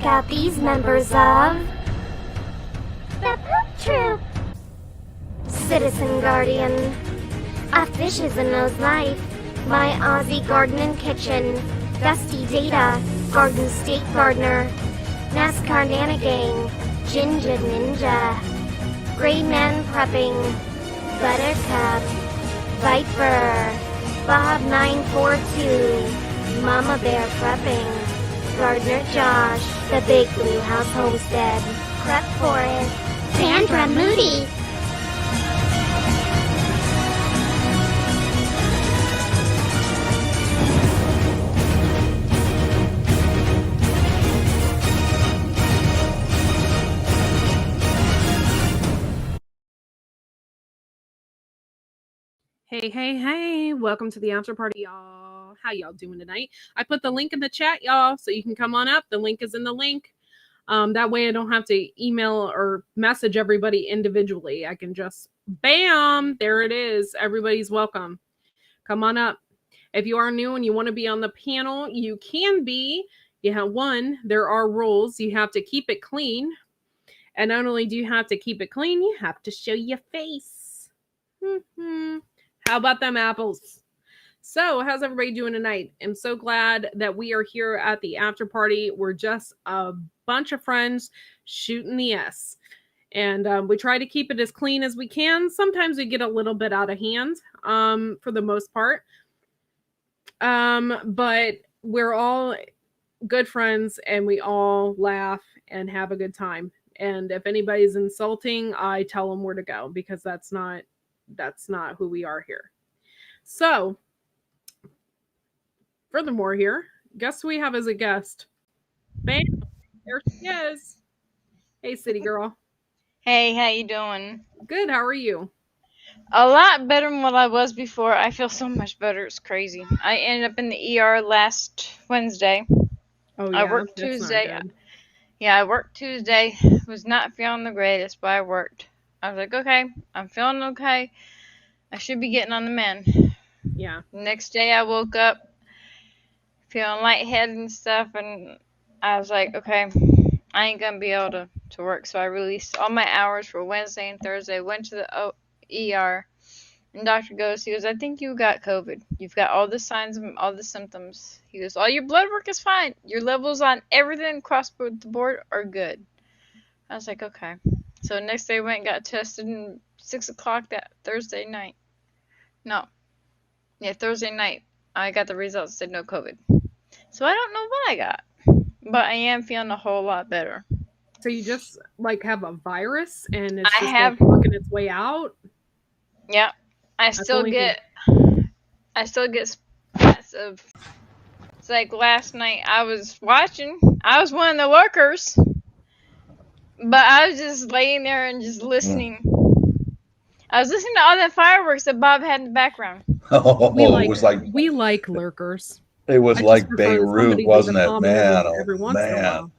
out these members of the Poop Troop. Citizen Guardian, a Fishes and Nose Life, My Aussie Garden and Kitchen, Dusty Data, Garden State Gardener, NASCAR Nana Gang, Ginger Ninja, Gray Man Prepping, Buttercup, Viper, Bob 942, Mama Bear Prepping, Gardener Josh, The Big Blue House Homestead, Prep Forest, Sandra Moody. Hey, welcome to the after party, y'all. How y'all doing tonight? I put the link in the chat, y'all, so you can come on up. The link is in the link. That way I don't have to email or message everybody individually. I can just, bam, there it is. Everybody's welcome. Come on up. If you are new and you want to be on the panel, you can be. You have there are rules. You have to keep it clean. And not only do you have to keep it clean, you have to show your face. How about them apples? So, how's everybody doing tonight? I'm so glad that we are here at the after party. We're just a bunch of friends shooting the S. And we try to keep it as clean as we can. Sometimes we get a little bit out of hand, for the most part. But we're all good friends and we all laugh and have a good time. And if anybody's insulting, I tell them where to go because that's not who we are here. So, furthermore here, guess who we have as a guest? Bam! There she is. Hey, city girl. Hey, how you doing? Good, how are you? A lot better than what I was before. I feel so much better. It's crazy. I ended up in the ER last Wednesday. Oh, yeah? I worked Tuesday. Yeah, I worked Tuesday. Was not feeling the greatest, but I worked. I was like, okay, I'm feeling okay. I should be getting on the mend. Yeah. Next day I woke up feeling lightheaded and stuff, and I was like, okay, I ain't gonna be able to work. So I released all my hours for Wednesday and Thursday. Went to the ER, and doctor goes, he goes, I think you got COVID. You've got all the signs and all the symptoms. He goes, all your blood work is fine. Your levels on everything across the board are good. I was like, okay. So next day I went and got tested, and 6 o'clock that Thursday night. Thursday night, I got the results, said no COVID. So I don't know what I got, but I am feeling a whole lot better. So you just have a virus and it's just working its way out? Yeah. I still get spots of, it's like last night I was watching, I was one of the lurkers, but I was just laying there and just listening. I was listening to all the fireworks that Bob had in the background. We like lurkers. It was like Beirut, wasn't it? Man, man.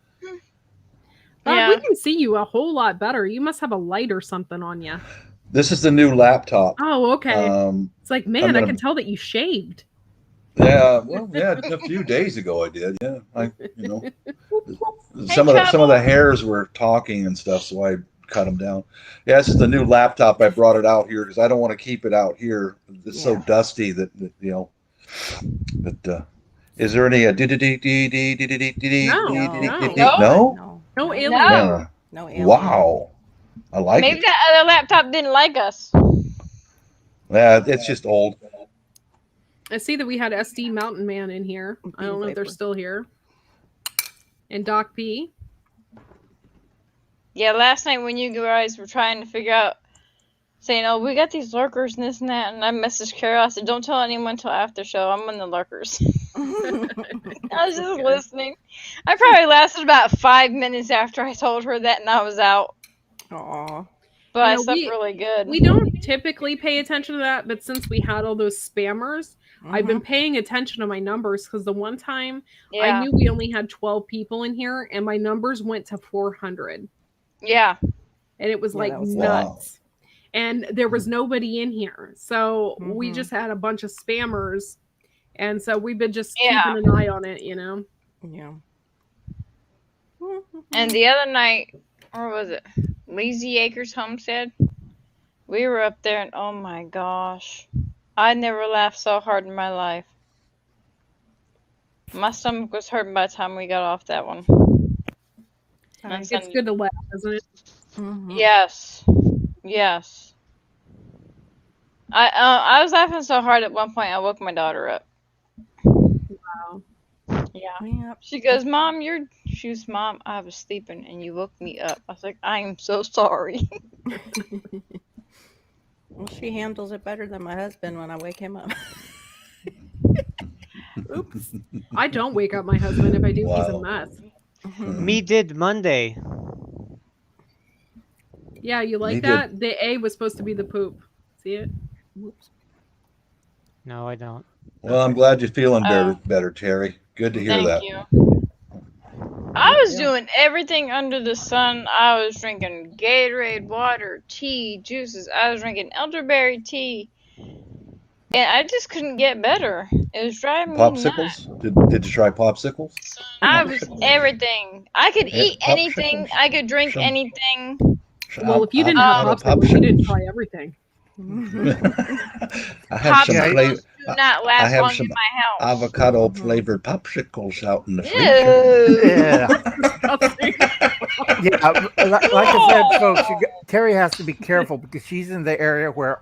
Bob, we can see you a whole lot better. You must have a light or something on you. This is the new laptop. Oh, okay. It's like, man, I can tell that you shaved. Yeah, well, yeah, a few days ago I did. Yeah, some of the hairs were talking and stuff, so I cut them down. Yeah, this is the new laptop. I brought it out here because I don't want to keep it out here. It's so dusty that But is there any No alien. No alien. Wow, I like Maybe it. that other laptop didn't like us. Yeah, it's just old. I see that we had SD Mountain Man in here. I don't know if they're still here. And Doc P. Yeah, last night when you guys were trying to figure out, saying, oh, we got these lurkers and this and that, and I messaged Carol, I said, don't tell anyone until after show. I'm in the lurkers. I was just listening. I probably lasted about 5 minutes after I told her that, and I was out. Aww. But I slept really good. We don't typically pay attention to that, but since we had all those spammers, I've been paying attention to my numbers because the one time I knew we only had 12 people in here, and my numbers went to 400. Yeah. And it was nuts. Wow. And there was nobody in here. So we just had a bunch of spammers. And so we've been just keeping an eye on it, Yeah. And the other night, or was it Lazy Acres Homestead? We were up there, and oh my gosh, I never laughed so hard in my life. My stomach was hurting by the time we got off that one. It's good to laugh, isn't it? Yes, yes. I was laughing so hard at one point I woke my daughter up. Wow. Yeah. She goes, Mom, Mom, I was sleeping and you woke me up. I was like, I am so sorry. Well, she handles it better than my husband when I wake him up. Oops. I don't wake up my husband. If I do, he's a Wow. mess. Me did Monday. Yeah, you like Me that? The A was supposed to be the poop. See it? Whoops. No, I don't. Well, I'm glad you're feeling better, Terry. Good to hear Thank that. you. I was doing everything under the sun. I was drinking Gatorade, water, tea, juices. I was drinking elderberry tea. And I just couldn't get better. It was driving me nuts. Popsicles? Did you try popsicles? I was everything. I could eat anything. popsicles? I could drink Some- anything. Well, if you didn't have have popsicles, you didn't try everything. I have some Popsicles do not last have long some in my house. avocado flavored popsicles out in the freezer. Ew. Yeah, like I said, folks, Terry has to be careful because she's in the area where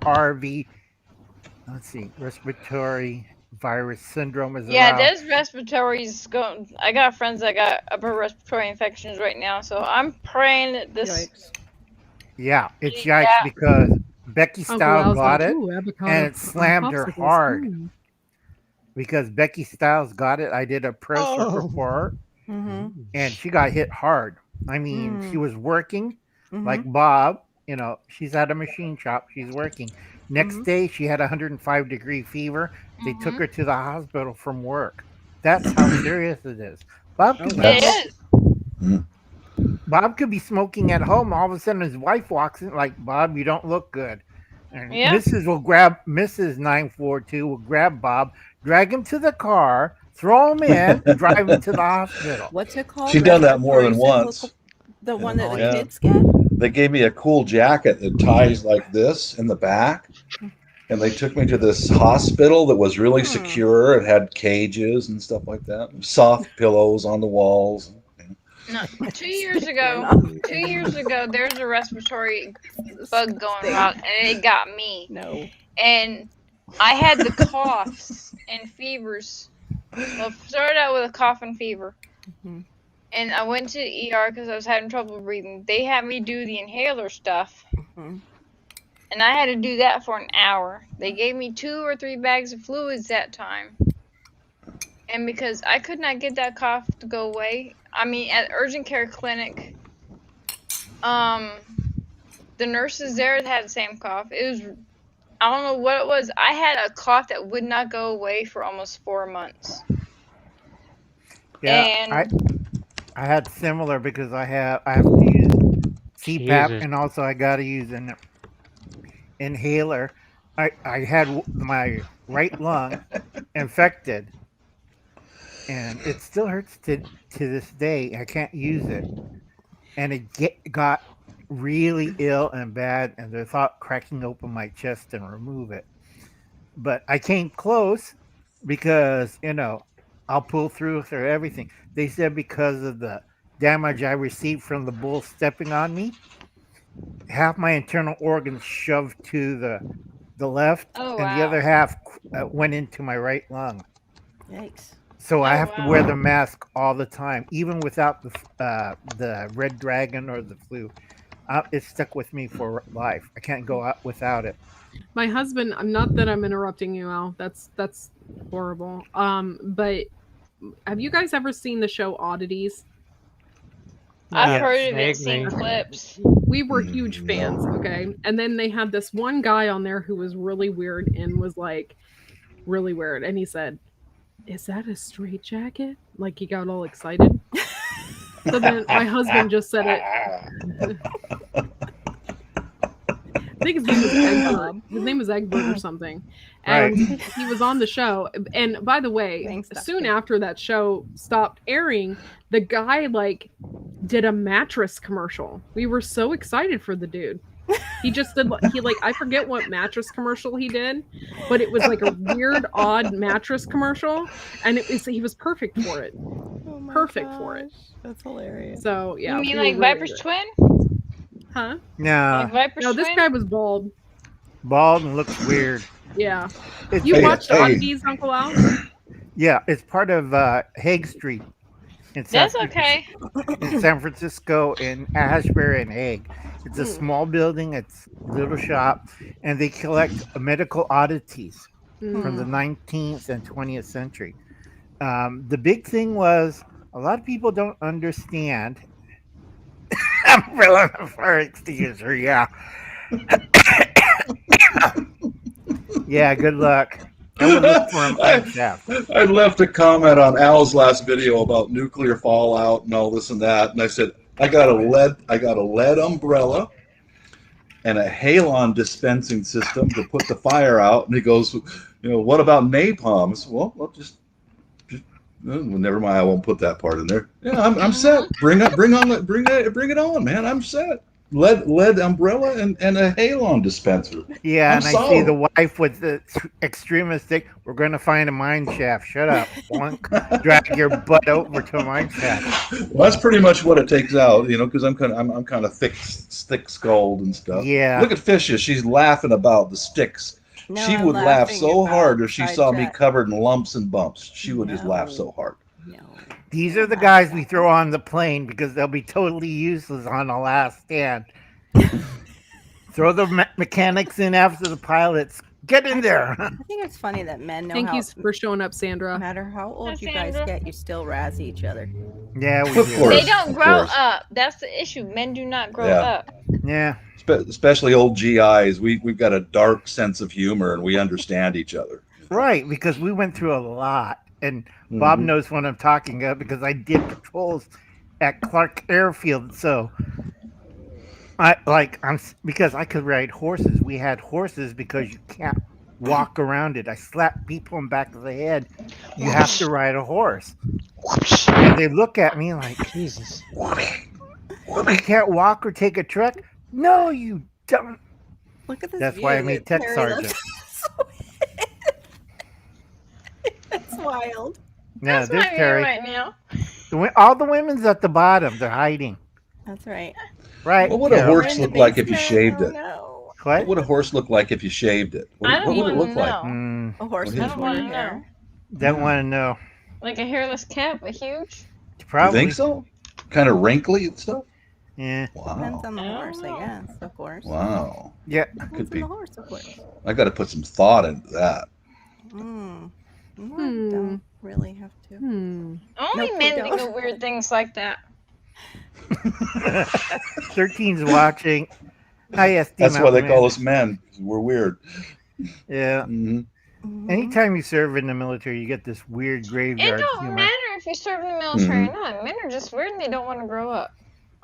respiratory virus syndrome is Yeah, around. there's respiratories going. I got friends that got upper respiratory infections right now, so I'm praying that this. Yikes. Yeah, it's yikes because Becky Uncle Styles Al's got like, it "Ooh, avocado and it slammed her popsicles." hard Mm. because Becky Styles got it. I did a press report Mm-hmm. and she got hit hard. I mean, she was working Mm-hmm. like Bob. You know, she's at a machine shop. She's working. Next day, she had 105-degree fever. They took her to the hospital from work. That's how serious it is. Bob could be It is. Bob could be smoking at home. All of a sudden, his wife walks in like, Bob, you don't look good. And Yeah. Mrs. 942 will grab Bob, drag him to the car, throw him in, and drive him to the hospital. What's it called? She's done that more than Respiratory once. cyclical- The one that the Yeah. kids get? They gave me a cool jacket that ties like this in the back. And they took me to this hospital that was really secure. It had cages and stuff like that. Soft pillows on the walls. No, 2 years ago, there's a respiratory bug going around, and it got me. No. And I had the coughs and fevers. Well, it started out with a cough and fever. Mhm. And I went to the ER because I was having trouble breathing. They had me do the inhaler stuff. Mhm. And I had to do that for an hour. They gave me 2 or 3 bags of fluids that time. And because I could not get that cough to go away, I mean, at urgent care clinic, the nurses there had the same cough. It was, I don't know what it was. I had a cough that would not go away for almost 4 months. Yeah, And I had similar because I have to use CPAP Jesus. and also I got to use an inhaler. I had my right lung infected, and it still hurts to this day. I can't use it, and it got really ill and bad, and they thought cracking open my chest and remove it. But I came close because I'll pull through everything. They said because of the damage I received from the bull stepping on me, half my internal organs shoved to the left, Oh, and the wow. other half went into my right lung. Yikes. So I Oh, have to wow. wear the mask all the time, even without the red dragon or the flu. It's stuck with me for life. I can't go out without it. My husband, not that I'm interrupting you, Al. That's horrible. But have you guys ever seen the show Oddities? I've Yes. heard of it, Vaguely. seen clips. We were huge fans, okay? And then they had this one guy on there who was really weird and was like really weird. And he said, "Is that a straitjacket?" Like he got all excited. So then my husband just said it. I think his name was Egbert. His name was Egbert or something. And he was on the show. And by the way, Thanks, Doctor. soon after that show stopped airing, the guy did a mattress commercial. We were so excited for the dude. He just did I forget what mattress commercial he did, but it was like a weird, odd mattress commercial, and he was perfect for it. Oh my Perfect for it. gosh, That's hilarious. So yeah. You mean we were like really Viper's good. twin? Huh? No, Like Viper's No, this twin? guy was bald. bald and looks weird. Yeah. It's, You Hey, watched hey. Oddities, Uncle Al? yeah, it's part of Hague Street. In That's San- okay. in San Francisco, in Ashbury and Hague. It's a Hmm. small building. It's a little shop, and they collect medical oddities from the 19th and 20th century. The big thing was a lot of people don't understand. Umbrella and fire extinguisher, yeah. Yeah, good luck. I would look for him on shaft. I left a comment on Al's last video about nuclear fallout and all this and that, and I said I got a lead umbrella and a halon dispensing system to put the fire out. And he goes, what about napalm? I said, well, just never mind. I won't put that part in there. Yeah, I'm set. Bring it on, man. I'm set. Lead umbrella and a halon dispenser. Yeah, I'm and I solid. see the wife with the extremistic. We're going to find a mine shaft. Shut up. Wonk. Drag your butt over to a mine shaft. Well, that's pretty much what it takes out, because I'm kind of thick skulled and stuff. Yeah. Look at Fishes. She's laughing about the sticks. No, She I'm would laugh laughing so about hard if she side saw me chat. covered in lumps and bumps. She would just laugh No. so hard. No. These are the guys we throw on the plane because they'll be totally useless on the last stand. Throw the mechanics in after the pilots. Get in there. I think it's funny that men know Thank how, you for showing up, no Sandra. matter how old Hi, you guys Sandra. get, you still razz each other. Yeah, we Of do. course. They don't of grow course. up. That's the issue. Men do not grow Yeah. up. Yeah. Especially old GIs. We've got a dark sense of humor and we understand each other. Right, because we went through a lot. And Bob Mhm. knows what I'm talking about because I did patrols at Clark Airfield. So because I could ride horses. We had horses because you can't walk around it. I slapped people in the back of the head. You have to ride a horse. And they look at me like, Jesus. you can't walk or take a truck? No, you don't. Look at this. That's why I view made that tech Terry sergeant. That's wild. Yeah, That's there's my view Terry. right now. All the women's at the bottom. They're hiding. That's right. Right. What would a Carol? horse look like if you shaved it? No. What What? would a horse look like if you shaved it? I What don't would it want look to like? know. A horse Well, with here's shorter one. hair. Don't want to know. Like a hairless cat, but huge. You Probably. think so? Kind of wrinkly and stuff? Yeah. Depends Wow. on the I horse, don't I know. guess. Of course. Wow. Yeah. Depends Could on be. the horse, of course. I got to put some thought into that. Mm. No, Hmm. I don't really have to. Hmm. Only Nope, we men don't. think of weird things like that. 13's watching. Hi, SD That's why they Mountain call Man. us men. We're weird. Yeah. Mhm. Mhm. Anytime you serve in the military, you get this weird It graveyard don't humor. matter if you serve in the military Mm-hmm. or not. Men are just weird and they don't want to grow up.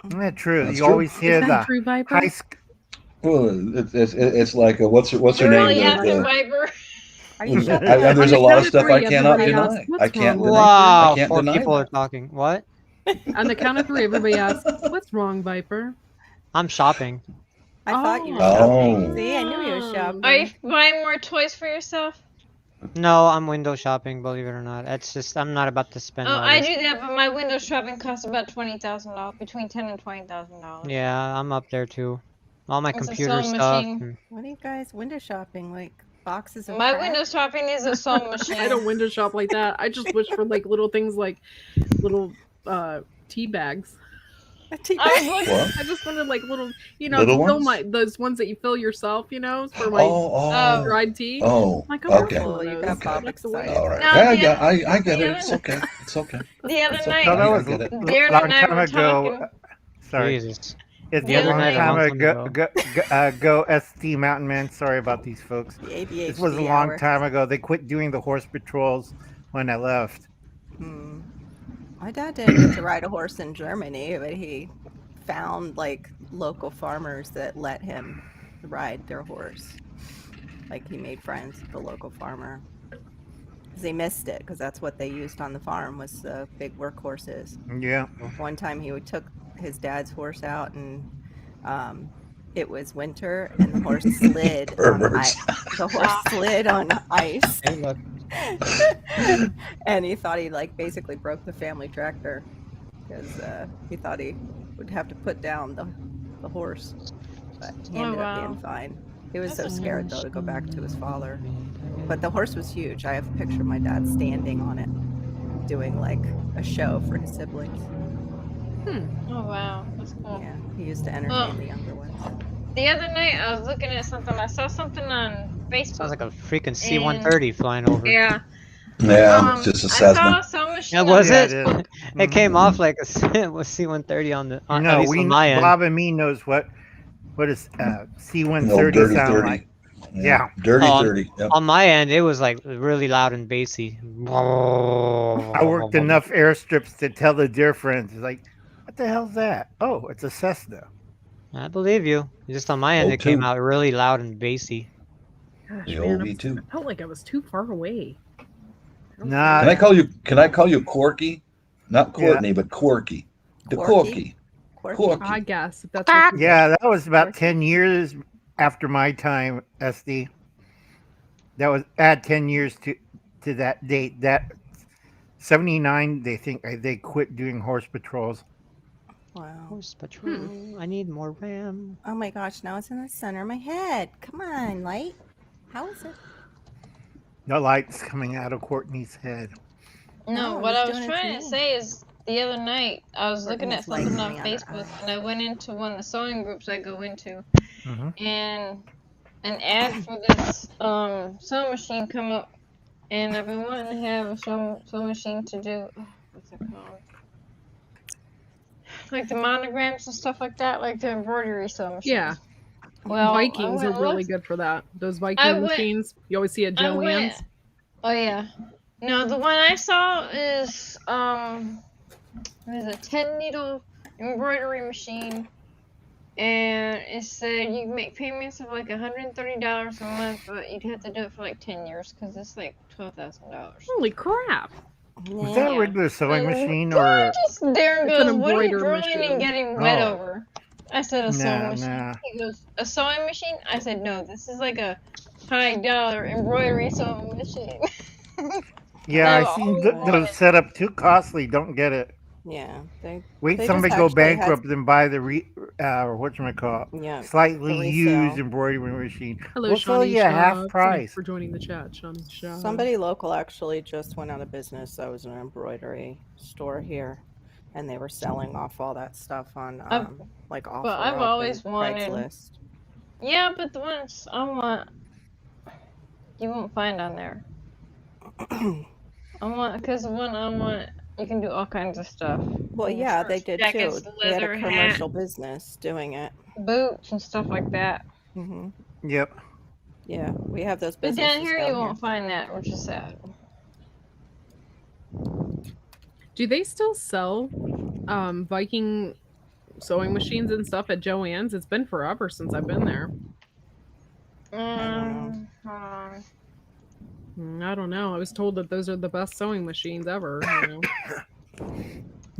Isn't that true? That's you true. always hear Is the that true, Viper? high school. Well, it's like what's her You're name? really The- after the- Viper. Are you shut I, up? there's On a the lot count of of stuff three, I cannot everybody deny. asks, "What's I can't wrong?" deny. Wow, I can't 4 deny people are that. talking. What? On the count of three, everybody asks, "What's wrong, Viper?" I'm shopping. I thought you were Oh. shopping. Oh. See, I knew you were shopping. Are you buying more toys for yourself? No, I'm window shopping, believe it or not. It's just, I'm not about to spend Oh, all I this. do that, but my window shopping costs about $20,000, between $10,000 and $20,000. Yeah, I'm up there too. All my It's a computer sewing stuff. machine. and- What are you guys window shopping? Like boxes of My crap? window shopping is a sewing machine. I don't window shop like that. I just wish for like little things like little tea bags. I was looking. What? I just wanted like little, Little to fill ones? those ones that you fill yourself, for my Oh, dried tea. oh, Like, oh, okay. that's Well, one you of got those. Bob Tucked away. excited. All right. No, I get the it. other- It's okay. It's okay. The other It's night, So that I was get it. Darren long and I time were ago. talking. Sorry. Jesus. It's The a other long night, time a long ago. time Go ST Mountain Man. Sorry about these folks. The ADHD This was a long hour. time ago. They quit doing the horse patrols when I left. Hmm. My dad didn't get to ride a horse in Germany, but he found like local farmers that let him ride their horse. Like he made friends with the local farmer. 'Cause they missed it, because that's what they used on the farm was the big workhorses. Yeah. One time he took his dad's horse out, and it was winter, and the horse slid on Perverts. The horse slid on ice, Hey, look. and he thought he like basically broke the family tractor because he thought he would have to put down the horse, but he ended up being fine. He was so scared though to go back to his father, but the horse was huge. I have a picture of my dad standing on it, doing like a show for his siblings. Oh wow, that's cool. Yeah, he used to entertain the younger ones. The other night I was looking at something. I saw something on Facebook. Sounds like a freaking C-130 flying over. Yeah. Yeah, it's just a I saw Cessna. a sewing machine. Yeah, was Yeah, it? it is. It came off like it was C-130 on the at No, least on my end. Bob and me knows what is No, C-130 dirty sound 30. like. Yeah. Dirty Oh, 30. Yep. On my end, it was like really loud and bassy. I worked enough airstrips to tell the difference. It's like, what the hell's that? Oh, it's a Cessna. I believe you. Just on my end, it came O2. out really loud and bassy. Gosh, The man, OV2. I felt like I was too far away. Nah, Can I call you Corky? Not Courtney, but Corky. The Corky? Corky. Quirky. I guess if that's what you yeah, that was about 10 years after my time, SD. That was add 10 years to that date. That 79, they quit doing horse patrols. Wow. Horse patrol. I need more RAM. Oh my gosh, now it's in the center of my head. Come on, light. How is it? The light's coming out of Courtney's head. No, No, what it's I was doing it trying to to me. say is the other night I was looking at Courtney's something on lighting me under Facebook eyes. and I went into one of the sewing groups I go into Mhm. and an ad for this sewing machine come up and I've been wanting to have a sewing machine to do what's it called? Like the monograms and stuff like that, like the embroidery sewing machine. Yeah. Well, Vikings I are went really looked- good for that. Those I Viking went- machines you always see at I went- Joann's. Oh yeah. No, the one I saw is there's a 10 needle embroidery machine, and it said you can make payments of like $130 a month, but you'd have to do it for like 10 years because it's like $12,000. Holy crap! Was that a Yeah. regular sewing machine Well, or? just Darren It's an goes, what are you embroider brewing machine. and getting wet Oh. over? I said a sewing Nah, machine. nah. He goes, a sewing machine? I said, no, this is like a high-dollar embroidery sewing machine. Yeah, I've I seen always those wanted- set up too costly. Don't get it. Yeah, Wait, They somebody just go actually had- bankrupt and buy the whatchamacallit, yeah. slightly the used resale. embroidery machine. Hello, We'll sell Shawnee you a half Shaw. Thanks price. for joining the chat, Shawnee Shaw. Somebody local actually just went out of business. That was an embroidery store here, and they were selling off all that stuff on like OfferUp I've always and wanted- Craigslist. Yeah, but the ones I want, you won't find on there. Because the one I want, you can do all kinds of stuff. Well, yeah, they did Jackets, too. They had leather a hat. commercial business doing it. Boots and stuff like that. Hmm Yep. Yeah, we have those But businesses down here, down you won't find that, which is sad. Do they still sell Viking sewing machines and stuff at Joann's? It's been forever since I've been there. Hold on. I don't know. I was told that those are the best sewing machines ever. You know?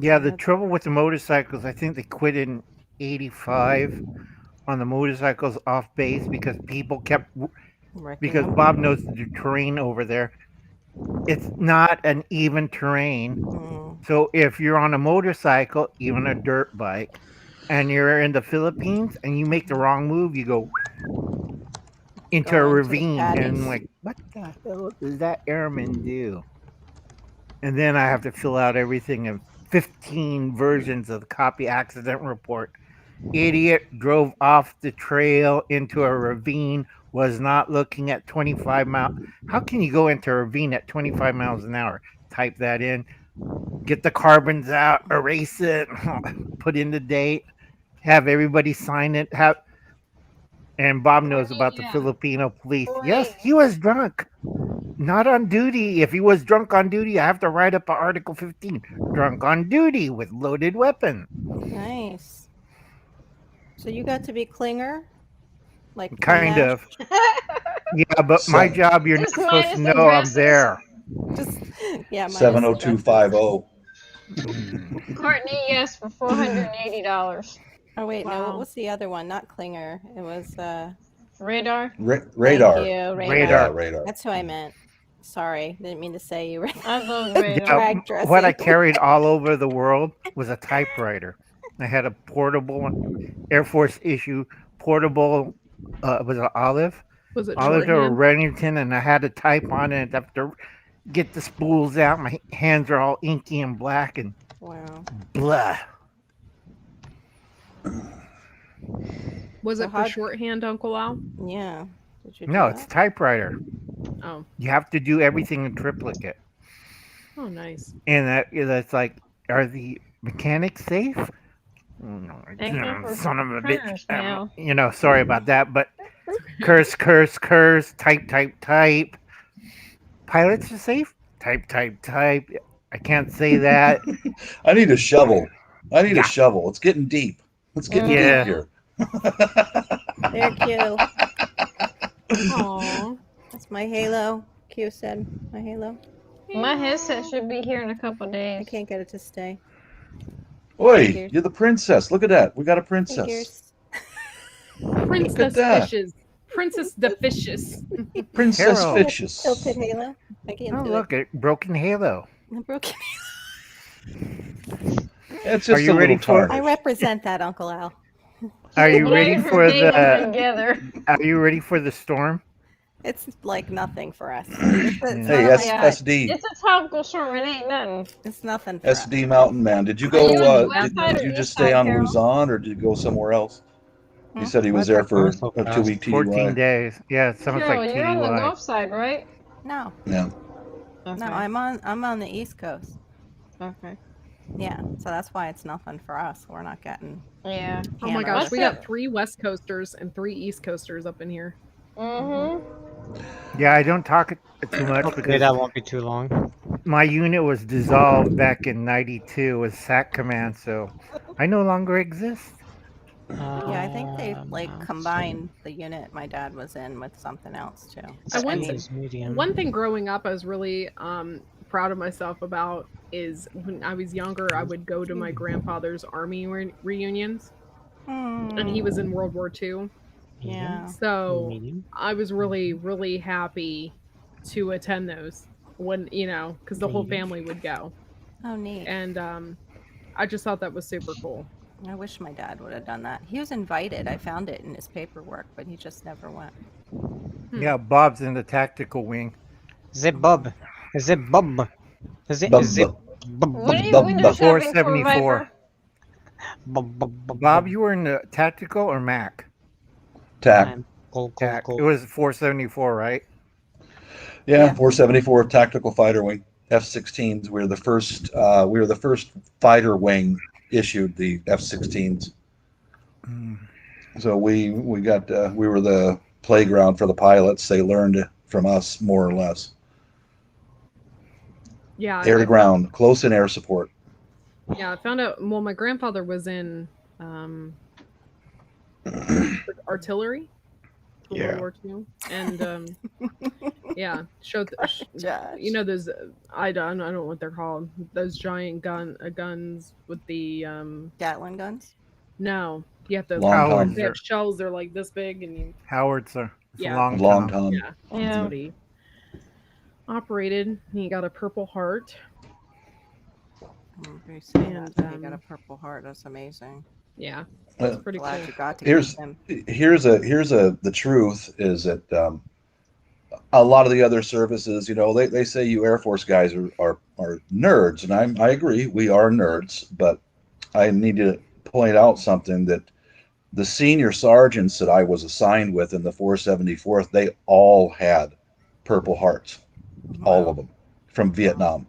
Yeah, the trouble with the motorcycles, I think they quit in '85 on the motorcycles off base because people kept Wrecking because them. Bob knows the terrain over there. It's not an even terrain. Mm, So if you're on a motorcycle, even a dirt bike, and you're in the Philippines and you make the wrong move, you go into Go a into the ravine paddies. and like, what the hell does that airman do? And then I have to fill out everything in 15 versions of the copy accident report. Idiot drove off the trail into a ravine, was not looking at 25 miles. How can you go into a ravine at 25 miles an hour? Type that in, get the carbons out, erase it, put in the date, have everybody sign it. And Bob knows about the Yeah. Filipino police. Right. Yes, he was drunk. Not on duty. If he was drunk on duty, I have to write up an Article 15. Drunk on duty with loaded weapon. nice. So you got to be Klinger? Like Kind Klinger? of. Yeah, but my So- job, you're not Just supposed minus to the know I'm dresses. there. Just yeah. minus the 70250. Courtney, yes, for $480. Oh wait, no. What Wow. was the other one? Not Klinger. It was Radar. Radar. Thank you, Radar. Yeah, radar. That's who I meant. Sorry, didn't mean to say you were. I love radar. Drag What I dressing. carried all over the world was a typewriter. I had a portable Air Force issue portable. Was it Olive? Was it Olive or shorthand? Remington, and I had to type on it. I have to get the spools out. My hands are all inky and black and Wow. blah. Was So it for how- shorthand, Uncle Al? Yeah. Did you do No, that? it's typewriter. Oh. You have to do everything in triplicate. Oh, nice. And that's like, are the mechanics safe? No, Thank you for son of a prayers bitch. now. You know, sorry about that, but curse, type. Pilots are safe? Type. I can't say that. I need a shovel. Yeah. A shovel. It's getting deep. It's getting Yeah. deep here. There, Q. Aw. That's my halo. Q said my halo. My headset should be here in a couple I days. can't get it to stay. Oi, Figures. you're the princess. Look at that. We got a princess. Figures. Princess that. Fishes. Princess the Fishes. Princess Carol. Fishes. Tilted halo. I can't Oh, do look, it broken halo. it. I'm broken. It's Are just you a ready little for- tarnish. I represent that, Uncle Al. Are you ready Together for they were the? together. Are you ready for the storm? It's like nothing for us. Hey, not SD. It's a tropical storm. It ain't nothing. It's nothing for us. SD Mountain Man. Did you Are go? you on the west side Did or you east just side, stay on Carol? Luzon, or did you go somewhere else? Hmm? You said he was Why'd there that for go so a fast? 2-week 14 TDY. days. Yeah, it sounds Carol, like you're on the TDY. Gulf side, right? No, Yeah. Okay. no, I'm on the East Coast. Okay. Yeah, so that's why it's nothing for us. We're not getting. Yeah. Oh my hammered. gosh, we What's got 3 West Coasters and 3 East Coasters up in here. Mm-hmm. Yeah, I don't talk it too much Hopefully because that won't be too long. my unit was dissolved back in '92 with SAC command, so I no longer exist. Yeah, I think they like let's see. combined the unit my dad was in with something else too. I went mean, Is medium. One thing growing up I was really proud of myself about is when I was younger, I would go to my grandfather's army reunions, and he was in World War II. Yeah. So Medium. I was really, really happy to attend those when, because the whole Medium. family would go. Oh, neat. And I just thought that was super cool. I wish my dad would have done that. He was invited. I found it in his paperwork, but he just never went. Yeah, Bob's in the tactical wing. Zip bub. Zip bub. Zip Bub, zip. bub. Bub What are bub you Bub, window bub. shopping for, 474. Viper? bub bub bub. Bob, you were in the tactical or Mac? TAC. Cool, Tac. cool, It cool. was 474, right? Yeah, 474 Tactical Fighter Wing. F-16s. We were the first fighter wing issued the F-16s. So we were the playground for the pilots. They learned from us more or less. Yeah. Air to ground, close in air support. Yeah, I found out. Well, my grandfather was in artillery for Yeah. World War II, and yeah, showed Josh. those. I don't know what they're called. Those giant guns with the Gatling guns. no, you have to. Long They tom. Howitzer. have shells. They're like this big, and you. Howitzer. It's Yeah. a long, Long time. tom. Yeah, that's Yeah. what he operated. He got a Purple Heart. You say And, that. He got a Purple Heart. That's amazing. Yeah, Well, it's pretty Glad cool. you got to Here's- keep him. The truth is that a lot of the other services, they say you Air Force guys are nerds, and I agree, we are nerds, but I need to point out something that the senior sergeants that I was assigned with in the 474th, they all had Purple Hearts, all of them, from Vietnam.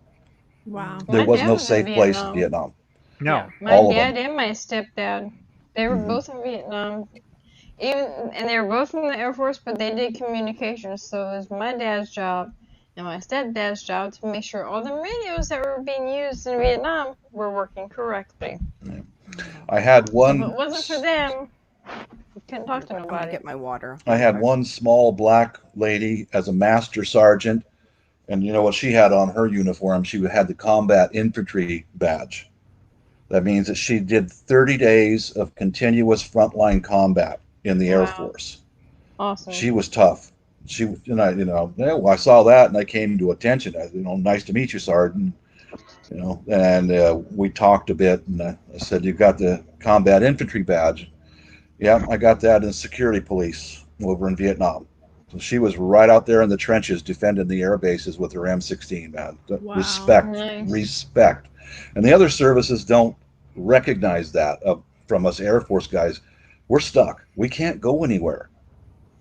Wow. There My was dad no was in safe place in Vietnam. Vietnam. No. Yeah. My All of dad and my stepdad, they were both in Vietnam. And they were both in the Air Force, but they did communications. So it was my dad's job and my stepdad's job to make sure all the radios that were being used in Vietnam were working correctly. I had If one. it wasn't for them, we couldn't talk to I'm gonna nobody. get my water. I had one small black lady as a master sergeant, And you know what she had on her uniform? She had the combat infantry badge. That means that she did 30 days of continuous frontline combat in the Air Wow. Force. Awesome. She was tough. She, and I, I saw that and I came to attention. Nice to meet you, Sergeant. And we talked a bit, and I said, "You got the combat infantry badge?" Yeah, I got that in security police over in Vietnam. So she was right out there in the trenches defending the air bases with her M16, man. Wow. Nice. Respect. And the other services don't recognize that from us Air Force guys. We're stuck. We can't go anywhere.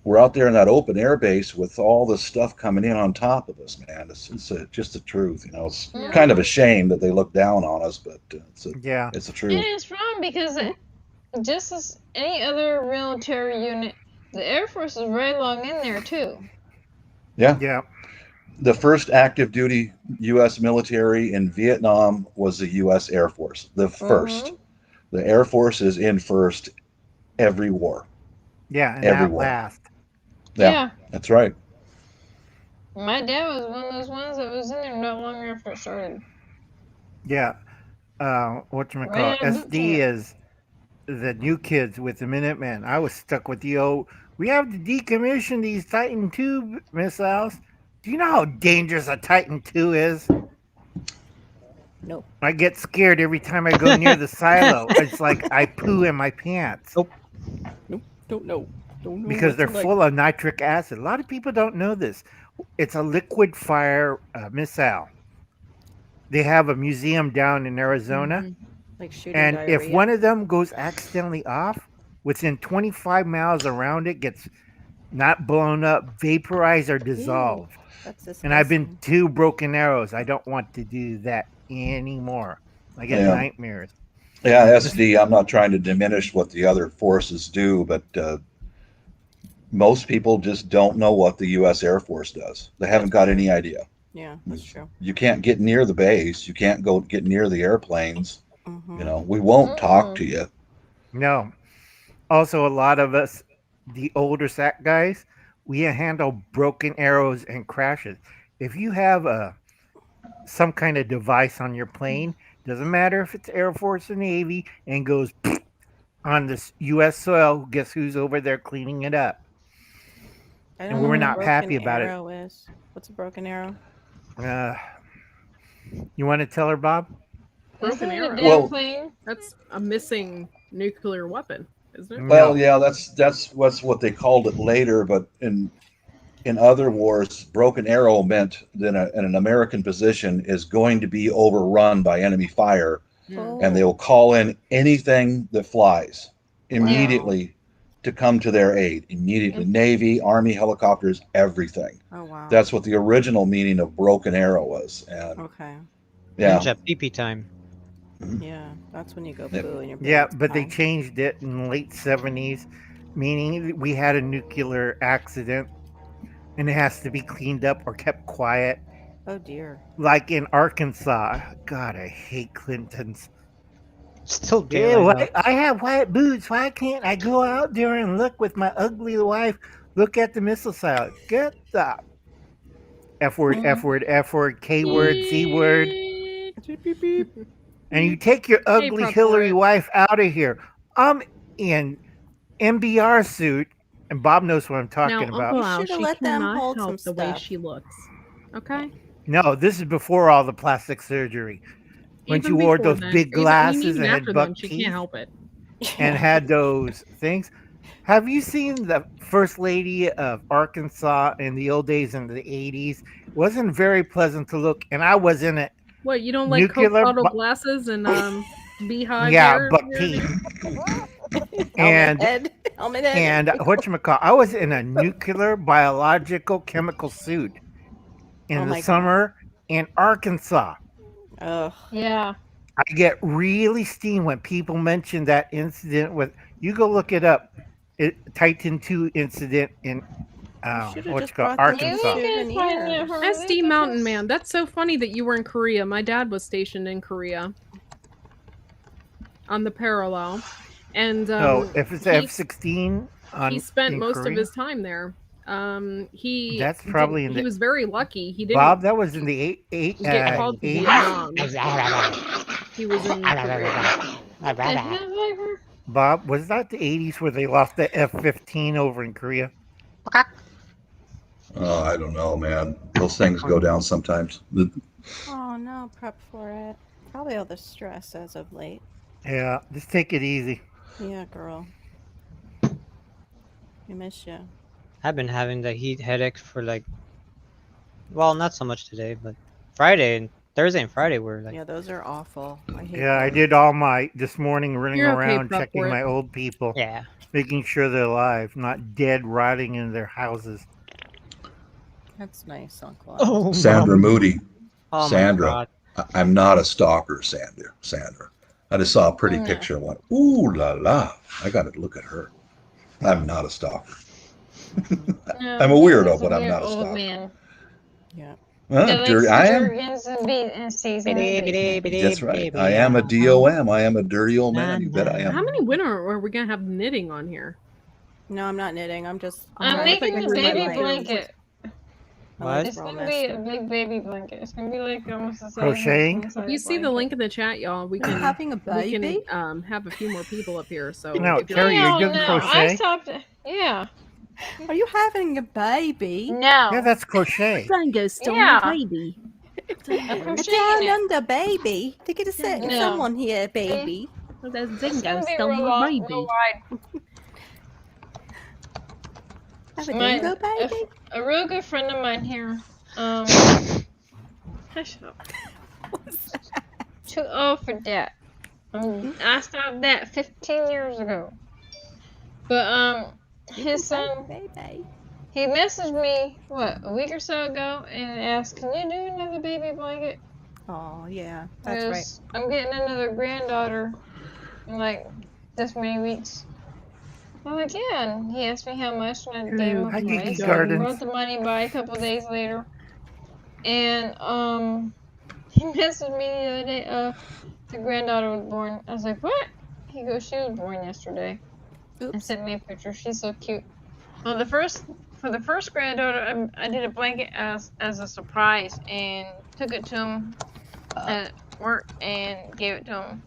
We're out there in that open air base with all this stuff coming in on top of us, man. It's just the truth. It's Yeah. kind of a shame that they look down on us, but it's the And truth. it's wrong because just as any other military unit, the Air Force is right along in there too. Yeah. Yeah. The first active duty U.S. military in Vietnam was the U.S. Air Force. The first. The Air Force is in first every war. Yeah, and Every that war. last. Yeah. That's right. My dad was one of those ones that was in there not long after it started. Yeah. Whatchamacallit? Right out of boot SD camp. is the new kids with the Minutemen. I was stuck with the old, we have to decommission these Titan II missiles. Do you know how dangerous a Titan II is? Nope. I get scared every time I go near the silo. It's like I poo in my pants. Nope. Don't know. Don't know. Because what's they're it like. full of nitric acid. A lot of people don't know this. It's a liquid fire missile. They have a museum down in Arizona. Mhm. Like shooting And diarrhea. if one of them goes accidentally off, within 25 miles around it gets not blown up, vaporized, or dissolved. That's disgusting. And I've been 2 broken arrows. I don't want to do that anymore. I get Yeah. nightmares. Yeah, SD, I'm not trying to diminish what the other forces do, but most people just don't know what the U.S. Air Force does. They haven't got any idea. Yeah, that's true. You can't get near the base. You can't go get near the airplanes. Mhm. We won't talk to you. No. Also, a lot of us, the older SAC guys, we handle broken arrows and crashes. If you have some kind of device on your plane, doesn't matter if it's Air Force or Navy, and goes on this U.S. soil, guess who's over there cleaning it up? I And don't know we're what a not happy broken about it. arrow is. What's a broken arrow? You want to tell her, Bob? Broken Isn't it a arrow. dead Well- plane? That's a missing nuclear weapon, isn't it? Well, No. yeah, that's what they called it later, but in other wars, broken arrow meant that an American position is going to be overrun by enemy fire, Mm. and they will call in anything that flies immediately to come to their aid. Immediately, Navy, Army, helicopters, everything. Oh wow. That's what the original meaning of broken arrow was. And okay. yeah, Ninja pee-pee time. Yeah, that's when you go Yep. poo in your Yeah, pants. but they Wow. changed it in the late 70s, meaning we had a nuclear accident and it has to be cleaned up or kept quiet. Oh dear. Like in Arkansas. God, I hate Clintons. Still do. Yeah, I know. why, I have white boots. Why can't I go out there and look with my ugly wife? Look at the missile site. Get the F word, F word, F word, K word, Z word. And you take your ugly Prop Hillary for it. wife out of here. I'm in MBR suit, and Bob knows what I'm Now, talking about. Uncle You Al, shoulda she let them cannot hold help some the way stuff. she looks. Okay? No, this is before all the plastic surgery. When Even she wore before those then. big glasses even and had after buck then, she teeth can't help it. and had those things. Have you seen the first lady of Arkansas in the old days in the 80s? Wasn't very pleasant to look, and I was in it. What, you don't like Nuclear Coke bottle bu- glasses and beehive Yeah, hair? buck here? teeth. Helmet head. Helmet head. And whatchamacallit, I was in a nuclear biological chemical suit in Oh the my God. summer in Arkansas. Ugh. Yeah. I get really steamed when people mention that incident with, you go look it up, Titan II incident in should've what just you call brought them Arkansas. You guys find it hard. SD Mountain Man, that's so funny that you were in Korea. My dad was stationed in Korea on the parallel. And So if it's he- F-16 he spent in most of Korea? his time there. He That's probably in he the was very lucky. He didn't Bob. That was in the get called to 80s. Vietnam. He was in Korea. What the hell, Viper? Bob, was that the 80s where they lost the F-15 over in Korea? Oh, I don't know, man. Those things go down sometimes. Oh no, prep for it. Probably all the stress as of late. Yeah, just take it easy. Yeah, girl. We miss you. I've been having the heat headache for like, well, not so much today, but Friday and Thursday and Friday were like, Yeah, those are awful. I hate Yeah, I those. did all my this morning running You're okay, around prep checking for it. my old people, yeah. making sure they're alive, not dead, rotting in their houses. That's nice, Uncle. Oh, Sandra Mom. Moody. Oh my Sandra. God. I'm not a stalker, Sandra. I just saw a pretty No. picture and went, ooh la la. I got to look at her. I'm not a stalker. No, I'm a he's weirdo, just but I'm weird not a old stalker. man. Yeah. That likes Dirty. to I am. jerk and some beat and season the basement. That's right. I am a DOM. I am a dirty old man. You bet I How am. many winter are we gonna have knitting on here? No, I'm not knitting. I'm just. I'm trying to making fix the my baby life. blanket. I like It's Roll gonna be a Master. big baby blanket. It's gonna be like almost the size Crocheting? of a You see the link in the chat, y'all. We Are you can having a baby? have a few more people up here. So No, if you're Terry, you're Hell doing no! crochet? I stopped. Yeah. Are you having a baby? No. Yeah, that's crochet. Dango stole Yeah. my baby. I'm A crocheting down it. under baby. Take it a second. No. Someone here, baby. There's It's Dingo gonna be stole real, my real baby. wide. Have a My- dingo baby? A real good friend of mine here. Hush up. Too old for that. I stopped that 15 years ago. But his son, Baby. he messaged me a week or so ago and asked, "Can you do another baby blanket? Oh yeah, that's right. 'Cause I'm getting another granddaughter in like this many weeks." I'm like, "Yeah," and he asked me how much, and I gave him a Hi, price. Geeky So I Gardens. brought the money by a couple days later, and he messaged me the other day. The granddaughter was born. I was like, "What?" He goes, "She was born yesterday," and Oops. sent me a picture. She's so cute. Well, for the first granddaughter, I did a blanket as a surprise and took it to him at work and gave it to him.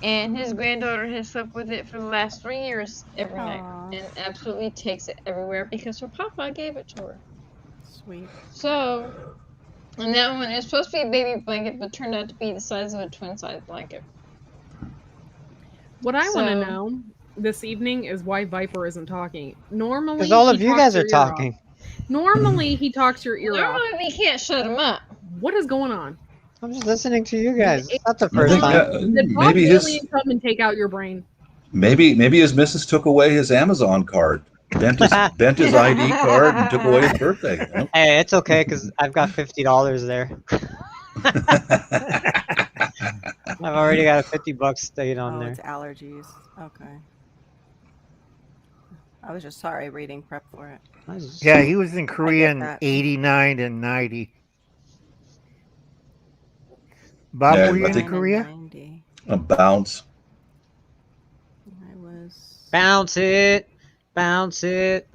And his granddaughter has slept with it for the last 3 years every night Aw. and absolutely takes it everywhere because her papa gave it to her. Sweet. So, and that one is supposed to be a baby blanket, but turned out to be the size of a twin size blanket. What I want to So- know this evening is why Viper isn't talking. Normally, Because all he of you talks guys your are ear off. talking. Normally, he talks your ear off. Normally, we can't shut him up. What is going on? I'm just listening to you guys. It's not the I first think time. Did Bob maybe his alien come and take out your brain? maybe his missus took away his Amazon card, bent his ID card, and took away his birthday. You know? Hey, it's okay because I've got $50 there. I've already got a $50 stayed on Oh, there. it's allergies. Okay. I was just sorry reading prep for it. I just- Yeah, he was in Korea in that. 89 and 90. Bob, Yeah, were you I in think- Korea? 90. A bounce. I was. Bounce it. Bounce it.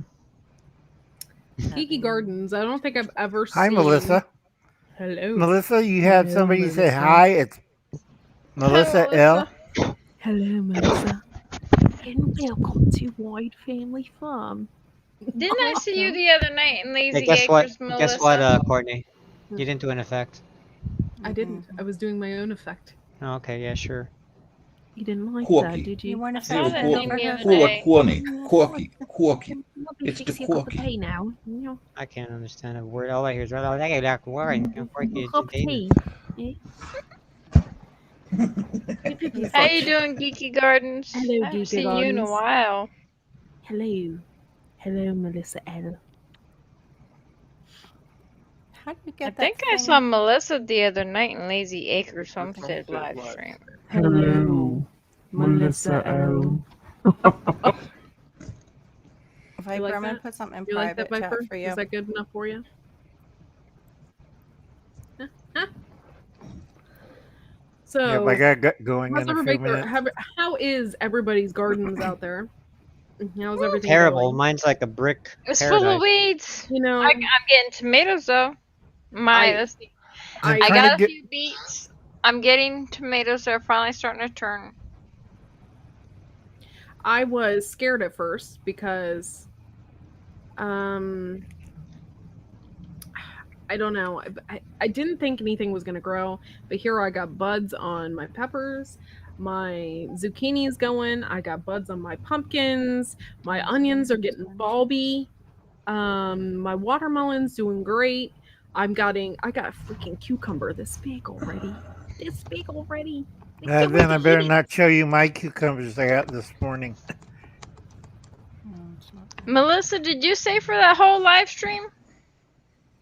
Geeky Gardens. I don't think I've ever Hi, seen. Melissa. Hello. Melissa, you had Hello, somebody say Melissa. hi. It's Melissa L. Hello, Melissa. And welcome to Wide Family Farm. Didn't I see you the other night in Lazy Hey, guess what? Acres, Melissa? Guess what, Courtney? You didn't do an effect. I didn't. I was doing my own effect. Oh, okay, yeah, sure. You didn't like Quirky. that, did you? You want to saw fix that it name for the her? other Full day. of quirky. Lovely It's fix the your cup of quirky. tea now. Yeah. I can't understand a word. All I hear is cup of tea. How you doing, Geeky Gardens? Hello, I haven't Geeky seen you in a Gardens. while. Hello. Hello, Melissa L. How do you get I that think I thing? saw Melissa the other night in Lazy Acres Homestead live stream. Hello, Melissa L. Viper, like I'm going that? to put something in You like that, private Viper? chat for you. Is that good enough for you? So, Yep, I got going how's in a few everybody- minutes. how is everybody's gardens out there? How's everything Terrible. going? Mine's like a brick It's paradise. full of weeds. You know, I'm getting tomatoes though. Let's see. I'm I trying got to a get. few beets. I'm getting tomatoes that are finally starting to turn. I was scared at first because, I don't know. I didn't think anything was going to grow, but here I got buds on my peppers. My zucchini's going. I got buds on my pumpkins. My onions are getting bulby. My watermelon's doing great. I got a freaking cucumber this big already. This big already. Then I better not show you my cucumbers I got this morning. Melissa, did you stay for that whole live stream?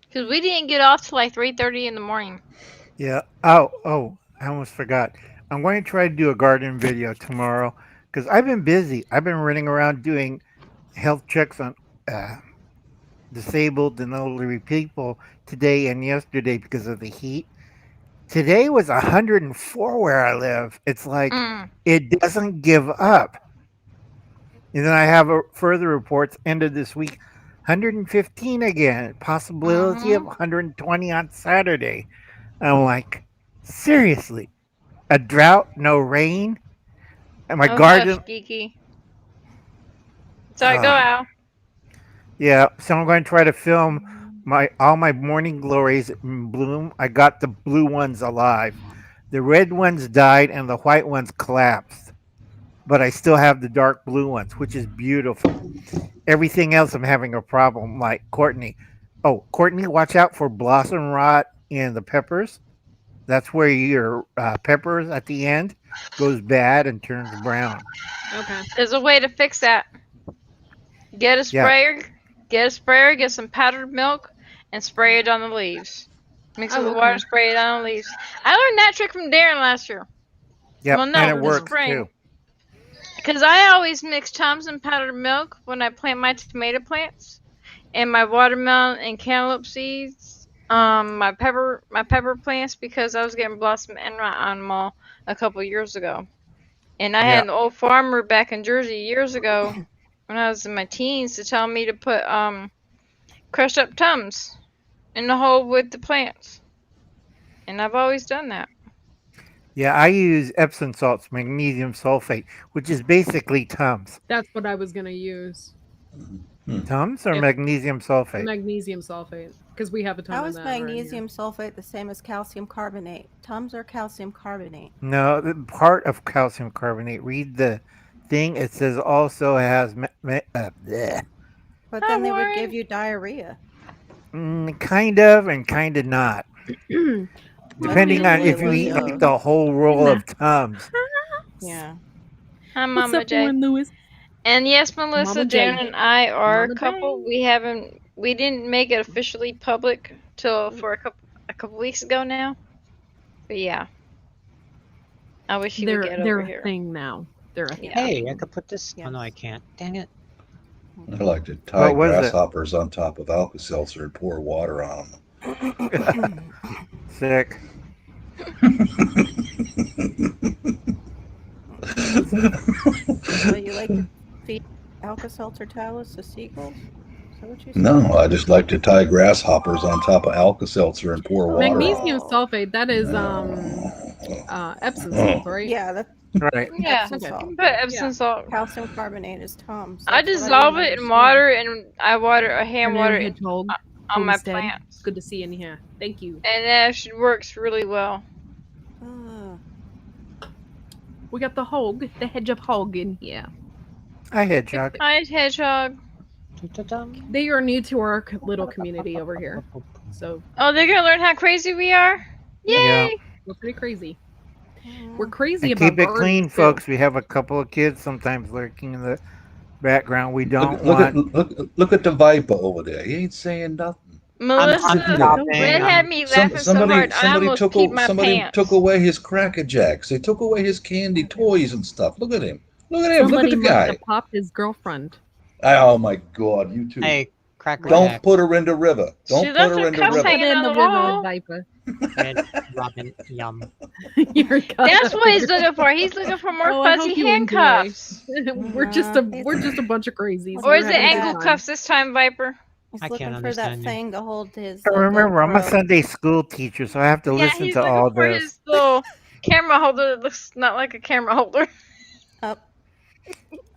Because we didn't get off till like 3:30 in the morning. Yeah. Oh, I almost forgot. I'm going to try to do a garden video tomorrow because I've been busy. I've been running around doing health checks on disabled and elderly people today and yesterday because of the heat. Today was 104 where I live. It's like it doesn't give up. And then I have further reports end of this week, 115 again, possibility of 120 on Saturday. I'm like, seriously, a drought, no rain, and my garden. Hush, geeky. Sorry, go out. Yeah, so I'm going to try to film all my morning glories in bloom. I got the blue ones alive. The red ones died and the white ones collapsed. But I still have the dark blue ones, which is beautiful. Everything else I'm having a problem, like Courtney. Oh, Courtney, watch out for blossom rot in the peppers. That's where your peppers at the end goes bad and turns brown. Okay. There's a way to fix that. Get a sprayer, get some powdered milk, and spray it on the leaves. Mix it with water, spray it on the leaves. I learned that trick from Darren last year. Yep, well, no, and it works spring. too. Because I always mix Tums and powdered milk when I plant my tomato plants, and my watermelon and cantaloupe seeds, my pepper plants, because I was getting blossom end rot on them all a couple years ago. And I had an old farmer back in Jersey years ago when I was in my teens to tell me to put crushed up Tums in the hole with the plants. And I've always done that. Yeah, I use Epsom salts, magnesium sulfate, which is basically Tums. That's what I was going to use. Tums or magnesium sulfate? Magnesium sulfate, because we have a ton How of is that. magnesium sulfate the same as calcium carbonate? Tums are calcium carbonate. No, the part of calcium carbonate. Read the thing. It says also has. But then they would give you diarrhea. Kind of and kind of not. Depending on if you eat like the whole roll of Tums. Yeah. Hi, Mama J. Lewis? And yes, Melissa, Mama Darren, J. and I are Mama a couple. We didn't make it officially public till for a couple weeks ago now. But yeah, I wish you would get over here. They're a thing now. They're a thing. Hey, I could put this. Oh no, I can't. Dang it. I like to tie grasshoppers on top of Alka-Seltzer and pour water on them. Sick. So you like to feed Alka-Seltzer tablets to seagulls? Is that what you said? No, I just like to tie grasshoppers on top of Alka-Seltzer and pour water on them. Magnesium sulfate, that is Epsom salt, right? Yeah, that's right. Yeah, Epsom salt. put Epsom salt. Calcium carbonate is Tums. I dissolve it in water, and I hand water it on my Homestead. plants. Good to see you in here. Thank you. And that actually works really well. We got the hedgehog hog in here. Hi, Hedgehog. Hi, Hedgehog. They are new to our little community over here. So Oh, they're gonna learn how crazy we are? Yay! Yeah. we're pretty crazy. We're crazy And about keep it gardens, clean, too. folks. We have a couple of kids sometimes lurking in the background. We don't Look at the Viper over there. He ain't saying nothing. Melissa, that had me laughing so hard. I almost peed my pants. took away his Cracker Jacks. They took away his candy toys and stuff. Look at him. Look at him. Somebody Look at the must guy. have popped his girlfriend. Oh my God, you two. Hey, Cracker Don't Jack. put her in the river. Don't She put left her her in the cups river. hanging on the wall. Diaper. Red Robin, yum. You're That's what he's looking for. He's looking for more Oh, I fuzzy hope you enjoy. handcuffs. we're just a bunch of crazies. Or Or We're is it having a good ankle time. cuffs this time, Viper? He's I can't looking for that understand you. thing to hold his. Remember, I'm a GoPro. Sunday school teacher, so I have to Yeah, listen he's to looking all for this. his little camera holder that looks not like a camera holder. Up.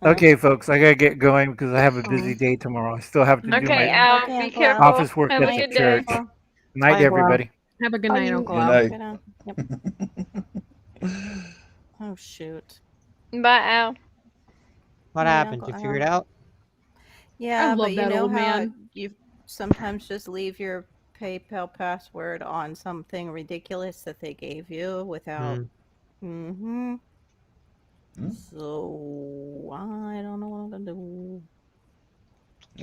Okay, folks, I gotta get going because I have a busy day tomorrow. I still have to do Okay, my Al, Okay, be Uncle careful. Al. office work Have at a the good day. church. Night, Bye, Uncle Al. everybody. Have a good Are night, you- Uncle Good Al. night. Get on. Yep. Oh shoot. Bye, Al. What Night, happened? Uncle You figured Al. out? Yeah, love but you that know old how man. you sometimes just leave your PayPal password on something ridiculous that they gave you without. Mm-hmm. Hmm? So I don't know what I'm gonna do.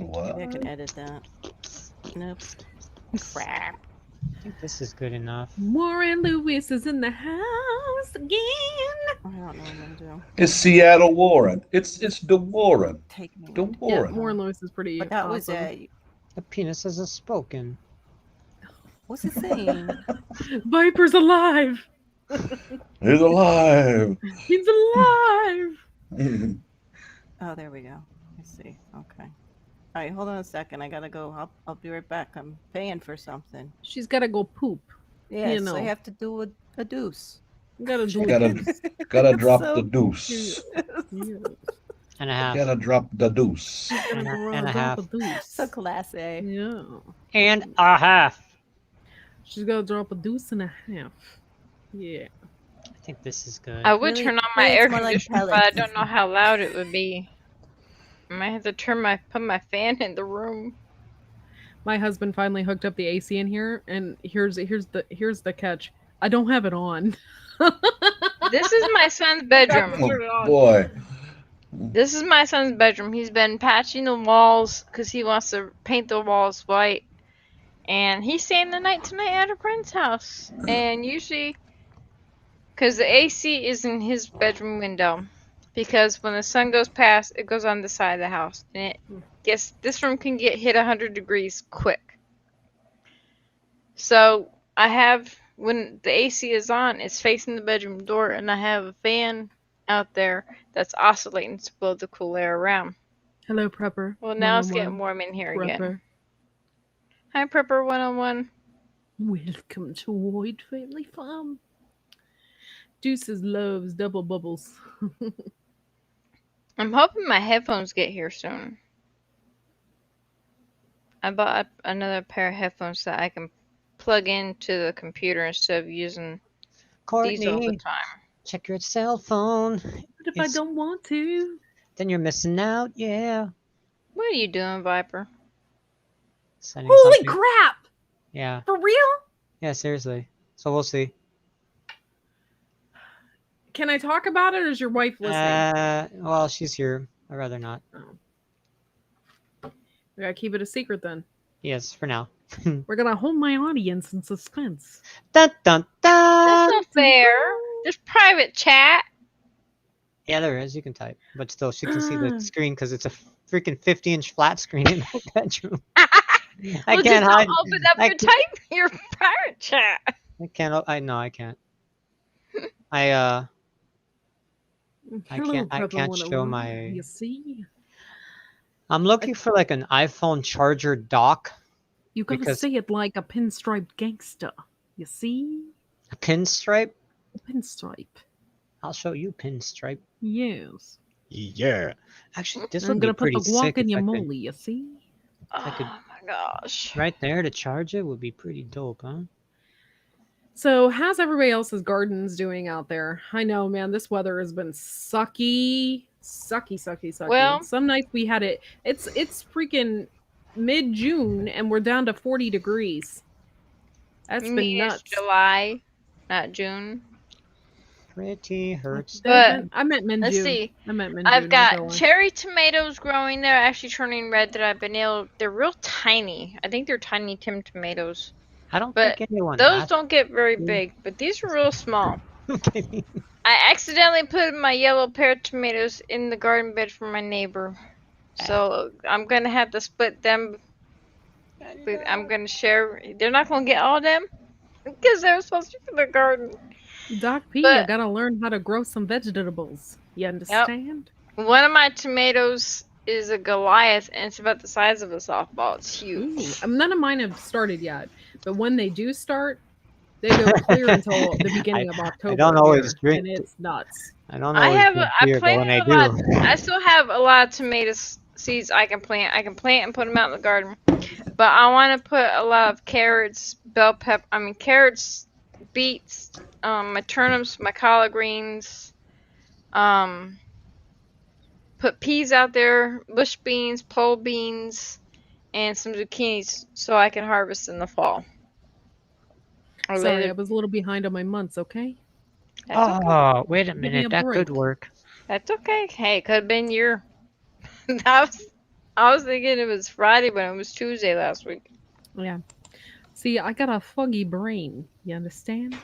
What? Maybe I can edit that. Nope. Crap. I think this is good enough. Warren Lewis is in the house again. I don't know what I'm gonna do. It's Seattle Warren. It's the Warren. Take me. The one. Yeah, Warren. Warren Lewis is pretty. But that was awesome. it. The penis hasn't spoken. What's it saying? Viper's alive. He's alive. He's alive. Oh, there we go. I see. Okay. All right, hold on a second. I gotta go. I'll be right back. I'm paying for something. She's gotta go poop. Yes, know. I have to do a deuce. Gotta do Gotta drop So the deuce. Yeah. And a half. Gotta drop the deuce. And a- Gotta and a drop half. a deuce. So classy. Yeah. And a half. She's gotta drop a deuce and a half. Yeah. I think this is good. I would Really- turn on my really, air it's more like conditioner, but I pellets. don't know how loud it would be. I might have to put my fan in the room. My husband finally hooked up the AC in here, and here's the catch. I don't have it on. This is my son's bedroom. Oh boy. This is my son's bedroom. He's been patching the walls because he wants to paint the walls white. And he's staying the night tonight at a friend's house. And usually, because the AC is in his bedroom window. Because when the sun goes past, it goes on the side of the house. And this room can get hit 100 degrees quick. So I have, when the AC is on, it's facing the bedroom door. And I have a fan out there that's oscillating to blow the cool air around. Hello, Prepper. Well, now it's 101. getting warm in here again. Prepper. Hi, Prepper 101. Welcome to White Family Farm. Deuces loves double bubbles. I'm hoping my headphones get here soon. I bought another pair of headphones that I can plug into the computer instead of using these all the Courtney, time. check your cell phone. What if I It's- don't want to? Then you're missing out. Yeah. What are you doing, Viper? Sending Holy something. crap! Yeah. For real? Yeah, seriously. So we'll see. Can I talk about it, or is your wife listening? Well, she's here. I'd rather not. We gotta keep it a secret then. Yes, for now. We're gonna hold my audience in suspense. Dun dun That's dun. not fair. There's private chat. Yeah, there is. You can type, but still, she can see the screen because it's a freaking 50-inch flat screen in my bedroom. I Well, can't just hide. don't open up I your can't- your private chat. I can't. I no, I can't. I Hello, can't- I Prepper can't show 101. my- You see, I'm looking for like an iPhone charger dock, you gotta Because- say it like a pinstriped gangster. You see, a pinstripe. a pinstripe. I'll show you pinstripe. Yes. Yeah. Actually, this I'm would be gonna put pretty the guac sick in if your I could- molly. You see. I could- Oh my gosh. right there to charge it would be pretty dope, huh? So, how's everybody else's gardens doing out there? I know, man, this weather has been sucky. Well- Some nights we had it. It's freaking mid-June and we're down to 40 degrees. That's You been mean it's nuts. July, not June. Pretty hurts. But, I meant mid-June. Let's see. I meant mid-June. I've got not July. cherry tomatoes growing. They're actually turning red. They're real tiny. I think they're tiny Tim tomatoes. I don't But think anyone. Those has- don't get very Mm. big, but these are real small. Okay. I accidentally put my yellow pear tomatoes in the garden bed for my neighbor. So I'm going to have to split them. But I'm going to share. They're not going to get all of them. because they were supposed to be for the garden. Doc P, But- I gotta learn how to grow some vegetables. You understand? One of my tomatoes is a Goliath, and it's about the size of a softball. It's Ooh, huge. none of mine have started yet, but when they do start, they go clear until the beginning of October. don't always here, drink- and it's nuts. I don't know. I have. drink I beer, but when planted I a lot. do, I still have a lot of tomato seeds I can plant. I can plant and put them out in the garden. But I want to put a lot of carrots, bell pepper. I mean carrots, beets, my turnips, my collard greens. Put peas out there, bush beans, pole beans, and some zucchinis so I can harvest in the fall. Or Sorry, later. I was a little behind on my months. Okay. That's okay. oh wait a me a minute, that break. could work. That's okay. Hey, it could have been your. I was thinking it was Friday, but it was Tuesday last week. Yeah. See, I got a foggy brain. You understand?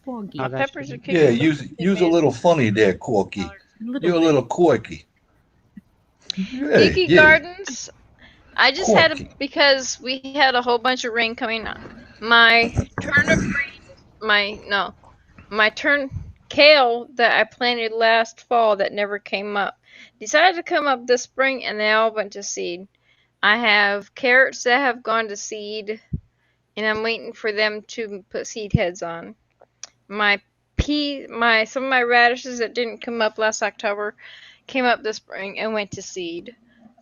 Foggy. Oh, My that's peppers are good. kicking. Yeah, use a little funny there, Corky. You're a bit. little quirky. Yeah, Leaky yeah. Gardens. I just had Corky. because we had a whole bunch of rain coming on. My turnip greens, my kale that I planted last fall that never came up decided to come up this spring, and they all went to seed. I have carrots that have gone to seed, and I'm waiting for them to put seed heads on. Some of my radishes that didn't come up last October came up this spring and went to seed.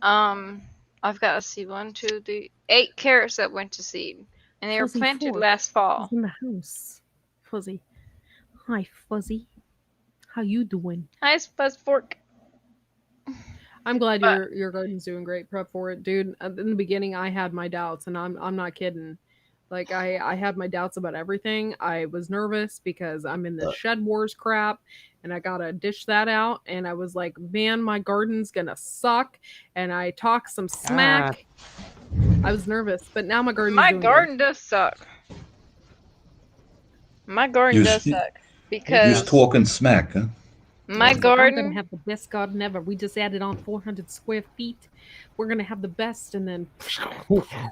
I've got, let's see, 1, 2, 3, 8 carrots that went to seed, and they were Fuzzy planted fork last fall. is in the house. Fuzzy. Hi, Fuzzy. How you doing? Nice fuzz fork. I'm glad But- your garden's doing great. Prep for it, dude. In the beginning, I had my doubts, and I'm not kidding. Like I had my doubts about everything. I was nervous because I'm in the shed wars crap, and I gotta dish that out. And I was like, man, my garden's gonna suck. And I talked some smack. I was nervous, but now my garden's My doing garden does suck. My garden You does s- suck You're because talking smack, huh? my I'm gonna garden. have the best garden ever. We just added on 400 square feet. We're gonna have the best, and then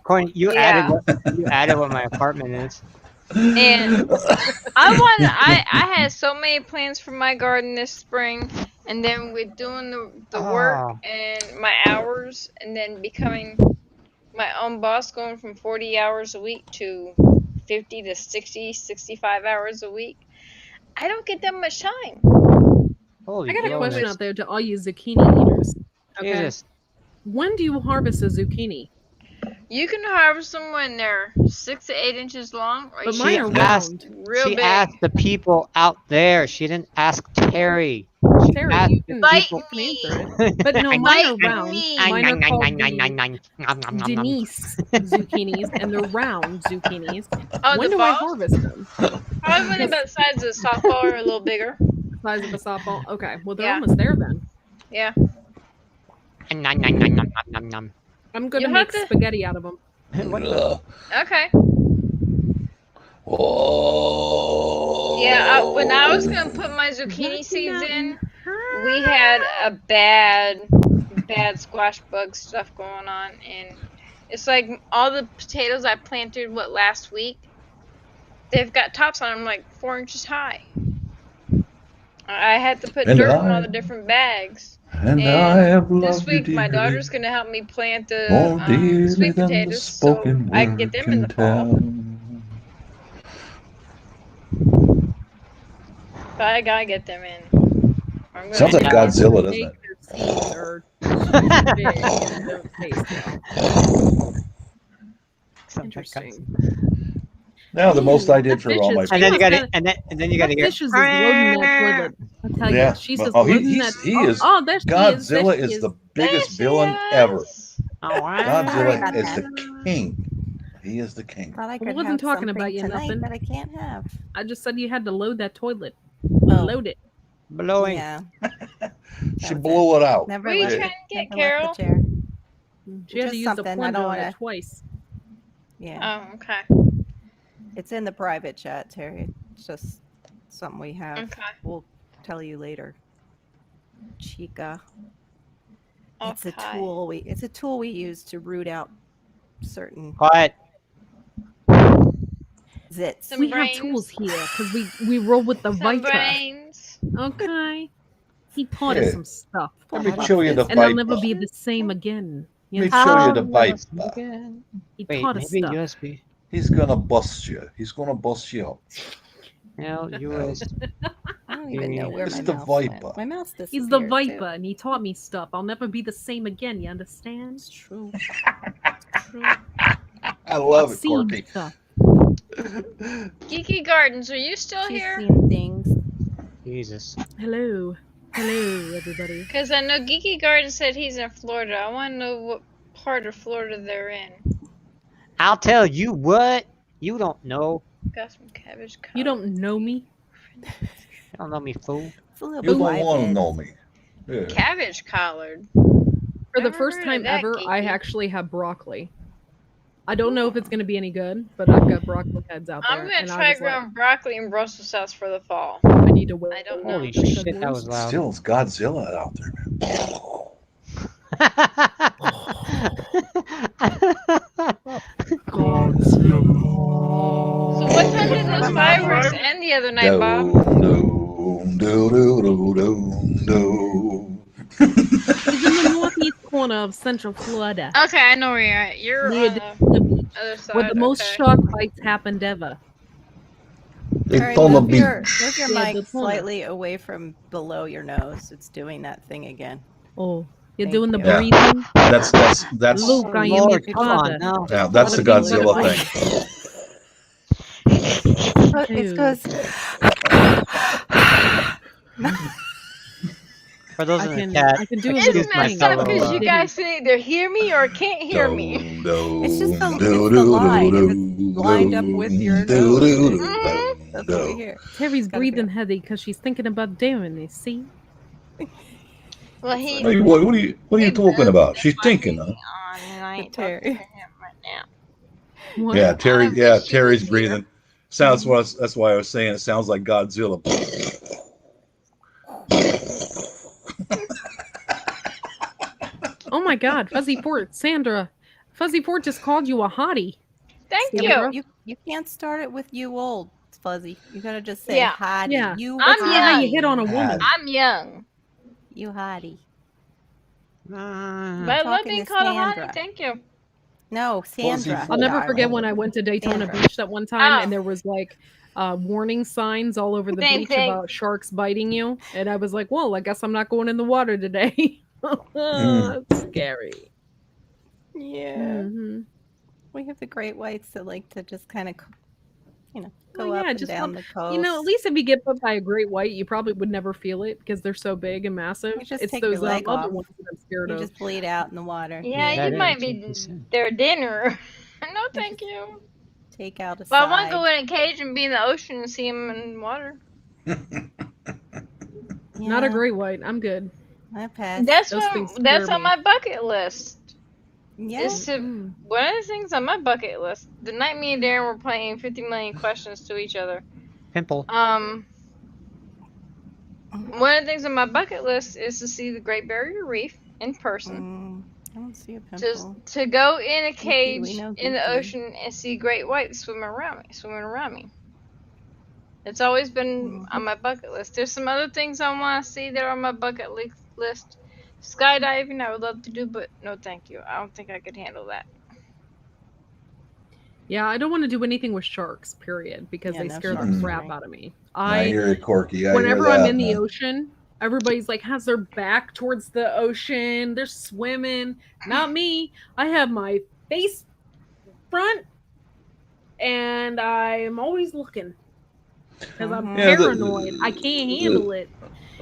Coin, you Yeah. added what my apartment is. And I had so many plans for my garden this spring, and then with doing the work Oh. and my hours, and then becoming my own boss, going from 40 hours a week to 50 to 60, 65 hours a week, I don't get that much time. Holy I got a goodness. question out there to all you zucchini eaters. Okay. Jesus. When do you harvest a zucchini? You can harvest them when they're 6 to 8 inches long, or But you mine can are get asked- round. real She big. asked the people out there. She didn't ask Terry. She Terry, asked you the can, Bite people. you me. can answer it. But no, mine are Bite round. me. Mine are called the Denise zucchinis, and they're round zucchinis. Oh, When the do I balls? harvest them? Probably when they're about the size of a softball or a little bigger. Size of a softball. Okay, well they're Yeah. almost there then. Yeah. Nom, nom, nom, nom, nom, nom, nom. I'm gonna You make have to- spaghetti out of them. What the- Ugh. Okay. Oh. Yeah. When I was gonna put my zucchini seeds in, we had a bad squash bug stuff going on, and it's like all the potatoes I planted last week, they've got tops on them like 4 inches high. I had to put And dirt in I- all the different bags. And And I have This loved you week, my dearly, daughter's gonna help me plant more the dearly sweet than the potatoes, so spoken I can get word them in can the fall. tell. But I gotta get them in. I'm gonna Sounds like do it. Godzilla, doesn't it? Their seeds are too big and don't taste well. Interesting. Now the most I did That for all my fish is- And then you Must got have- to, and then you got to That hear. fish is loading that toilet. I'll tell Yeah. you. She's Well, just oh, loading that. he is- Oh, there she is. There Godzilla she is the There biggest she villain is. ever. Oh, wow. Sorry Godzilla about is that. the king. He is the king. Thought I I could wasn't have talking something about you, tonight nothing. that I can't have. I just said you had to load that toilet. Oh. Load it. Blowing. Yeah, She was blew it out. never What are you left, trying to get, never left Carol? the chair. She had Just to use the something, I plunger don't on wanna- it twice. Yeah, Oh, okay. it's in the private chat, Terry. It's just something we have. Okay. We'll tell you later. Chica. It's a Okay. tool we use to root out certain Quiet. Zits. Some We brains. have tools here because we roll with the Some Viper. brains. Okay. He taught Yeah. us some stuff. Let me What show you the is- And they'll Viper. never be the same again. You Let me show you the understand? Viper. Again. He Wait, taught us maybe stuff. USB. He's gonna bust you. He's gonna bust you up. No, USB. I don't even know where It's my the mouse Viper. went. My mouse disappeared. He's the too. Viper, and he taught me stuff. I'll never be the same again. You understand? It's true. It's true. I love I've it, seen Corky. stuff. Geeky Gardens, are you still She's here? seen things. Jesus. Hello. Hello, everybody. Because I know Geeky Garden said he's in Florida. I want to know what part of Florida they're in. I'll tell you what. You don't know. Got some cabbage. You don't know me? You don't know me, fool. It's a little You bit don't want to wide know me. Yeah. Cabbage collard. For the Never first heard of time that, ever, I Geeky. actually have broccoli. I don't know if it's going to be any good, but I've got broccoli heads out there. I'm going and to I try was like, growing broccoli and Brussels sprouts for the fall. I need to wait. I don't know. Holy for shit, February. that was loud. Still, it's Godzilla out there, So what time did those fireworks end the other night, Bob? He's in the northeast corner of Central Florida, Okay, I know where you're at. You're near on the beach, the other side. where the most okay. shark bites happened ever. Terry, Daytona move your Beach. Yeah, mic Daytona. slightly away from below your nose. It's doing that thing again. Oh, you're Thank doing the you. Yeah. breathing? That's Luke, I am your Lord, come on father. now. yeah, that's the Bada bing, Godzilla bada thing. It's Dude. because For those I in the can- chat, I can do a excuse It's little my messed up fellow. because you Diddy. guys can either hear me or can't hear me. it's just the line. If it's lined up with your nose, that's what we hear. Terry's Gotta be breathing heavy because she's thinking about doing this. See? Well, he. Hey, what are you talking about? She's thinking, huh? On, and I ain't Terry. talking to him right now. What? Yeah, Terry. I Yeah, wish she Terry's was here. breathing. Sounds. That's why I was saying it sounds like Godzilla. Oh my God, Fuzzy Fort, Sandra. Fuzzy Fort just called you a hottie. Thank Yeah, you. You can't start it with you old, Fuzzy. You gotta just say Yeah. hottie. Yeah. You I'm That's not how you hottie. hit on a woman. I'm young, You hottie. but I love talking being to called a Sandra. hottie. Thank you. No, Sandra. I'll never forget darling. when I went to Daytona Sandra. Beach that one time Oh. and there was like warning signs all over the Same beach thing. about sharks biting you. And I was like, well, I guess I'm not going in the water today. It's scary. Yeah. hmm We have the great whites that like to just kind of, go Well, up yeah, and just down the coast. You know, at least if you get put by a great white, you probably would never feel it because they're so big and massive. You just It's take your those leg other off. ones that I'm scared you of. just bleed out in the water. Yeah, That you is might be 100%. their dinner. No, thank you. Take out a But I side. want to go in a cage and be in the ocean and see them in water. Not a Yeah, great white. I'm good. I passed. That's Those what. things That's scare on me. my bucket list. Yeah. Is to Mm. one of the things on my bucket list. The night me and Darren were playing 50 Million Questions to each other. Pimple. One of the things on my bucket list is to see the Great Barrier Reef in person. I don't see a To pimple. to go in a Geeky, cage we know in the Geeky. ocean and see great whites swimming around me. It's always been on my bucket list. There's some other things I want to see that are on my bucket list. Skydiving I would love to do, but no thank you. I don't think I could handle that. Yeah, I don't want to do anything with sharks, period, because Yeah, they no scare the sharks for crap me. out of me. I hear you, Corky. I Whenever hear that, I'm in the man. ocean, everybody's like has their back towards the ocean. They're swimming. Not me. I have my face front, and I'm always looking because I'm Mhm. Yeah, paranoid. I can't handle it.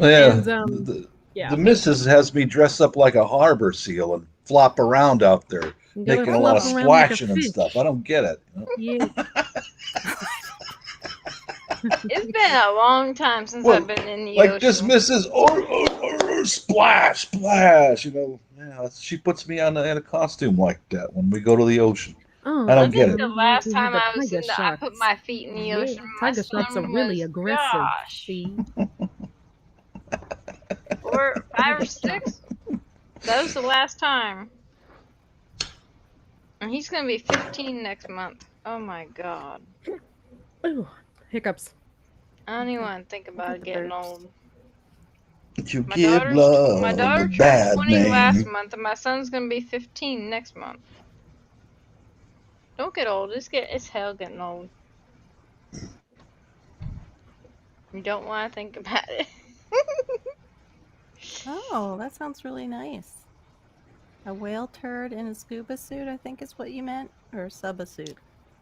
Yeah, And, the Yeah, missus has me dress up like a harbor seal and flop around out there, you gotta making a lot of flop around like a splashing and fish. stuff. I don't get it. Yeah, It's been a long time since Well, I've been in the Like ocean. this missus, splash, splash. Yeah, she puts me in a costume like that when we go to the ocean. oh, I don't I get think it. the last We time have I the was in tiger the, I put sharks. my feet in the Yeah, ocean. My tiger sharks are son really was, aggressive. Gosh, See, 4, 5 or 6. That was the last time. And he's gonna be 15 next month. Oh my god. Ooh, hiccups. I don't even want to think about at it the getting burps. old. You My give my love daughter a turned bad 20 last name. month, and my son's gonna be 15 next month. Don't get old. It's hell getting old. You don't want to think about it. Oh, that sounds really nice. A whale turd in a scuba suit, I think is what you meant, or a suba suit.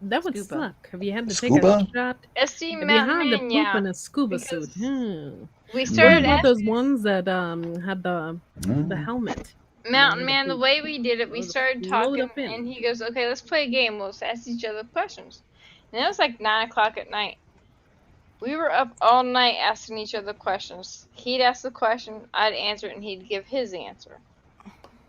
That would Scuba. suck. Have you had to take a Scuba? shot? SC Have you Mountain had to Man, poop yeah. in a scuba Because suit? we What started about at those ones that had the Mm. helmet? Mountain They had Man. to The poop. way we did it, we Or to started float talking, up in. and he goes, "Okay, let's play a game. We'll ask each other questions." And it was like 9 o'clock at night. We were up all night asking each other questions. He'd ask the question, I'd answer it, and he'd give his answer.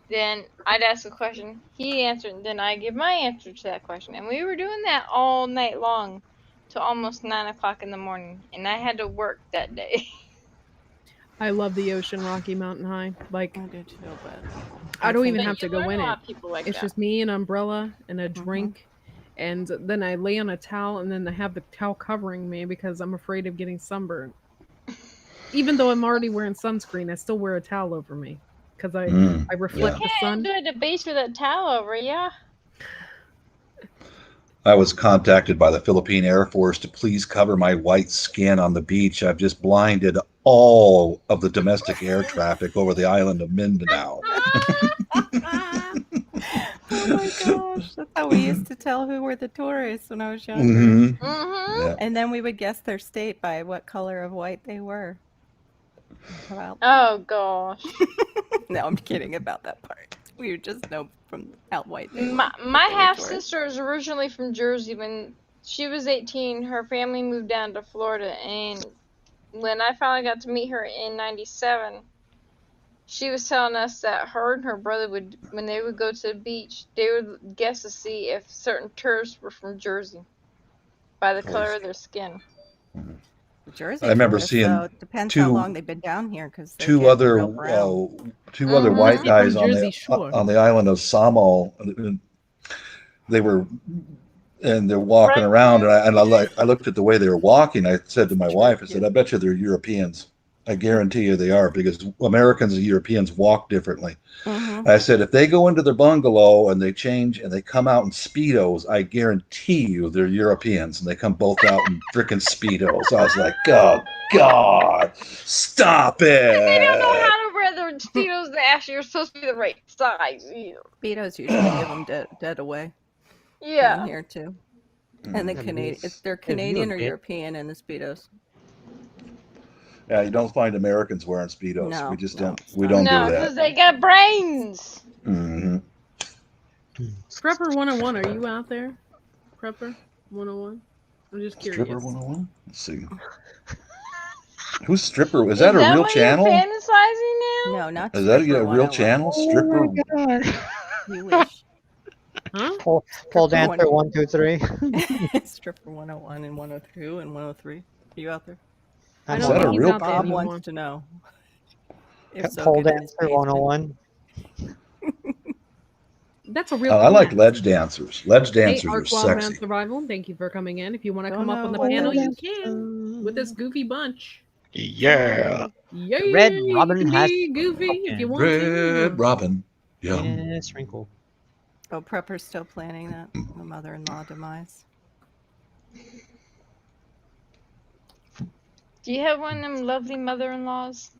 Then I'd ask a question, he'd answer it, and then I'd give my answer to that question. And we were doing that all night long till almost 9 o'clock in the morning. And I had to work that day. I love the ocean, Rocky Mountain High. Like, I do too, but I don't even But have to you go learn in a it. lot of people like It's that. just me, an umbrella, and a Mhm. drink. And then I lay on a towel, and then I have the towel covering me because I'm afraid of getting sunburned. Even though I'm already wearing sunscreen, I still wear a towel over me because I reflect the Can't sun. enjoy the beach with a towel over, yeah. I was contacted by the Philippine Air Force to please cover my white skin on the beach. I've just blinded all of the domestic air traffic over the island of Mindanao. Oh my gosh, that's how we used to tell who were the tourists when I was younger. Mhm. Mm-hmm. Yeah. And then we would guess their state by what color of white they were. Well, Oh, gosh. no, I'm kidding about that part. We would just know from how white they were. My that they were half tourists. sister is originally from Jersey. When she was 18, her family moved down to Florida, and when I finally got to meet her in '97, she was telling us that her and her brother would, when they would go to the beach, they would guess to see if certain tourists were from Jersey by the color of their skin. Jersey I remember tourists, seeing so it depends how two long they've been down here because they two get other real brown. two other white Mostly from guys Jersey Shore. on the island of Samal. They were and they're walking Right. around, and I looked at the way they were walking. I said to my wife, I said, I bet you they're Europeans. I guarantee you they are, because Americans and Europeans walk differently. Mhm. I said, if they go into their bungalow and they change and they come out in Speedos, I guarantee you they're Europeans, and they come both out in freaking Speedos. I was like, oh, God, stop They don't know it. how to wear the Speedos that actually are supposed to be the right size either. Speedos usually give them dead away down Yeah. here too. And the At Canadian, least they're give you a Canadian or bit. European in the Speedos. Yeah, you don't find Americans wearing Speedos. No, We just no, don't. it's We not. don't No, do because that. they got brains. Hmm. Prepper 101, are you out there? Prepper 101? I'm just Stripper curious. 101? Let's see. Who's Stripper? Is Is that a real what channel? you're fantasizing now? No, not Is that stripper a real 101. channel? Stripper? God. You wish. Huh? Pole Stripper dancer 1, 2, 3. Stripper 101 and 102 and 103. Are you out there? I Is don't that think a he's real out there Bob anymore. wants to know. If so, Pole get in his dancer basement. 101. That's a real I like class. ledge dancers. Ledge Hey, dancers are Aquaman sexy. Survival, thank you for coming in. If you want to Don't come up know on the what panel, that you is. can. With this goofy bunch. Yeah. Yeah, Red you Robin can has be goofy if you want Red to. Robin. Yeah. Yes, wrinkle. Oh, Prepper's still planning that. The mother-in-law demise. Do you have one of them lovely mother-in-laws?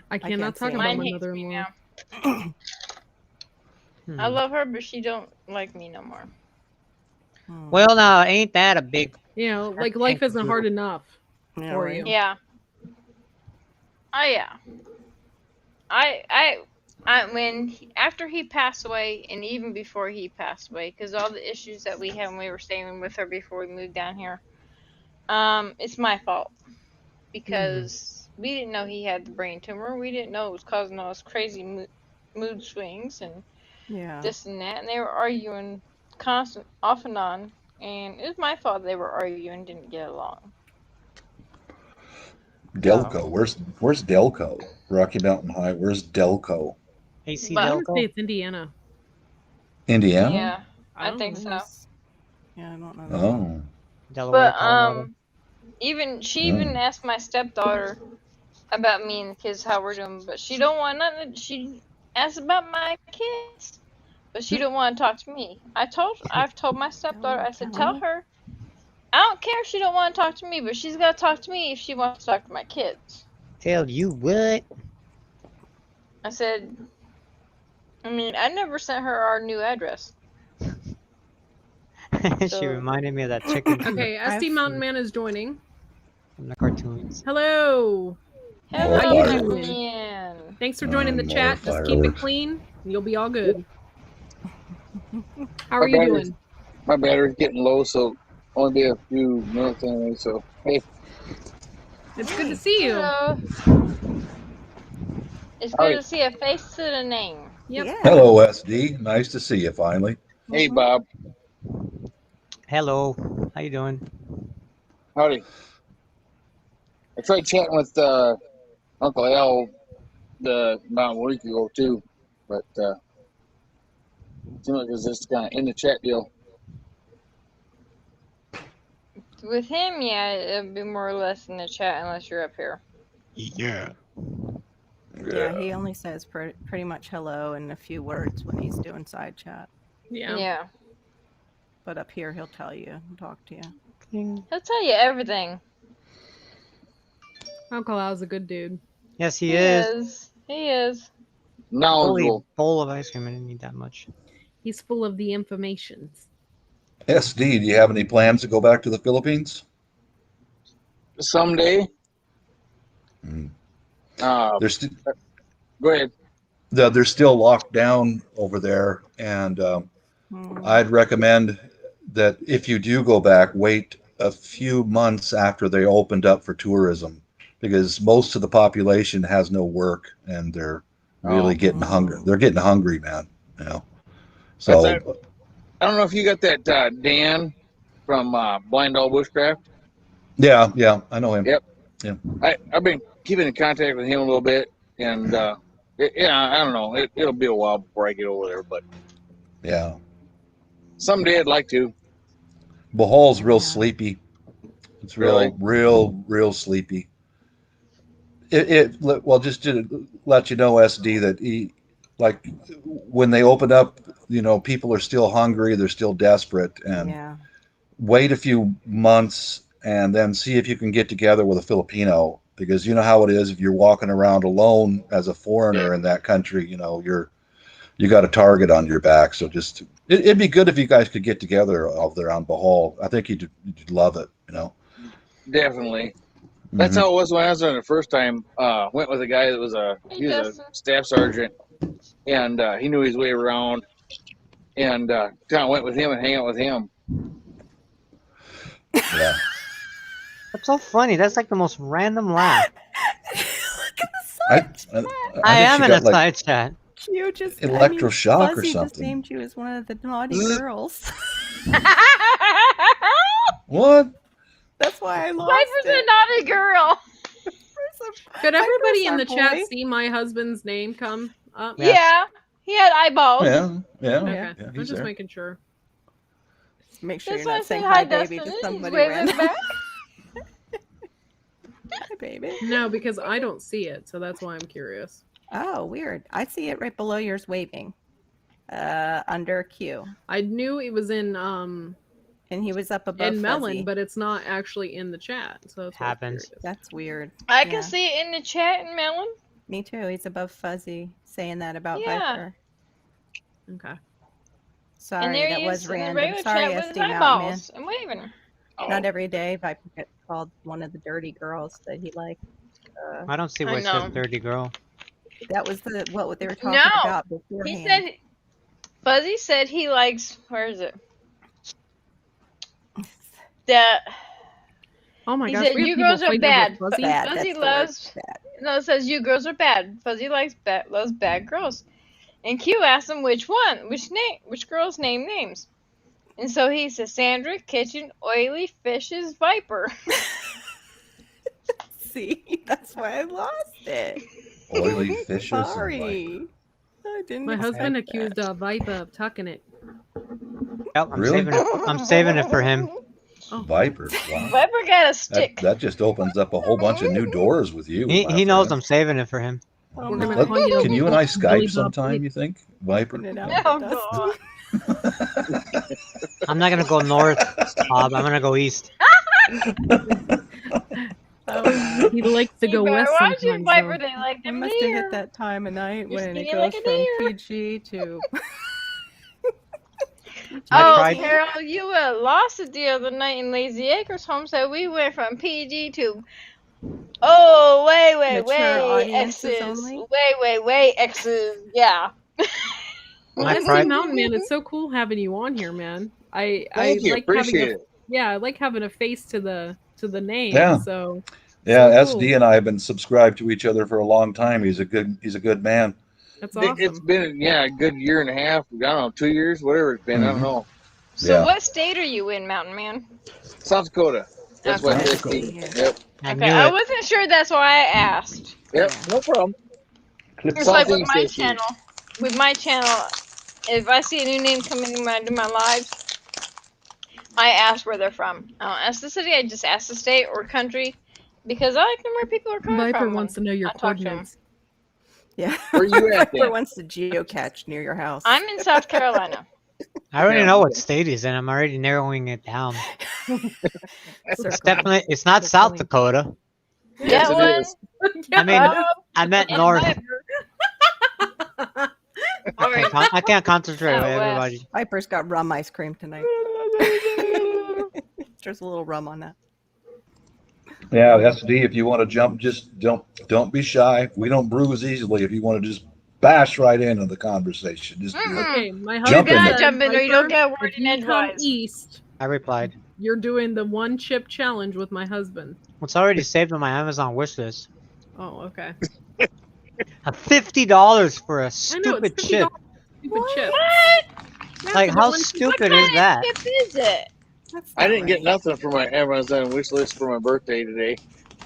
I cannot can't talk see about Mine my hates me mother-in-law. now. I love her, but she don't like me no more. Well, now, ain't that a big... You know, like life isn't hard enough Yeah, for right. you. Yeah. Oh yeah. After he passed away, and even before he passed away, because all the issues that we had when we were staying with her before we moved down here, it's my fault because we didn't know he had the brain tumor. We didn't know it was causing all those crazy mood swings and Yeah. this and that, and they were arguing constant off and on, and it was my fault they were arguing, didn't get along. Delco. Where's Delco? Rocky Mountain High. Where's Delco? AC But- I want to say Delco? it's Indiana. Indiana? Yeah. I think so. Yeah, I don't know. Oh. Delaware, But Colorado. she even asked my stepdaughter about me and the kids, how we're doing, but she don't want nothing. She asked about my kids, but she don't want to talk to me. I've told my stepdaughter, I said, tell her, I don't care if she don't want to talk to me, but she's got to talk to me if she wants to talk to my kids. Tell you what? I said, I never sent her our new address. She So- reminded me of that chicken from Okay, SD Mountain Man is joining. the cartoons. Hello. Hello, How you Mountain doing? Man. Thanks for joining the More chat. Just keep it fireworks. clean, and you'll be all good. How are you doing? My battery's getting low, so only be a few minutes anyway. So hey, It's good to see you. Hello. It's good Howdy. to see a face to the name. Yep. Yeah. Hello, SD. Nice to see you finally. hey, Bob, Hello. How you doing? howdy. I tried chatting with Uncle Al about a week ago too, but seemed like it was just kind of in the chat deal. With him, yeah, it'll be more or less in the chat unless you're up here. Yeah. Yeah, he only says pretty much hello and a few words when he's doing side chat. Yeah. But up here, he'll tell you and talk to you. He'll tell you everything. Uncle Al's a good dude. Yes, he is. He is. Holy Knowledgeable. bowl of ice cream. I didn't need that much. He's full of the informations. SD, do you have any plans to go back to the Philippines? Someday. Mm. Go ahead. They're still locked down over there, and I'd recommend that if you do go back, wait a few months after they opened up for tourism, because most of the population has no work and they're really getting hungry. They're getting hungry, man. You know. So I don't know if you got that Dan from Blind All Bushcraft. yeah, I know him. Yep. Yeah. I've been keeping in contact with him a little bit, and I don't know. It'll be a while before I get over there, but Yeah. someday I'd like to. Bohol's real sleepy. It's Really? real sleepy. Well, just to let you know, SD, that when they open up, people are still hungry, they're still desperate, and wait a few months and then see if you can get together with a Filipino, because you know how it is if you're walking around alone as a foreigner in that country, you got a target on your back. So just it'd be good if you guys could get together over there on Bohol. I think you'd love it, Definitely. That's how it was when I was there the first time. Went with a guy that was a staff sergeant, and he knew his way around, and kind of went with him and hang out with him. Yeah. That's so funny. That's like the most random laugh. I am in a like side chat. You just electroshock or Fuzzy just something. named you as one of the naughty girls. What? That's why I lost Piper's it. a naughty girl. Could everybody in our the chat boy. see my husband's name come up? Yes. Yeah. He had eyeballs. Yeah. Okay. Yeah, I'm he's just there. making sure. Just make sure That's you're why I not said saying hi, hi, baby, Dustin. to He's somebody waving random. back. Hi, baby. No, because I don't see it, so that's why I'm curious. Oh, weird. I see it right below yours waving. Under Q. I knew it was in And he was up above Melon, Fuzzy. but it's not actually in the chat. So that's why I was Happens. curious. That's weird. I Yeah. can see it in the chat in Melon. Me too. He's above Fuzzy saying that about Yeah. Viper. Okay. And Sorry, there that he was is in the random. regular Sorry, chat with his SD Mountain Man. eyeballs and waving. Not every day Viper gets called one of the dirty girls that he liked. I don't see I what know. says dirty girl. That was what they were talking No. about He beforehand. said, Fuzzy said he likes, where is it? That, Oh my he gosh, said, we have you people girls are fighting over bad. Fuzzy. Bad, Fuzzy that's the word, loves, bad. no, it says you girls are bad. Fuzzy loves bad girls. And Q asked him which girl's names. And so he says Sandra, Kitchen, Oily, Fishes, Viper. See, that's why I lost it. Oily fishes. and Sorry. I didn't My husband expect accused Viper of tucking it. Yep, Really? I'm saving it for him. Viper. Wow. Viper got a stick. That just opens up a whole bunch of new doors with you. He my knows friend. I'm saving it for him. Oh, We're no. gonna call you Can you and I Billy Skype Bob sometime, Baby. you think? Viper? Putting it out Oh, with Dusty. I'm not gonna go north, Bob. I'm gonna go east. Oh, wow. He likes to go You better west watch your sometimes. Viper. Though. They like I them must have deer. hit that time of night You're when it skinny goes like a from deer. PG to. Oh, tried- Carol, you lost it the other night in Lazy Acres home, so we went from PG to way Mature audiences X's. only? Way X's. Yeah. Well, My SD pride- Mountain Man, it's so cool having you on here, man. I Thank you. like having Appreciate a it. yeah, I like having a face to the name. Yeah. So Yeah, So cool. SD and I have been subscribed to each other for a long time. He's a good man. that's It's awesome. been a good year and a half. I don't know, 2 years, whatever it's been. I don't Mhm. know. So Yeah. what state are you in, Mountain Man? South Dakota. That's Okay. what South this Dakota. is. Yep. I Okay, knew I it. wasn't sure. That's why I asked. Yep. No problem. It's like with Southeast my this year. channel. With my channel, if I see a new name coming in when I do my lives, I ask where they're from. I don't ask the city. I just ask the state or country because I like to know where people are coming Viper from. wants to when know your I talk to 'em. coordinates. Yeah. Where you at Viper then? wants to geocache near your house. I'm in South Carolina. I already Yeah. know what state he's in. I'm already narrowing it down. It's Circle. definitely. It's not South Dakota. Yes, That it one. is. I mean, Bob I meant and north. Viper. All right. I can't concentrate Out with west. everybody. Viper's got rum ice cream tonight. There's a little rum on that. Yeah, SD. If you want to jump, just don't be shy. We don't bruise easily. If you want to just bash right into the conversation, just do it. Okay, my You Jump in husband gotta there. said, jump in or you don't Viper, get word if in you come edgewise. east, I replied. you're doing the one chip challenge with my husband. It's already saved on my Amazon wish list. Oh, okay. $50 for a I know stupid it's $50 chip. stupid chip. What? Yeah, Like, for the how one chip. stupid is that? What is it? That's I not didn't get right. nothing for my Amazon wish list for my birthday today.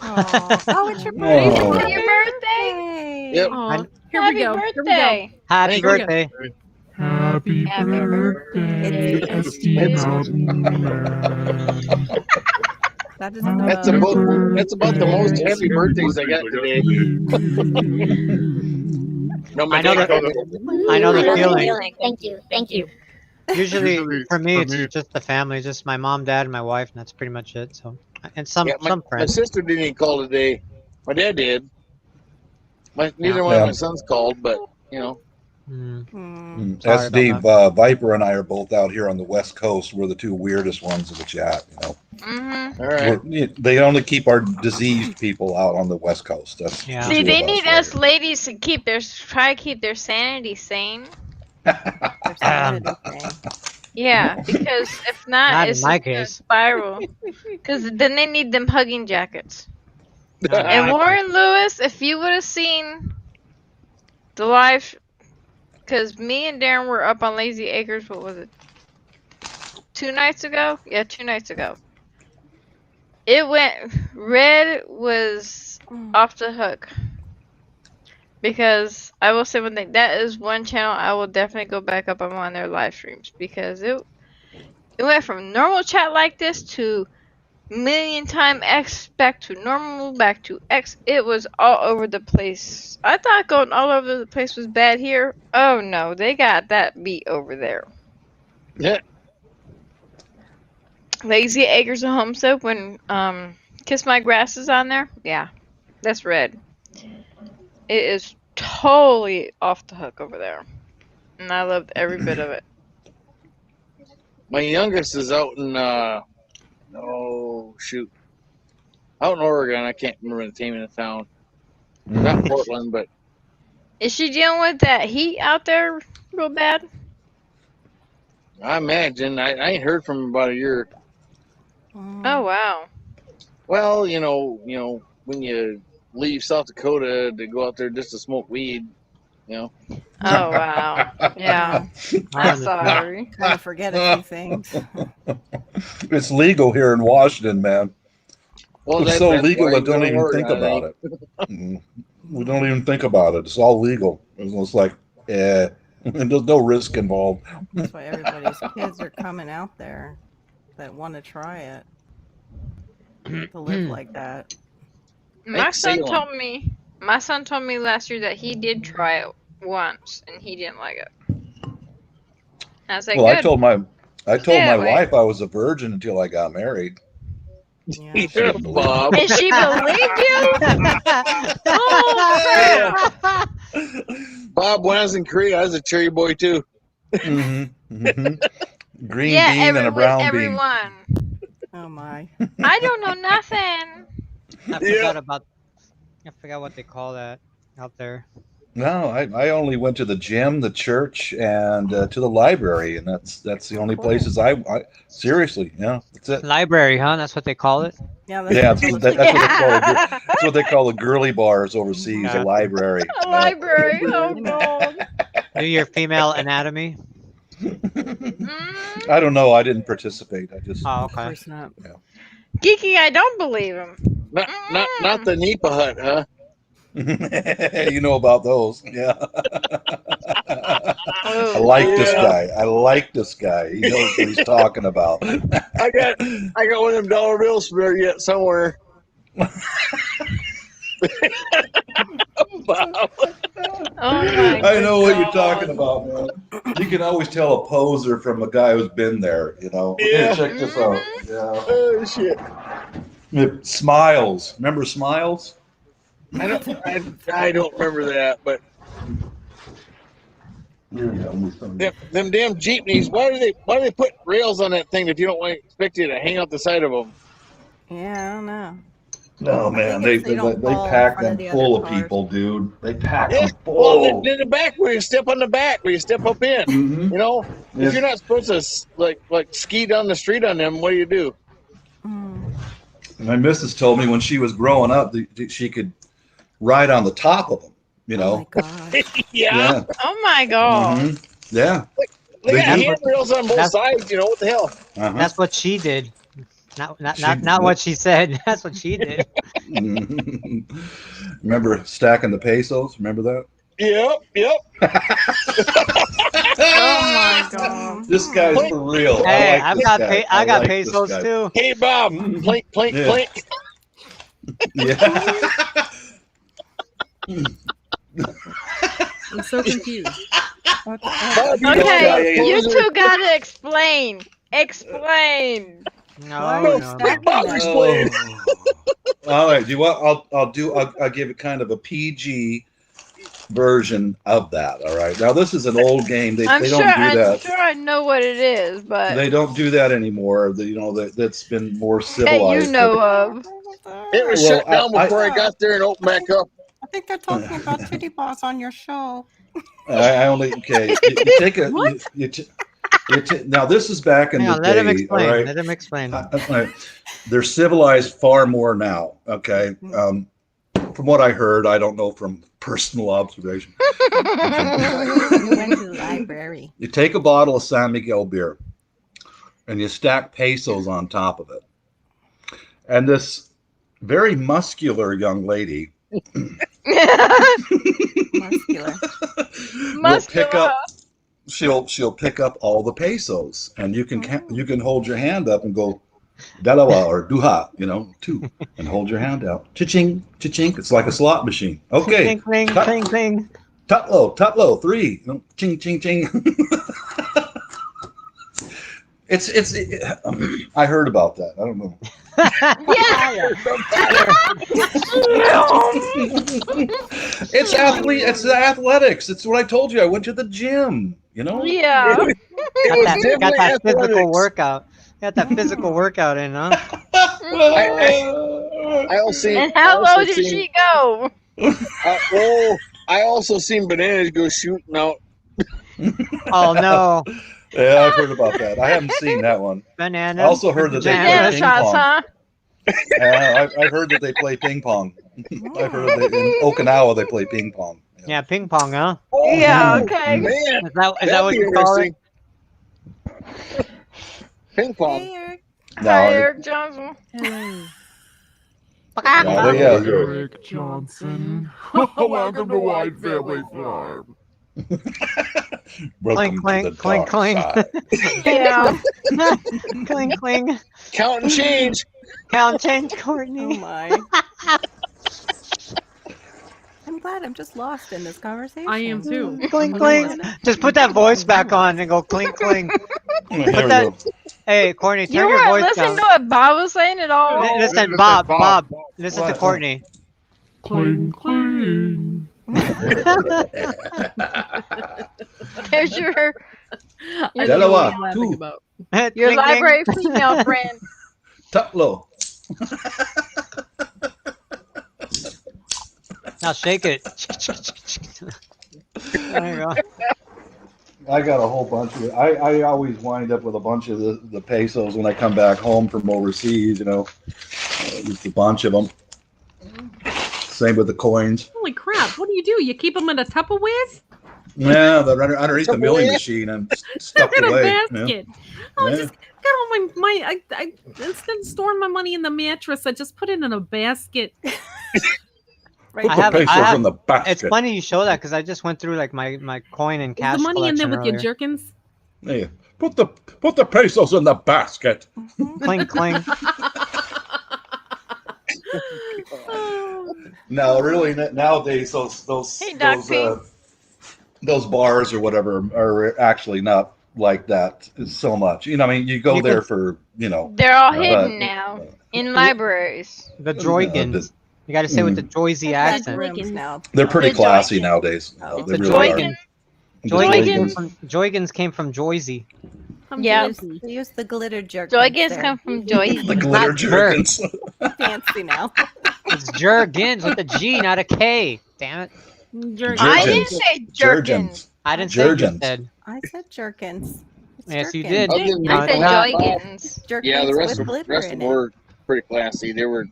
Aw. Oh, it's your Oh. birthday. Is it your birthday? Yep. Aw, here Happy we go. Here we go. birthday. Happy Thank you. birthday. Happy Happy birthday, birthday. SD Mountain Man. That is the That's about the most happy birthdays I got today. No, my I know dad that- called it. I know the feeling. Thank you. Usually, for me, it's just the family, just my mom, dad, and my wife, and that's pretty much it. So, and some Yeah, some my friends. sister didn't even call today. My dad did. Neither one of Yeah. my sons called, but you know. Mm. Hmm. Sorry about SD, Viper and I are both out here on the West Coast. We're the two weirdest ones in the chat. You know, Mm-hmm. All right. they only keep our diseased people out on the West Coast. That's Yeah. the See, two they of need right us ladies to try to keep their sanity sane. There's sanity thing. Yeah, because if not, Not in it's my just gonna case. spiral. Because then they need them hugging jackets. Not in And my Warren Lewis, if you would have seen the live, because me and Darren were up on Lazy Acres, what was it? 2 nights ago? Yeah, 2 nights ago. It went, Red was off the hook. Because I will say one thing, that is one channel I will definitely go back up on their live streams. Because it went from normal chat like this to million time X back to normal back to X. It was all over the place. I thought going all over the place was bad here. Oh no, they got that beat over there. Yeah. Lazy Acres of Home Soap when Kiss My Grass is on there. Yeah, that's Red. It is totally off the hook over there, and I loved every bit of it. My youngest is out in out in Oregon. I can't remember the name of the town. Not Portland, but Is she dealing with that heat out there real bad? I imagine I ain't heard from him about a year. Oh wow. Well, you know, when you leave South Dakota to go out there just to smoke weed, you know. Oh wow. Yeah. I'm sorry. Kind of forget a few things. It's legal here in Washington, man. Well, It's so that's legal why I don't I'm even going to think Oregon, about it. We don't even think about it. It's all legal. It's almost like, And there's no risk involved. That's why everybody's kids are coming out there that want to try it to live like that. My Like son sailing. told me. My son told me last year that he did try it once and he didn't like it. I was like, Well, good. I told my that way. wife I was a virgin until I got married. Yeah. Yeah, Bob. And she believed you? Oh, crap. Bob, when I was in Korea, I was a cherry boy too. Green Yeah, bean and a brown bean. everyone. Oh my. I don't know nothing. I forgot what they call that out there. No, I only went to the gym, the church, and to the library, and that's the only places I seriously, yeah, that's it. Library, huh? That's what they call it. Yeah, Yeah, what that's what they call the girly bars overseas, Yeah. a library. A library. Oh, God. Do your female anatomy. I don't know. I didn't participate. I just. Oh, Of okay. course not. Geeky, I don't believe him. Not the Nipa hut, huh? You know about those, yeah. I Oh, like this guy. I like this guy. He knows what he's talking about. I got one of them dollar bills from there yet somewhere. Bob. Oh my I know what you're God. talking about, man. You can always tell a poser from a guy who's been there, you know. Yeah. Hey, check this out. Yeah. Oh shit! Smiles. Remember Smiles? I don't remember that, but them damn jeepneys. Why do they put rails on that thing if you don't expect you to hang out the side of them? Yeah, I don't know. No, man. They don't fall pack in front of them the full other of cars. people, dude. They pack Yeah. them Well, full. in the back where you step on the back, where you step up in. Mhm. You know, Yes. if you're not supposed to like ski down the street on them, what do you do? Mm. My missus told me when she was growing up, she could ride on the top of them, you Oh know. my God. Yeah. Oh my God. Mhm. Yeah. They got They do. handrails on both That's- sides. You know what the hell? Uh-huh. That's what she did. Not She- what she said. That's what she did. Remember stacking the pesos? Remember that? Yep. Oh my God. This guy's for real. Hey, I like this guy. I got like this pesos guy. too. Hey Bob, plink, plink, Yeah. plink. Yeah. I'm so confused. Bob, you know Okay, that you poser- two gotta explain. Explain. No, No, no. let Bob explain. All right. Do you want? I'll give it kind of a PG version of that. All right. Now this is an old game. They don't do I'm that. sure I know what it is, but They don't do that anymore. That's been more that civilized. you know of. It was Well, shut down before I got there and opened back up. I think they're talking about titty balls on your show. I only okay. You take a now. This is back in Hang the on, day. let him explain. All right? Let him explain. They're civilized far more now. Okay. From what I heard, I don't know from personal observation. You went to the library. You take a bottle of San Miguel beer, and you stack pesos on top of it, and this very muscular young lady Muscular. will pick up. She'll pick up all the pesos, and you can hold your hand up and go Dalawa or Duha, two, and hold your hand out. Cha-ching, cha-ching. It's like a slot machine. Okay. Cling, cling, Cut. cling, cling. Top-low, 3. Ching, ching, ching. I heard about that. I don't know. It's athletics. It's what I told you. I went to the gym, Yeah. It was Got definitely that physical athletics. workout. Got that physical workout in, huh? I also And how low did she go? I also seen bananas go shooting out. Oh no, Yeah, I've heard about that. I haven't seen that one. banana. I also heard that they Banana play ping shots, pong. huh? I've heard that they play ping pong. I've heard that in Okinawa they play ping pong. Yeah, ping pong, huh? Yeah, Mhm. okay. Man, Is that that'd what be you call it? interesting. Ping pong. No, Hi, Eric Johnson. no, they, Eric Johnson. Welcome to White Family Farm. Welcome Clink, to the clink, dark clink. side. Yeah. Cling, cling. Count and change. Count change, Oh Courtney. my. I'm glad I'm just lost in this conversation. I am too. Cling, I'm cling. gonna- Just put that voice back on and go clink, clink. Here we that- go. Hey, Courtney, You turn your weren't voice listening down. to what Bob was saying at all. Listen, Bob. Listen to What? Courtney. Cling, cling. There's your I Tell don't know her what what, you're laughing too. about. Clink, your clink. library female friend. Tutlo. Now shake it. There you go. I got a whole bunch of it. I always wind up with a bunch of the pesos when I come back home from overseas, just a bunch of them. Same with the coins. Holy crap! What do? You keep them in a Tupperware? Yeah, they're underneath the milling machine and stuffed In a away. basket. I Yeah. just got all my I instead of storing my money in the mattress, I just put it in a basket. Right. Put I the have- pesos in the basket. It's funny you show that because I just went through like my coin and Is cash the money in there collection with your earlier. jerkins? Hey, put the pesos in the basket. Clink, clink. No, really, nowadays Hey, Doc P. those bars or whatever are actually not like that so much. I mean, you go You there could- for They're all But- hidden now in libraries. The Droigans. You got to say with the Joyzy I've had accent. rooms now. they're pretty The classy Joygans. nowadays. Oh. They The really are. Joygan. The Joygans. Joygans came from Joyzy. Yeah. They use the glitter jerk. Joygans come from The Joy. glitter Not jerk. jerkins. Fancy now. It's Jergens with a G, not a K. Damn it. Jerkins. I Jergens. didn't say Jerkins. Jergens. I didn't say you Jergens. said. I said jerkins. It's Yes, you jerkins. did. Other than I said Yeah. Joygans. Jerkins Yeah, the rest with of glitter rest of in them it. were pretty classy. They were,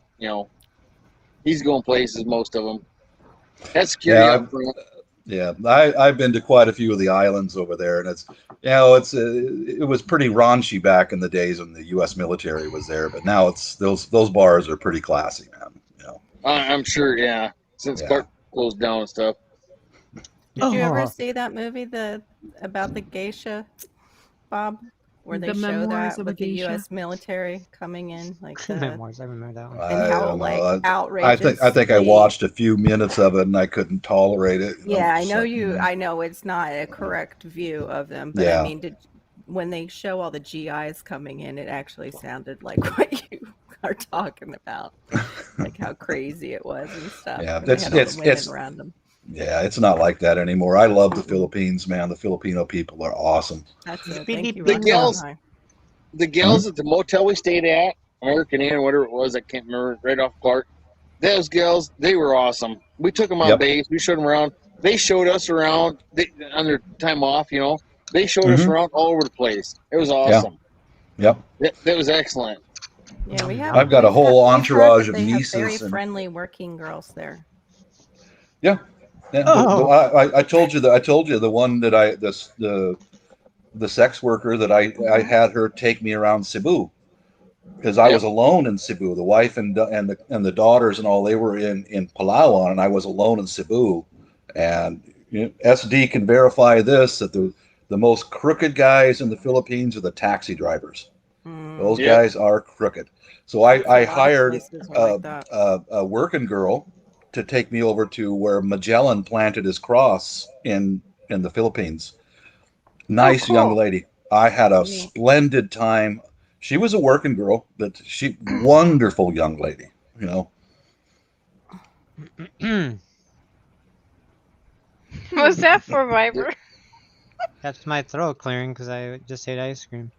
he's going places. Most of them. Had security Yeah, up front. Yeah, I've been to quite a few of the islands over there, and it was pretty raunchy back in the days when the U.S. military was there, but now it's those bars are pretty classy, man. I'm sure. Yeah, since Yeah. Clark closed down and stuff. Did you ever Oh. see that movie about the geisha, Bob? Where they The show Memoirs that of a with the Geisha? U.S. military coming in, like the, Memoirs, I remember that one. and I how don't know. like I outrageous. think I watched a few minutes of it and I couldn't tolerate it. Yeah, I know It's you. like, I know it's not a correct view of them, but Yeah. I mean, when they show all the GIs coming in, it actually sounded like what you are talking about, like how crazy it was and stuff. Yeah, and they had all the women it's around them. Yeah, it's not like that anymore. I love the Philippines, man. The Filipino people are awesome. That's it. Beep, Thank beep, you. beep. Ron. The gals- Hi. The gals at the motel we stayed at, American Inn, whatever it was, I can't remember, right off Clark. Those gals, they were awesome. We took them on Yep. base. We showed them around. They showed us around on their time off, They showed us Mhm. around all over the place. It was awesome. Yep. That was excellent. Yeah, we have. I've got a we've whole we've heard entourage that of they have nieces very and- friendly working girls there. Yeah, Oh. I told you the one that the sex worker that I had her take me around Cebu because I was alone in Cebu. The wife and the daughters and all, they were in Palawan, and I was alone in Cebu. And SD can verify this, that the most crooked guys in the Philippines are the taxi drivers. Those Yep. guys are crooked. So A lot I of hired places are like that. a working girl to take me over to where Magellan planted his cross in the Philippines. Nice cool. young lady. I had a Neat. splendid time. She was a working girl, but she wonderful young lady. What's that for, Viper? That's my throat clearing because I just ate ice cream.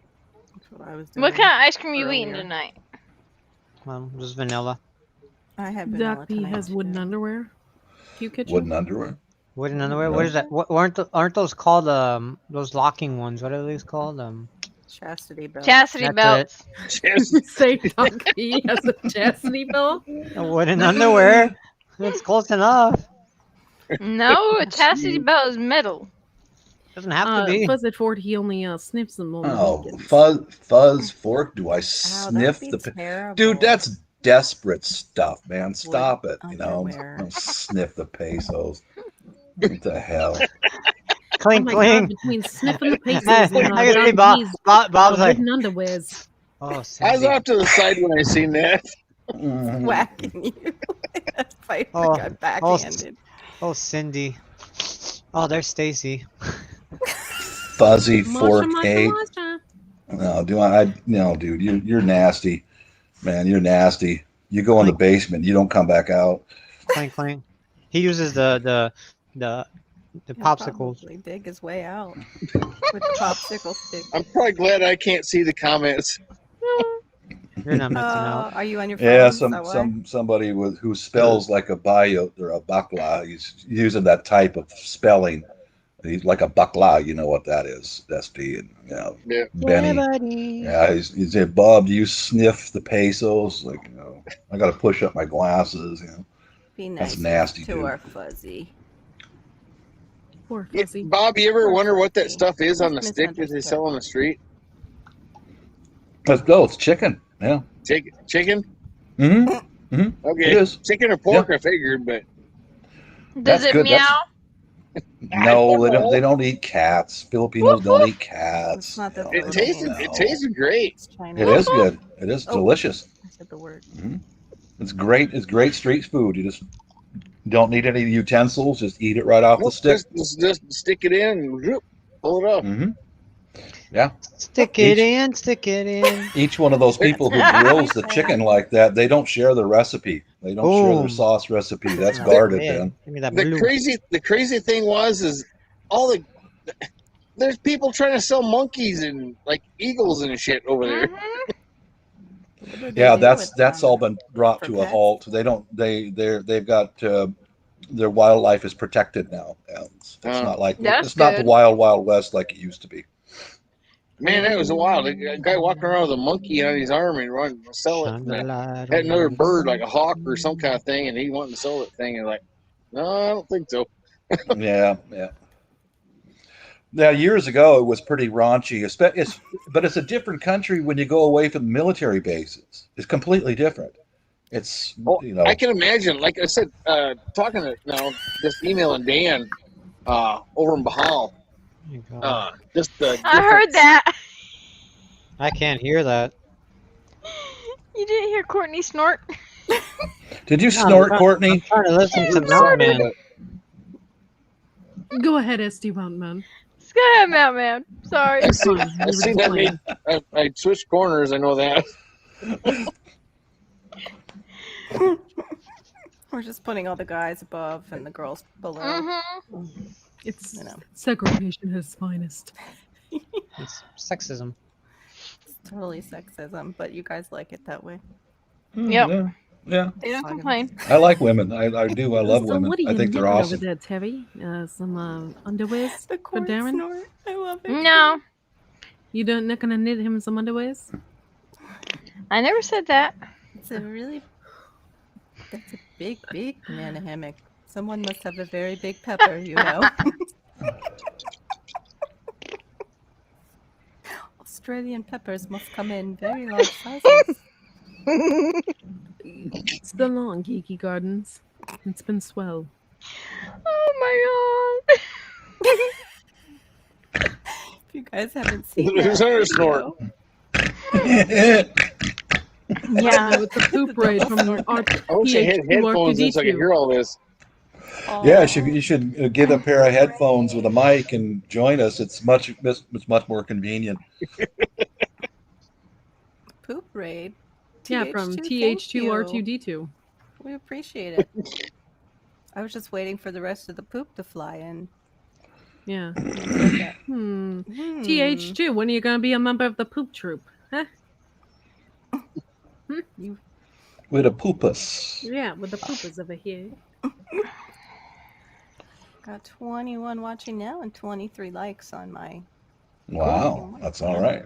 That's what I was doing. What kind of ice cream you eating earlier. tonight? Well, just vanilla. I have vanilla Doc P tonight, has wooden too. underwear. Q kitchen. Wooden underwear. Wooden underwear. No. What is that? Aren't those called those locking ones? What are these called? Chastity belt. Chastity That's belts. Just Say Doc P has a chastity belt. A wooden underwear. That's close enough. No, a chastity belt is metal. Doesn't have to be. Fuzz at Ford, he only sniffs them on the Oh, weekends. fuzz fork. Do I Ow, sniff that'd the? be terrible. Dude, that's desperate stuff, man. Stop it. underwear. Sniff the pesos. What the hell? Clink, my God, clink. between sniffing the pesos I and can see Bob's like, wooden underwears. oh, I was Cindy. off to the side when I seen that. Mhm. Whacking you. That Piper Oh, got backhanded. Oh, Cindy. Oh, there's Stacy. Fuzzy Masha, 4K. Masha. No, no, dude, you're nasty, man. You're nasty. You go in the basement, you don't come back out. Clink, clink. He uses the He'll popsicles. probably dig his way out with the popsicle stick. I'm probably glad I can't see the comments. You're not missing out. Are you on your phone? Yeah, Is that why? somebody who spells like a bayot or a bakla. He's using that type of spelling. He's like a bakla. You know what that is, Dusty, and Yeah. Benny. buddy. Yeah, he said, Bob, do you sniff the pesos? Like, I got to push up my glasses. Be That's nice nasty, to dude. our Fuzzy. Poor Yeah, Fuzzy. Bob, you ever Poor wonder what that Fuzzy. stuff is on the He's stick that they sell on the street? Let's go. It's chicken. Yeah. Chicken? Mm-hmm. Okay. It is. Chicken or pork, I figured, but Does That's it good. meow? No, they don't eat cats. Filipinos don't eat cats. It's not the it Philippines. tasted great. It's China. It is good. It is Oh. delicious. I said the word. It's great. It's great street food. You just don't need any utensils. Just eat it right off the Nope, stick. just stick it in and whoop, pull it up. Yeah. Stick it in, stick it in. Each one of those people who grills the chicken like that, they don't share the recipe. They don't share their Boom. sauce recipe. That's Oh, guarded, yeah. then. Give me that The blue. crazy thing is there's people trying to sell monkeys and like eagles and shit over there. What do they Yeah, do that's with, all been brought for to a pets? halt. They've got their wildlife is protected now. It's not like That's it's not the good. wild west like it used to be. Man, that was a wild. A guy walking around with a monkey on his arm and run sell it. Shine the light Had another on bird, me. like a hawk or some kind of thing, and he wanted to sell that thing. And like, no, I don't think so. Yeah. Now, years ago, it was pretty raunchy. But it's a different country when you go away from military bases. It's completely different. It's I can imagine. Like I said, talking to just emailing Dan over in Bahal. There you go. I heard that. I can't hear that. You didn't hear Courtney snort? Did you No, snort, I'm Courtney? trying to listen to snorted. Mountain. Go ahead, SD Man. Go ahead, Man. Sorry. I seen You were that. just playing. I switched corners. I know that. We're just putting all the guys above and the girls below. Mm-hmm. It's You know. segregation at its finest. It's sexism. It's totally sexism, but you guys like it that way. Yep. Yeah. They don't complain. I like women. I do. I love So women. what are you I think they're knitting awesome. over there, Terry? Some underwears The for corn Darren? snort. I love it. No, You not gonna knit him some underwears? I never said that. It's a really. That's a big banana hammock. Someone must have a very big pepper, you know. Australian peppers must come in very large sizes. It's the long Geeky Gardens. It's been swell. Oh my god. If you guys haven't seen Who's that on a video, snort? Yeah, with the poop raid from our I wish I had PH2 headphones in so I could hear all this. Yeah, you should get a pair of headphones with a mic and join us. It's much more convenient. poop raid. Yeah, from TH2, thank you. TH2R2D2. We appreciate it. I was just waiting for the rest of the poop to fly in. Yeah. Yeah. TH2, when are you gonna be a member of the poop troop? Huh? With a poopus. Yeah, with the poopers over here. Got 21 watching now and 23 likes on my. Wow, that's all right.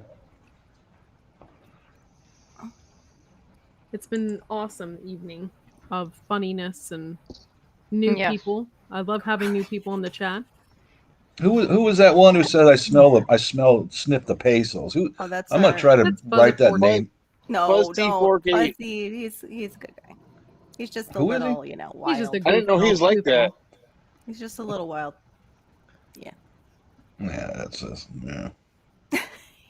It's been awesome evening of funniness and new Yeah. people. I love having new people in the chat. Who was that one who said I sniff the pesos? Oh, that's. I'm gonna try to That's write that Buttercup. name. No, Fuzzy don't. Forky. Fuzzy, he's a good guy. He's just a Who is he? little, wild. He's just a I didn't know he was like that. He's just a little wild. Yeah. Yeah, that's just, yeah.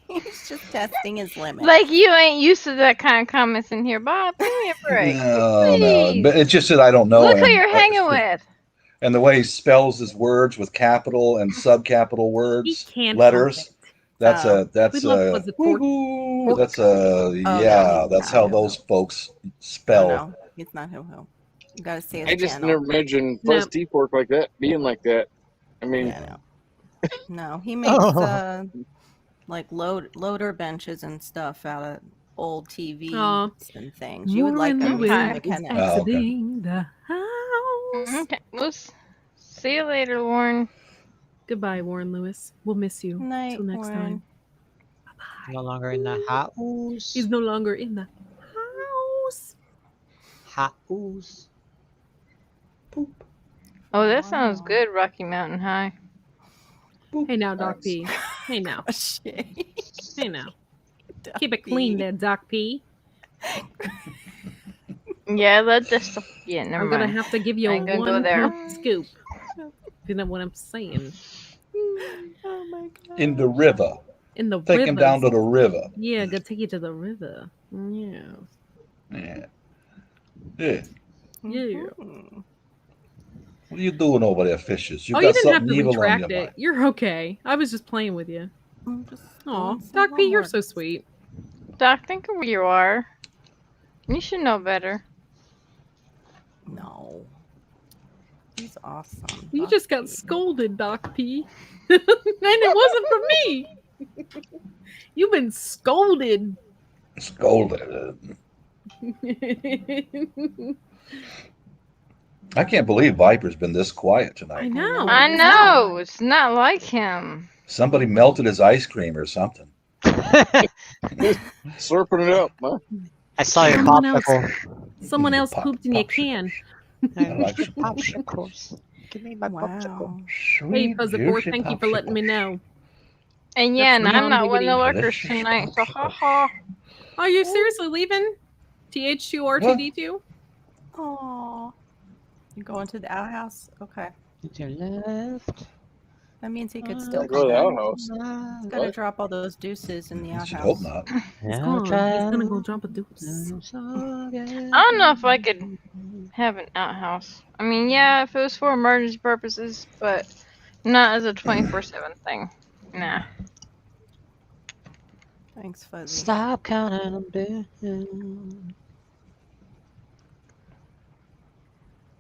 He's just testing his limit. Like you ain't used to that kind of comments in here, Bob. Give me a break. No, Please. but it's just that I don't know Look who him. you're hanging with. And the way he spells his words with capital and subcapital He words, can't letters. help it. That's We love was it Fort- woohoo. That's no, yeah. he's That's not how who. those folks Oh, spell. no, he's not who. You gotta see his I just channel. never imagined No. fuzz teeth work like that, being like that. I mean, Yeah, no, he makes like loader benches and stuff out of old TVs Aw. and things. You would like Warren them Lewis to is connect. Oh, okay. exiting the house. Okay, we'll see you later, Warren. Goodbye, Warren Lewis. We'll miss you. Night, Till next Warren. time. No longer in the house. He's no longer in the house. House. Oh, that sounds good, Rocky Mountain High. Hey now, Doc P. Hey now. Oh, shit. Hey now. Keep it clean there, Doc P. Yeah, let this stuff. Yeah, never I'm mind. gonna have to give you I a ain't gonna go 1 there. poop scoop. You know what I'm saying? Oh my god. In the river. In the Take him down to rivers. the river. Yeah, go take you to the river. Yeah. Yeah. Yeah. Yeah. Mhm. What are you doing over there, fishes? You Oh, got you didn't have something to evil on retract your it. mind. You're okay. I was just playing with you. I'm just Aw, doing some Doc P, you're homework. so sweet. Doc, think of where you are. You should know better. No. He's awesome. You Doc just got P. scolded, Doc P. And it wasn't from me. You've been scolded. Scolded. I can't believe Viper's been this quiet I tonight. know. I know. It's not like him. Somebody melted his ice cream or something. slurping it up, huh? I saw your Someone else- popsicle. Someone else Pop- pooped in your popsicle. can. I like like popsicles. Give me my popsicle. Wow. Hey, Sweet, Fuzzicore, juicy thank you for letting me popsicle. know. And yeah, That's and I'm not one of the non-biggity. workers Delicious tonight, so popsicle. haha. Are you seriously leaving? TH2R2D2? Aw. You going to the outhouse? Okay. To your left. That means he could still I go to come the back. outhouse. He's gotta drop all those deuces in the I should hope outhouse. not. He's gone. He's gonna go drop a deuce. I don't know if I could have an outhouse. I mean, yeah, if it was for emergency purposes, but not as a 24/7 thing. Nah. Thanks, Fuzzy. Stop counting them down.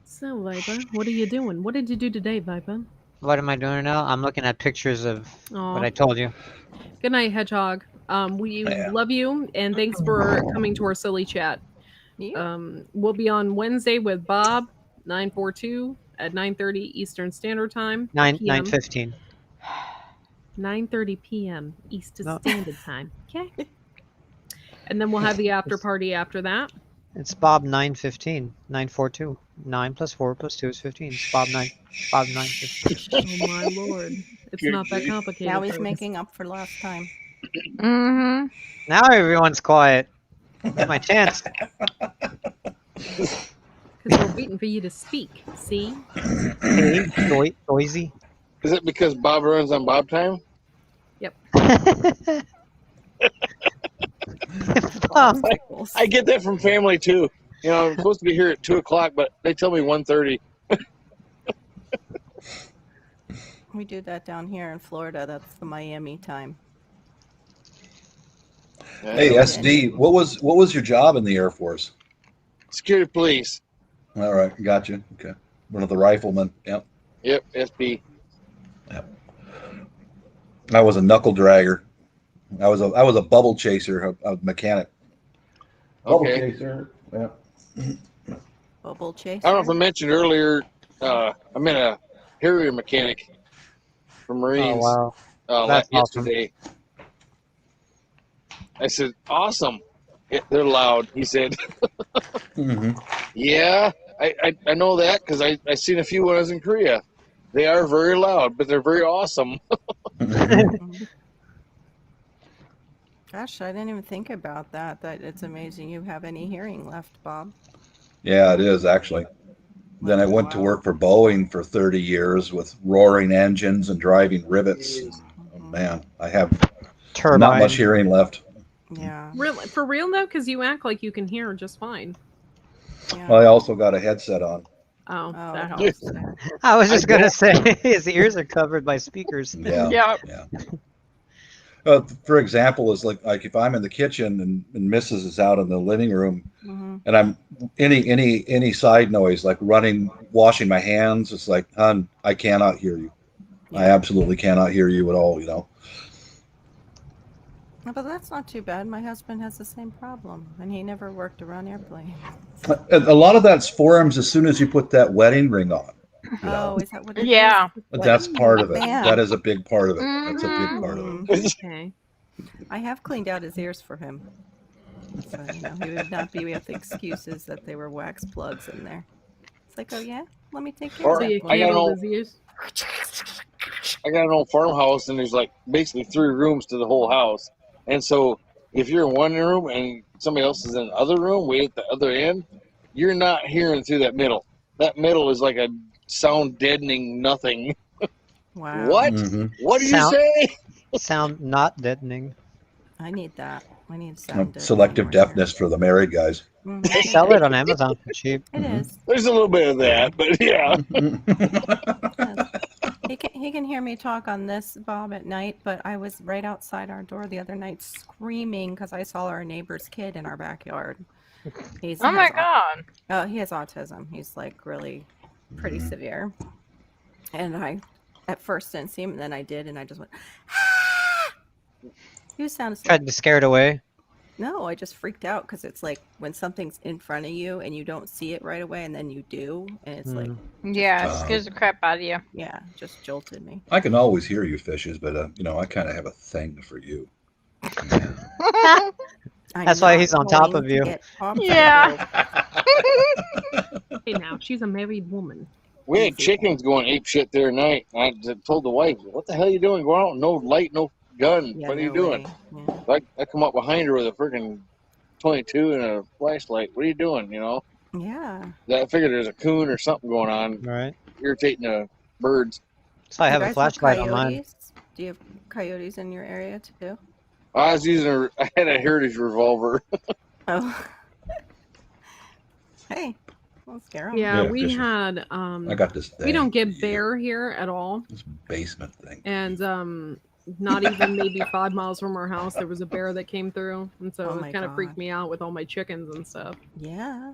So, Viper, what are you doing? What did you do today, Viper? What am I doing now? I'm looking at pictures of Aw. what I told you. Good night, Hedgehog. We Yeah. love you, and thanks for coming to our silly chat. Yeah. We'll be on Wednesday with Bob, 942 at 9:30 Eastern Standard Time. 9:15. 9:30 p.m. Eastern No. Standard Time. Okay. And then we'll have the after party after that. It's Bob 9:15. 942. 9 plus 4 plus 2 is 15. It's Bob 9. Bob 9:15. Oh my lord. It's Good not that grief. complicated. Now he's folks. making up for last time. Mm-hmm. Now everyone's quiet. Get my chance. Because we're waiting for you to speak. See? Hey, noisy. Is it because Bob runs on Bob time? Bob, I get that from family too. You know, I'm supposed to be here at 2:00, but they tell me 1:30. We do that down here in Florida. That's the Miami time. Hey, SD, what was your job in the Air Force? Security police. All right, got you. Okay, one of the riflemen. Yep. Yep, SB. I was a knuckle dragger. I was a bubble chaser, a mechanic. Bubble Okay. chaser. Yeah. Bubble chaser. I don't know if I mentioned earlier, I'm in a Harrier mechanic for oh Marines wow. That's awesome. yesterday. I said, awesome. Yeah, they're loud, he said. Mm-hmm. Yeah, I know that because I seen a few when I was in Korea. They are very loud, but they're very awesome. Mhm. Gosh, I didn't even think about that. That it's amazing you have any hearing left, Bob. Yeah, it is actually. Then I went to work for Boeing for 30 years with roaring engines and driving rivets. And, oh man, I have Turbine. not much hearing left. Yeah. Really, for real though, because you act like you can hear just fine. Yeah. Well, I also got a headset on. Oh, Oh, that that's helps. fair. I was just gonna say his ears are covered by speakers. Yeah. Yep. Yeah. For example, is like if I'm in the kitchen and Mrs. is out in the living room, Mhm. and I'm any side noise like running, washing my hands, it's like, hon, I cannot hear you. I Yeah. absolutely cannot hear you at all. You know. No, but that's not too bad. My husband has the same problem, and he never worked around airplanes. A lot of that's forms as soon as you put that wedding ring on. You know? Oh, is that what it is? Yeah. That's part of it. Man. That is a big part of it. That's a big part of it. Mhm. Okay. I have cleaned out his ears for him. So, he would not be with excuses that they were wax plugs in there. It's like, oh yeah, let me take care Or- of So that. you for I you. got handle no- disease. I got an old farmhouse, and there's like basically 3 rooms to the whole house. And so if you're in one room and somebody else is in the other room, way at the other end, you're not hearing through that middle. That middle is like a sound deadening nothing. Wow. What? Mhm. What do you Sound- say? Sound not deadening. I need that. I need sound. Selective deafness for the married guys. They sell it on Amazon for cheap. It is. There's a little bit of that, but yeah. He can hear me talk on this, Bob, at night, but I was right outside our door the other night screaming because I saw our neighbor's kid in our backyard. He's Oh my has au- god. he has autism. He's like really pretty severe. And I at first didn't see him, and then I did, and I just went, ah! You sounded like, Tried to scare it away. no, I just freaked out because it's like when something's in front of you and you don't see it right away, and then you do, and it's like, Yeah, it scares the crap out of you. yeah, just jolted me. I can always hear you, fishes, but you know, I kind of have a thing for you. That's I'm why not he's on top going of to you. get Bob Yeah. tackled. Hey, now she's a married woman. We had chickens going ape shit there tonight. I told the wife, "What the hell are you doing? Go out, no light, no gun. Yeah, What are you no doing?" way. Yeah. I come up behind her with a freaking 22 and a flashlight. What are you doing? You know, Yeah. I figured there's a coon or something going on, Right. irritating the birds. So I You have a guys flashlight on mine. coyotes? Do you have coyotes in your area too? I was using I had a heritage revolver. Oh. Hey, don't scare 'em. Yeah, Yeah, we fishes. had I got this thing. we don't get for you. bear here at all. This basement thing. And not even maybe 5 miles from our house there was a bear that came through, and so Oh it my kind of freaked God. me out with all my chickens and stuff. Yeah.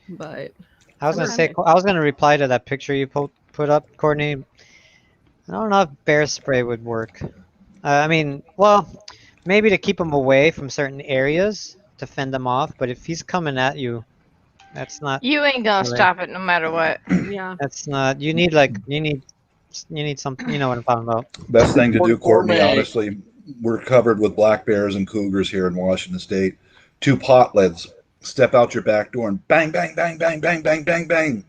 But I was gonna say, Sometimes- I was gonna reply to that picture you put up, Courtney. I don't know if bear spray would work. I mean, well, maybe to keep him away from certain areas to fend them off. But if he's coming at you, that's not. You ain't gonna Right. stop it no matter what. yeah, That's not. You need something. You know what I'm talking about. Best thing to do, Courtney, Gourmet. honestly, we're covered with black bears and cougars here in Washington State. 2 pot lids. Step out your back door and bang, bang, bang, bang, bang, bang, bang, bang.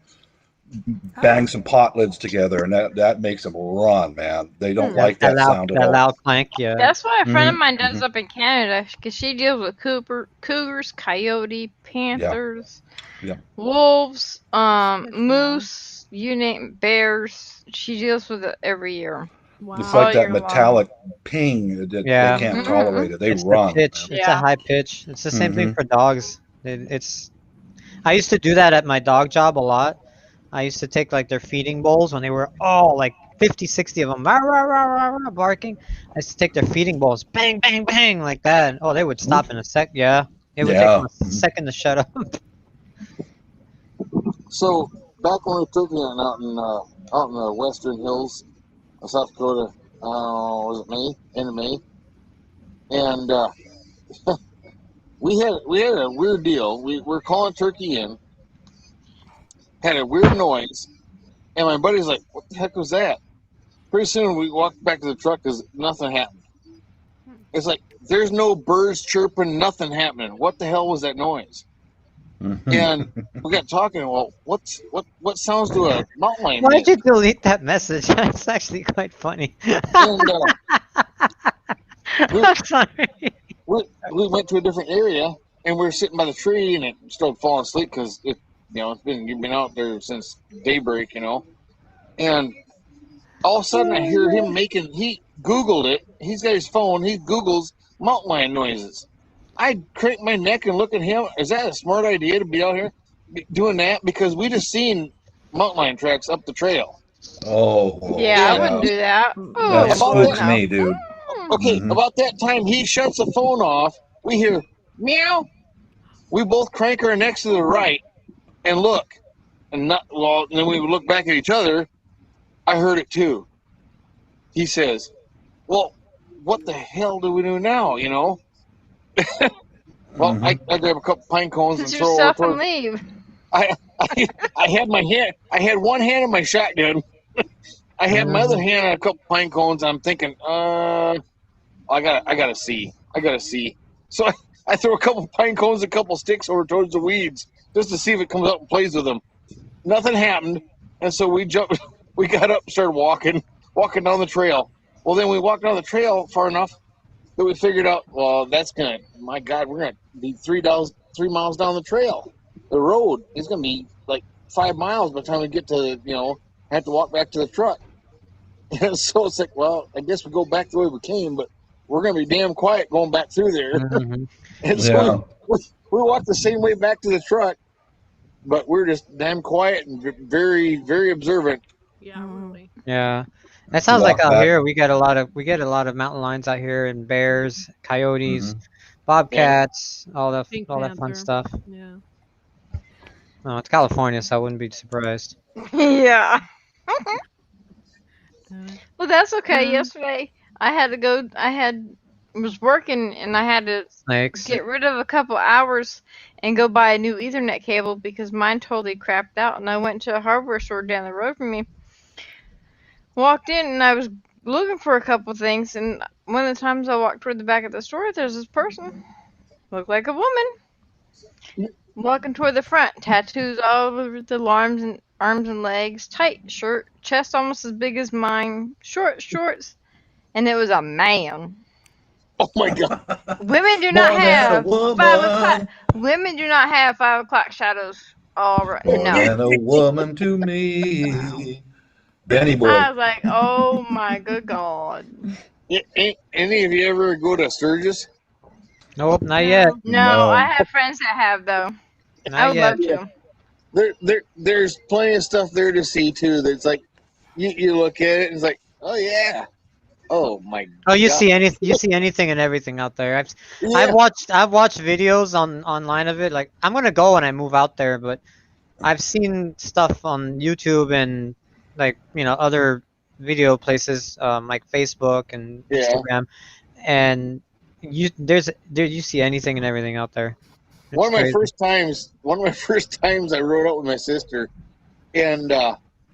Bang some pot lids together, and that makes them run, man. They don't like that sound at that all. loud clank. Yeah. That's what a friend of Mhm, mine does up in Canada, because she deals with cougars, coyote, panthers, Yeah. wolves, Good to know. moose, you name it, bears. She deals with it every year. wow. It's All like that year long. metallic ping that Yeah. they can't Mhm. tolerate it. They It's run. the pitch. man. It's a Yeah. high pitch. It's the same thing Mhm. for dogs. It's. I used to do that at my dog job a lot. I used to take like their feeding bowls when they were all like 50, 60 of them rah, rah, rah, rah, rah, barking. I used to take their feeding bowls, bang, bang, bang, like that. And, oh, they would stop in a sec. Yeah, it would take them a Yeah. second to shut up. So back when we were turkey hunting out in the western hills of South Dakota, was it May? End of May, and we had a weird deal. We were calling turkey in, had a weird noise, and my buddy's like, "What the heck was that?" Pretty soon we walked back to the truck because nothing happened. It's like there's no birds chirping, nothing happening. What the hell was that noise? Mhm. And we got talking. Well, what sounds do a mountain lion Why'd make? you delete that message? That's actually quite funny. And I'm sorry. we went to a different area, and we were sitting by the tree, and it started falling asleep because You know, you've been out there since daybreak. You know, and all of a sudden I hear him he Googled it. He's got his phone. He Googles mountain lion noises. I crank my neck and look at him. Is that a smart idea to be out here doing that? Because we just seen mountain lion tracks up the trail. Oh. Yeah, I wouldn't do that. That Oh, spooks no. me, dude. Okay, Mhm. about that time he shuts the phone off. We hear meow. We both crank our necks to the right and look, and then we look back at each other. I heard it too. He says, "Well, what the hell do we do now?" You know. Well, I grab a couple pine cones and Put throw yourself over and leave. I had my hand. I had one hand on my shotgun. I had my other hand on a couple pine cones. I'm thinking, I gotta see. So I throw a couple pine cones, a couple sticks over towards the weeds just to see if it comes up and plays with them. Nothing happened, and so we jumped. We got up and started walking down the trail. Well, then we walked down the trail far enough that we figured out, well, my God, we're gonna be 3 miles down the trail. The road is gonna be like 5 miles by the time we get to, have to walk back to the truck. And so it's like, well, I guess we go back the way we came, but we're gonna be damn quiet going back through there. And so we walked the same way back to the truck, but we're just damn quiet and very, very observant. Yeah, really. Yeah. That sounds like Walk out back. here we get a lot of mountain lions out here, and bears, coyotes, bobcats, all that Pink fun panther. stuff. Yeah. Oh, it's California, so I wouldn't be surprised. Yeah. Well, that's okay. Yesterday, was working and I had to Snakes. get rid of a couple hours and go buy a new Ethernet cable because mine totally crapped out. And I went to a hardware store down the road from me. Walked in and I was looking for a couple things. And one of the times I walked toward the back of the store, there's this person, looked like a woman, walking toward the front, tattoos all over the arms and legs, tight shirt, chest almost as big as mine, short shorts, and it was a man. Oh my God! Women do not have 5 o'clock. Women do not have 5 o'clock shadows. All right, More no. than a woman to me. Benny boy. I was like, oh my good God. Ain't any of you ever go to Sturgis? Nope, not yet. No, I have friends that have though. I would love to. There's plenty of stuff there to see too. That's like, you look at it and it's like, oh yeah, oh my. Oh, you God. see anything and everything out there. I've watched videos online of it. Like, I'm gonna go when I move out there, but I've seen stuff on YouTube and other video places like Facebook and Instagram, and you see anything and everything out there. One of my crazy. first times I rode out with my sister, and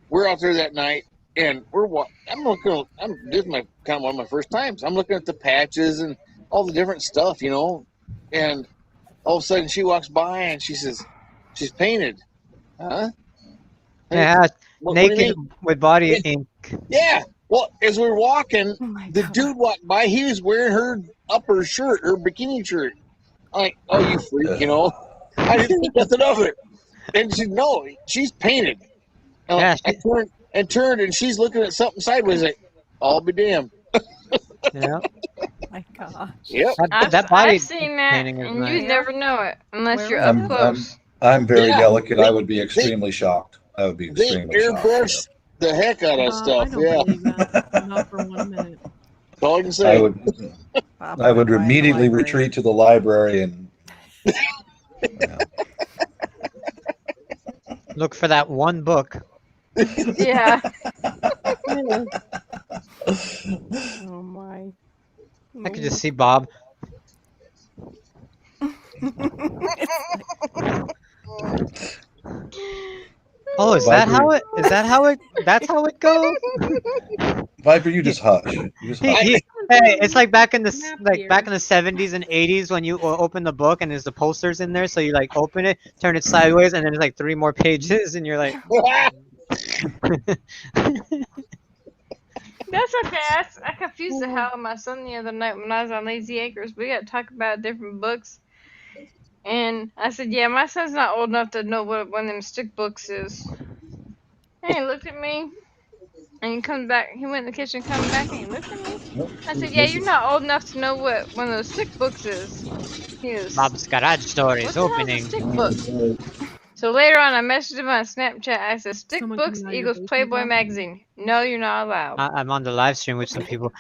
we're out there that night, and this is my kind of one of my first times. I'm looking at the patches and all the different stuff, and all of a sudden she walks by and she says, she's painted, huh? Yeah, What do you naked mean? with body ink. Yeah. Well, as we were walking, the dude walked by. He was wearing her upper shirt, her bikini shirt. I'm like, oh, you freak, I didn't think nothing of it. And she said, no, she's painted. And Yeah, I turned, and she's looking at something sideways. Like, I'll be damned. Yeah. My gosh. Yep. That body I've seen that, painting is and nice. you never know it unless you're I'm, up close. I'm very Yeah. delicate. I would be extremely shocked. I would be They extremely shocked. airbrush the heck out of I stuff. don't Yeah. believe that. Not for 1 minute. That's all I can say. I would immediately retreat to the library and Look for that one book. Yeah. Oh my. I could just see Bob. Oh, that's how it goes? Viper, you just hush. You just hush. Hey, it's like back in the 70s and 80s when you open the book and there's the posters in there, so you open it, turn it sideways, and then there's 3 more pages, and you're like, That's okay. I confused the hell out of my son the other night when I was on Lazy Acres. We got to talk about different books. And I said, yeah, my son's not old enough to know what one of them stick books is. And he looked at me, and he comes back. He went in the kitchen, come back, and he looked at me. Nope, I said, she's yeah, you're Mrs. not old enough to know what one of those stick books is. He goes, Bob's Garage Stories what the hell's a opening. stick book? So later on, I messaged him on Snapchat. I said, stick Someone books coming out of your equals basement, Playboy Bob? magazine. No, you're not allowed. I'm on the live stream with some people.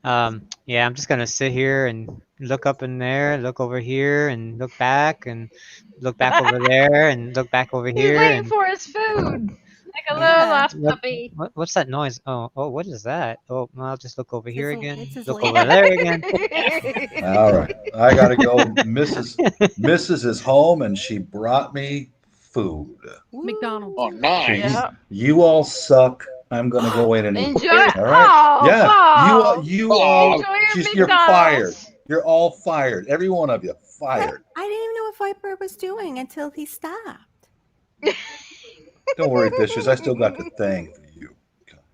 Yeah, I'm just gonna sit here and look up in there, look over here, and look back over there, and look back over He's here. waiting And for his food. Like a little Yeah. lost puppy. what's that noise? Oh, what is that? Oh, well, I'll just look over here his- again. it's his Look lady. over there again. All right, I gotta go. Mrs. is home, and she brought me food. McDonald's. Oh, nice. Yeah. You all suck. I'm gonna go in and eat. Enjoy. All right? Oh, Yeah, oh. you all. Enjoy your You're fired. McDonald's. You're all fired. Every one of you fired. I didn't even know what Viper was doing until he stopped. Don't worry, Fishers. I still got the thing for you.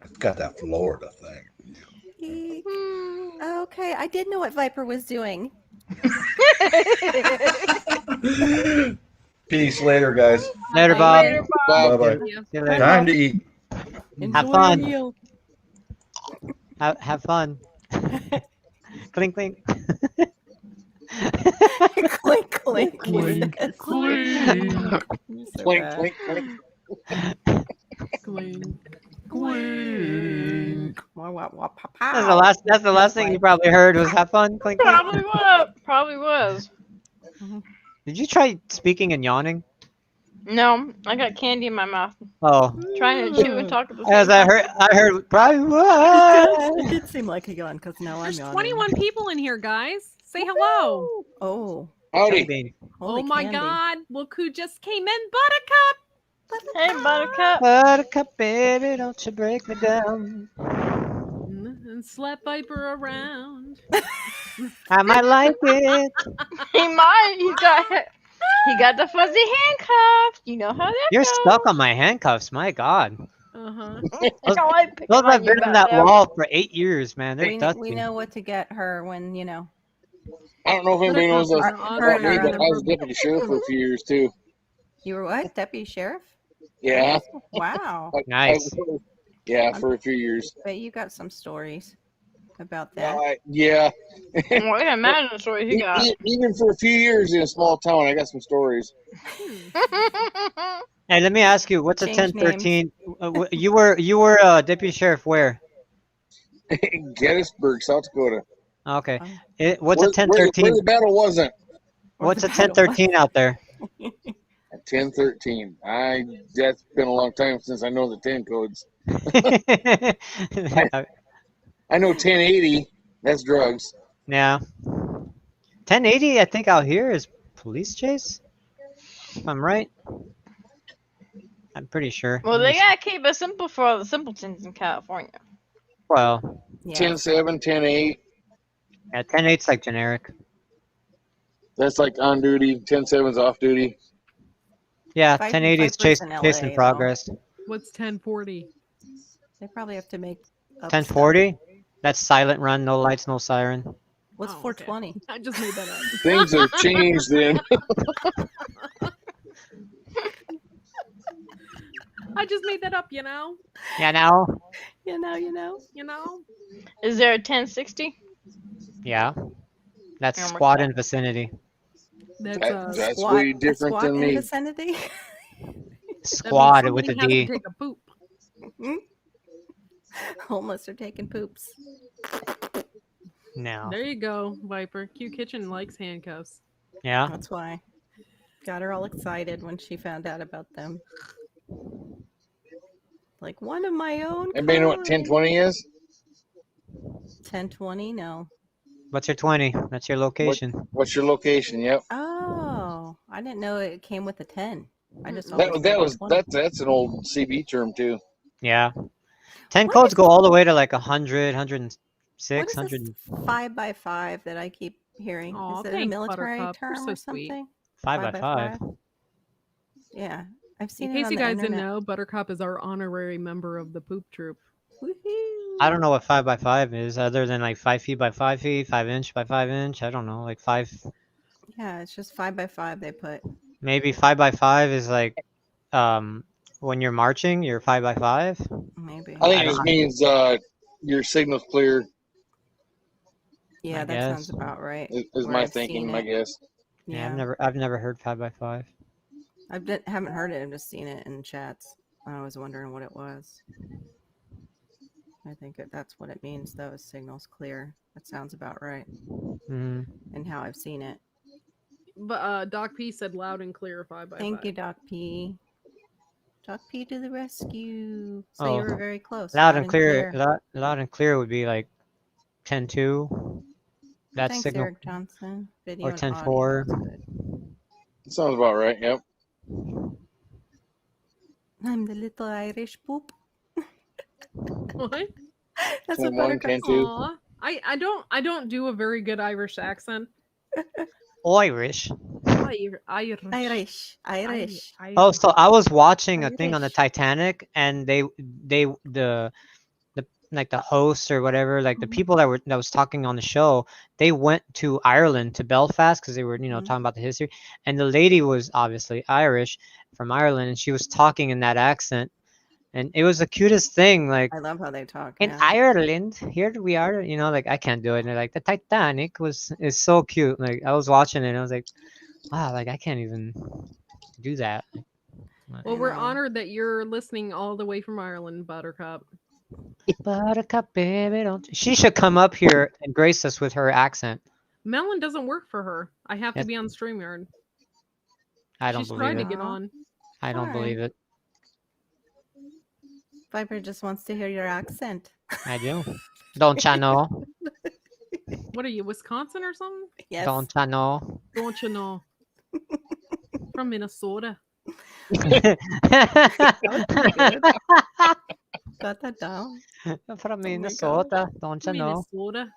I've got that Florida thing for you. Okay, I did know what Viper was doing. Peace later, guys. Later, Bob. Later, Bye bye. See you later. Time to eat. Have fun. Have fun. Clink, clink. Clink, clink. Clink, Yes. clink, You're so Clink, bad. clink, clink. Clink. clink. Wah, wah, wah, pow, That's the last thing you probably heard was have fun. Clink, clink. Probably was. Probably was. Did you try speaking and yawning? No, I got candy in my mouth. Oh, Trying to chew and talk at the same as time. I heard probably was. It did seem like a yawn because now I'm There's yawning. 21 people in here, guys. Say hello. Oh, Howdy. holy Oh my candy. God. Look who just came in. Buttercup. Hey, Buttercup. Buttercup, baby, don't you break me down. And slap Viper around. I might like it. He might. He got the fuzzy handcuff. You know how that You're goes. stuck on my handcuffs. My God, Uh-huh. Those- I like picking those on have you been in about that wall for 8 years, man. They're We dusty. know what to get her when, I don't know if anybody knows Buttercup that is Her about and me, her but other I was deputy sheriff for a few years too. you were what? Deputy sheriff? Yeah. Wow. Nice. Yeah, for a few years. Bet you got some stories about that. Yeah. Well, I can imagine the story he got. Even for a few years in a small town, I got some stories. Hey, let me ask you, what's a Change 1013? You were deputy sheriff where? Gettysburg, South Dakota. Okay. Oh. What's a Where 1013? the battle wasn't. What's a 1013 out there? 1013. That's been a long time since I know the 10 codes. I know 1080. That's drugs. Yeah. 1080, I think out here is police chase. If I'm right. I'm pretty sure. Well, they gotta keep it simple for all the simpletons in California. Well, Yeah. 10-7, 10-8. yeah, 10.8's like generic. That's like on duty. 10-7's off duty. Yeah, Viper- 1080 is Viper's in chase LA, in though. progress. What's 1040? They probably have to make up 1040? That's silent run, no lights, no siren. stuff. What's Oh, okay. 420? I just made that up. Things have changed then. I just made that up, you know? Yeah, now? You know. You know? Is there a 1060? Yeah. That's Yeah, I'm squad working and vicinity. That's That's Squat- way a different squat than in me. vicinity? Squad with a D. Take a poop. Homeless are taking poops. No. There you go, Viper. Q Kitchen likes handcuffs. Yeah. That's why. Got her all excited when she found out about them. Like one of my own. Anybody know what 1020 is? 1020? No. What's your 20? That's your location. What's your location? Yep. Oh, I didn't know it came with a 10. I just That always that thought was 20. that's an old CB term too. Yeah. 10 What codes is- go all the way to like 100, 106, What is 100. this 5x5 that I keep hearing? Aw, Is it a thanks, military Buttercup. term You're so or sweet. something? 5x5. Yeah, I've seen In it case on you the guys didn't internet. know, Buttercup is our honorary member of the poop troop. Woohoo. I don't know what 5x5 is other than like 5 feet by 5 feet, 5 inch by 5 inch. I don't know, like 5. Yeah, it's just 5x5 they put. Maybe 5x5 is like when you're marching, you're 5x5. Maybe. I think I it don't. just means your signal's clear. Yeah, I that sounds guess. about right. Is where my I've thinking, seen my it. guess. Yeah, Yeah, I've never heard 5x5. haven't heard it. I've just seen it in chats. I was wondering what it was. I think that's what it means, though. Is signal's clear. That sounds about right. Mm. And how I've seen it. But Doc P said loud and clear 5x5. Thank you, Doc P. Doc P to the rescue. So Oh, you were very close. loud and clear. Loud and clear would be like 10.2. That Thanks, signal. Eric Johnson. Video Or and 10.4. audio is good. Sounds about right. Yep. I'm the little Irish poop. What? That's what 10-1, Buttercup 10-2. Aw. I don't do a very good Irish accent. Irish. Irish. Irish. Oh, so I was watching a thing on the Irish. Titanic, and the like the hosts or whatever, like the people that was talking on the show, they went to Ireland, to Belfast, because they were talking about the history, and the lady was obviously Irish from Ireland, and she was talking in that accent, and it was the cutest thing. Like, I love how they talk. in Yeah. Ireland, here we are. Like I can't do it. And they're like, the Titanic is so cute. Like I was watching it, and I was like, wow, like I can't even do that. Well, we're honored that you're listening all the way from Ireland, Buttercup. Buttercup, baby, don't. She should come up here and grace us with her accent. Melon doesn't work for her. I have to Yes. be on StreamYard. I don't She's believe trying it. to get on. I don't believe it. Viper just wants to hear your accent. I do. Don't ya know? What are you, Wisconsin or something? Yes. Don't ya know? Don't you know? From Minnesota. That was pretty good. Got that down. From my Minnesota. Don't ya know? Minnesota.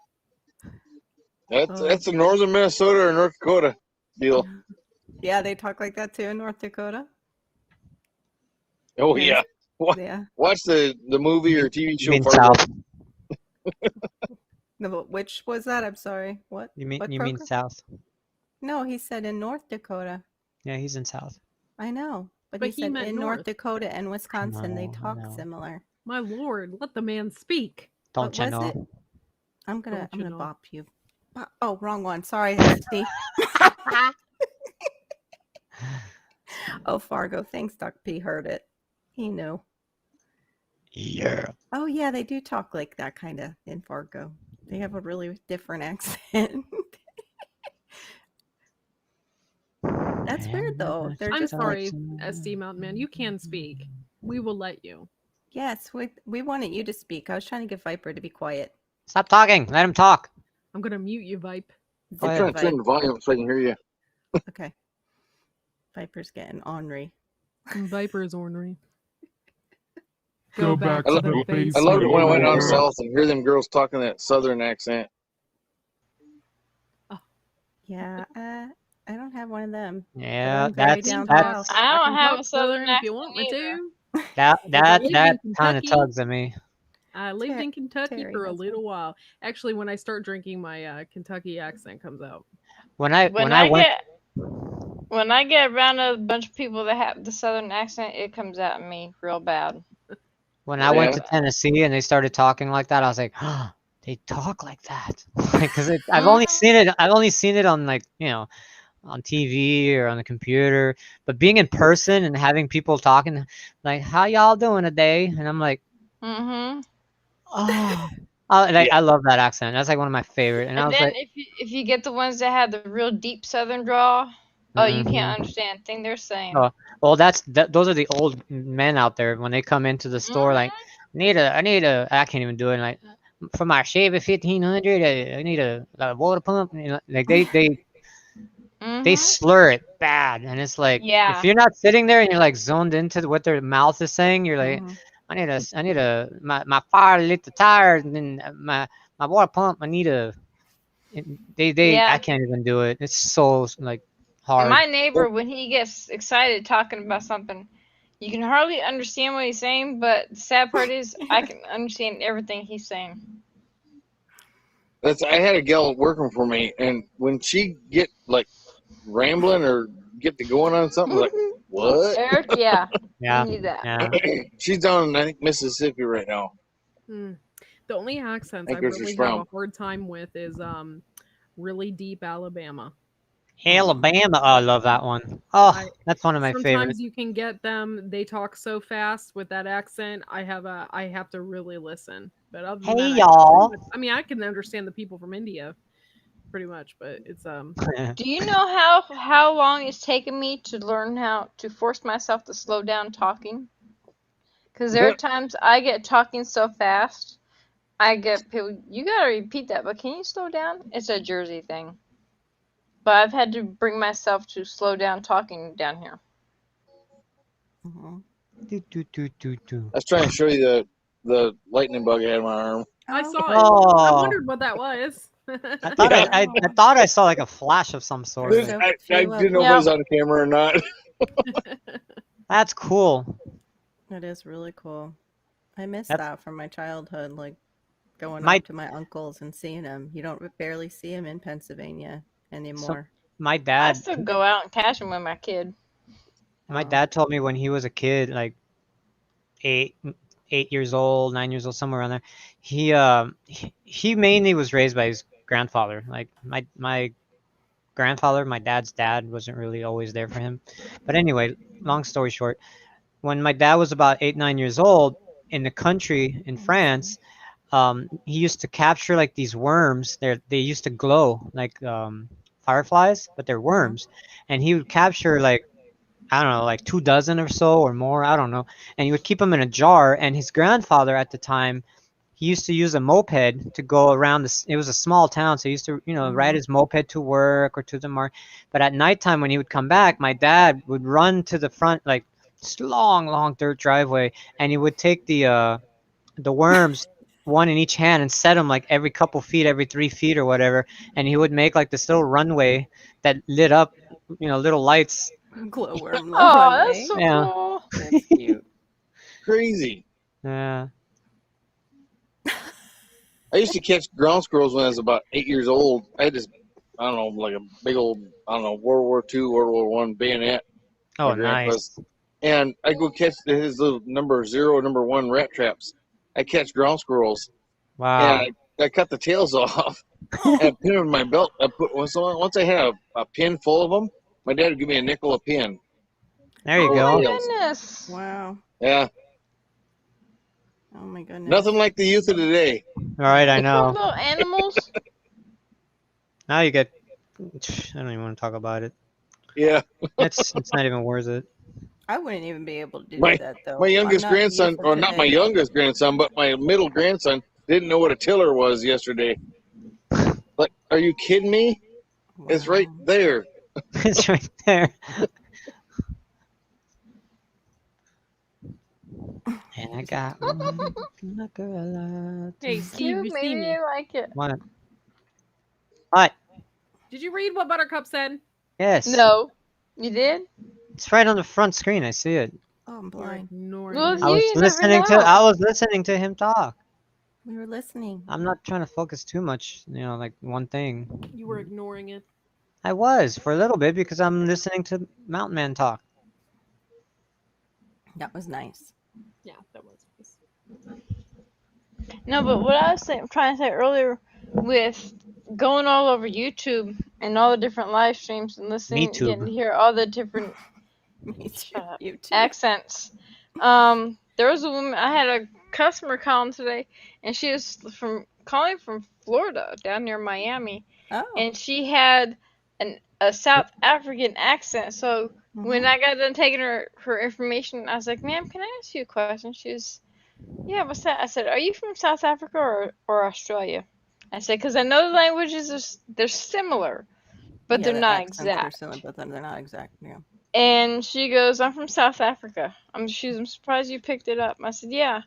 That's a northern Minnesota or North Dakota deal. Yeah, they talk like that too in North Dakota. Oh yeah. Yeah. Watch the movie or TV show. mean Fargo. South. No, but which was that? I'm sorry. What? You mean What you mean program? South? No, he said in North Dakota. Yeah, he's in South. I know, but But he he said meant in North north. Dakota and Wisconsin they know, I talk know. similar. My lord, let the man speak. Don't What ya was know? it? I'm Don't you gonna know? bop you. Oh, wrong one. Sorry, SD. Oh, Fargo. Thanks, Doc P. Heard it. He knew. Yeah. Oh, yeah, they do talk like that kind of in Fargo. They have a really different accent. That's weird, though. They're I'm just sorry, like, SD Mountain Man. You can speak. We will let you. yes, we wanted you to speak. I was trying to get Viper to be quiet. Stop talking. Let him talk. I'm gonna mute you, Vipe. Go I'm ahead. trying to turn the volume so I can hear you. Okay. Viper's getting ornery. Viper is ornery. Go back I, to lo- the base. I loved it when I went down girl. south and hear them girls talking that southern accent. Yeah, I don't have one of them. Yeah, I'm very that's down that's south. I don't can have talk a southern if you accent want me either. to. that I live in kind of Kentucky. tugs at me. I lived in Kentucky Terry for a has little while. Actually, when I start drinking, my Kentucky accent comes out. When I When I get around a bunch of people that have the southern accent, it comes out of me real bad. When I went Yeah. to Tennessee and they started talking like that, I was like, oh, they talk like that. Because I've only seen it on like on TV or on the computer, but being in person and having people talking like, how y'all doing today? And I'm like, Mm-hmm. oh, I love that accent. That's like one of my favorite. And I And was then like, if you get the ones that have the real deep southern drawl, oh, you Mhm. can't understand a thing they're saying. Oh, well, those are the old men out there when they come into the store. Like, I can't even do it. Like, for my Chevy 1500, I need a water pump. Like they Mhm. slur it bad, and it's like Yeah. if you're not sitting there and you're like zoned into what their mouth is saying, you're like, Mhm. I need my fire lit the tires, and then my water pump. I Yeah. can't even do it. It's so like hard. My neighbor, when he gets excited talking about something, you can hardly understand what he's saying, but the sad part is I can understand everything he's saying. I had a gal working for me, and when she get like rambling or get to going on something. Like, what? Eric, yeah. Yeah. You need that. Yeah. She's down in, I think, Mississippi right now. The only accents I Anchorage is really have brown. a hard time with is really deep Alabama. Alabama. Oh, I love that one. Oh, that's one of my Sometimes favorites. you can get them. They talk so fast with that accent. I have to really listen. But other than Hey, that, y'all. I mean, I can understand the people from India, pretty much. But it's Do you know how long it's taken me to learn how to force myself to slow down talking? Because there are times I get talking so fast, I get people, you gotta repeat that, but can you slow down? It's a Jersey thing. But I've had to bring myself to slow down talking down here. Do, do, do, do, do. I was trying to show you the lightning bug I had in my arm. I saw it. Oh. I wondered what that was. I thought I thought I saw like a flash of some sort. I didn't know if it was on camera or not. That's cool. It is really cool. I miss That's- that from my childhood, like going My- up to my uncles and seeing them. You don't barely see them in Pennsylvania anymore. My I dad, still go out and catch them with my kid. my dad told me when he was a kid, like 8 years old, 9 years old, somewhere around there. He mainly was raised by his grandfather. Like my grandfather, my dad's dad, wasn't really always there for him. But anyway, long story short, when my dad was about 8, 9 years old in the country in France, he used to capture like these worms. They used to glow like fireflies, but they're worms, and he would capture like, I don't know, like 24 or so or more, I don't know, and he would keep them in a jar. And his grandfather at the time, he used to use a moped to go around this. It was a small town, so he used to, ride his moped to work or to the market. But at nighttime when he would come back, my dad would run to the front, like this long dirt driveway, and he would take the worms, one in each hand, and set them like every couple feet, every 3 feet or whatever, and he would make like this little runway that lit up, little lights. Glowworm. Oh, that's so Yeah. cool. That's cute. Crazy. Yeah. I used to catch ground squirrels when I was about 8 years old. I had this, I don't know, like a big old, World War II, World War I bayonet. Oh, my grandpa's. nice. And I go catch his little number 0, number 1 rat traps. I catch ground squirrels. Wow. And I cut the tails off and I pin them in my belt. Once I had a pin full of them, my dad would give me a nickel a pin. There you Oh go. my goodness. Wow. Yeah. Oh my goodness. Nothing like the youth of today. All right, I Poor know. little animals. Now you get. I don't even want to talk about it. Yeah. It's not even worth it. I wouldn't even be able to do My- that though. My youngest I'm not grandson, used or to not my it. youngest grandson, but my middle grandson didn't know what a tiller was yesterday. Like, are you kidding me? It's right there. It's right there. And I got my girl. Hey, Steve, Cute, you maybe see me? they like it. What? What? Did you read what Buttercup said? Yes. No. You did? It's right on the front screen. I see it. Oh, I'm You're blind. ignoring Well, me. I was You never listening to. know. I was listening to him talk. We were listening. I'm not trying to focus too much. Like one thing. You were ignoring it. I was for a little bit because I'm listening to Mountain Man talk. That was nice. Yeah, that was nice. No, but what I was trying to say earlier with going all over YouTube and all the different live streams and listening, MeTube. getting to hear all the different Me too. up. You too. accents. There was a woman, I had a customer calling today, and she was calling from Florida, down near Miami, Oh. and she had a South African accent. So when I got done taking her information, I was like, "Ma'am, can I ask you a question?" She was, "Yeah, what's that?" I said, "Are you from South Africa or Australia?" I said, "Because I know the languages they're similar, but Yeah, they're the not accents are exact." similar, but they're not exact. Yeah. And she goes, "I'm from South Africa." I'm surprised you picked it up. I said, "Yeah."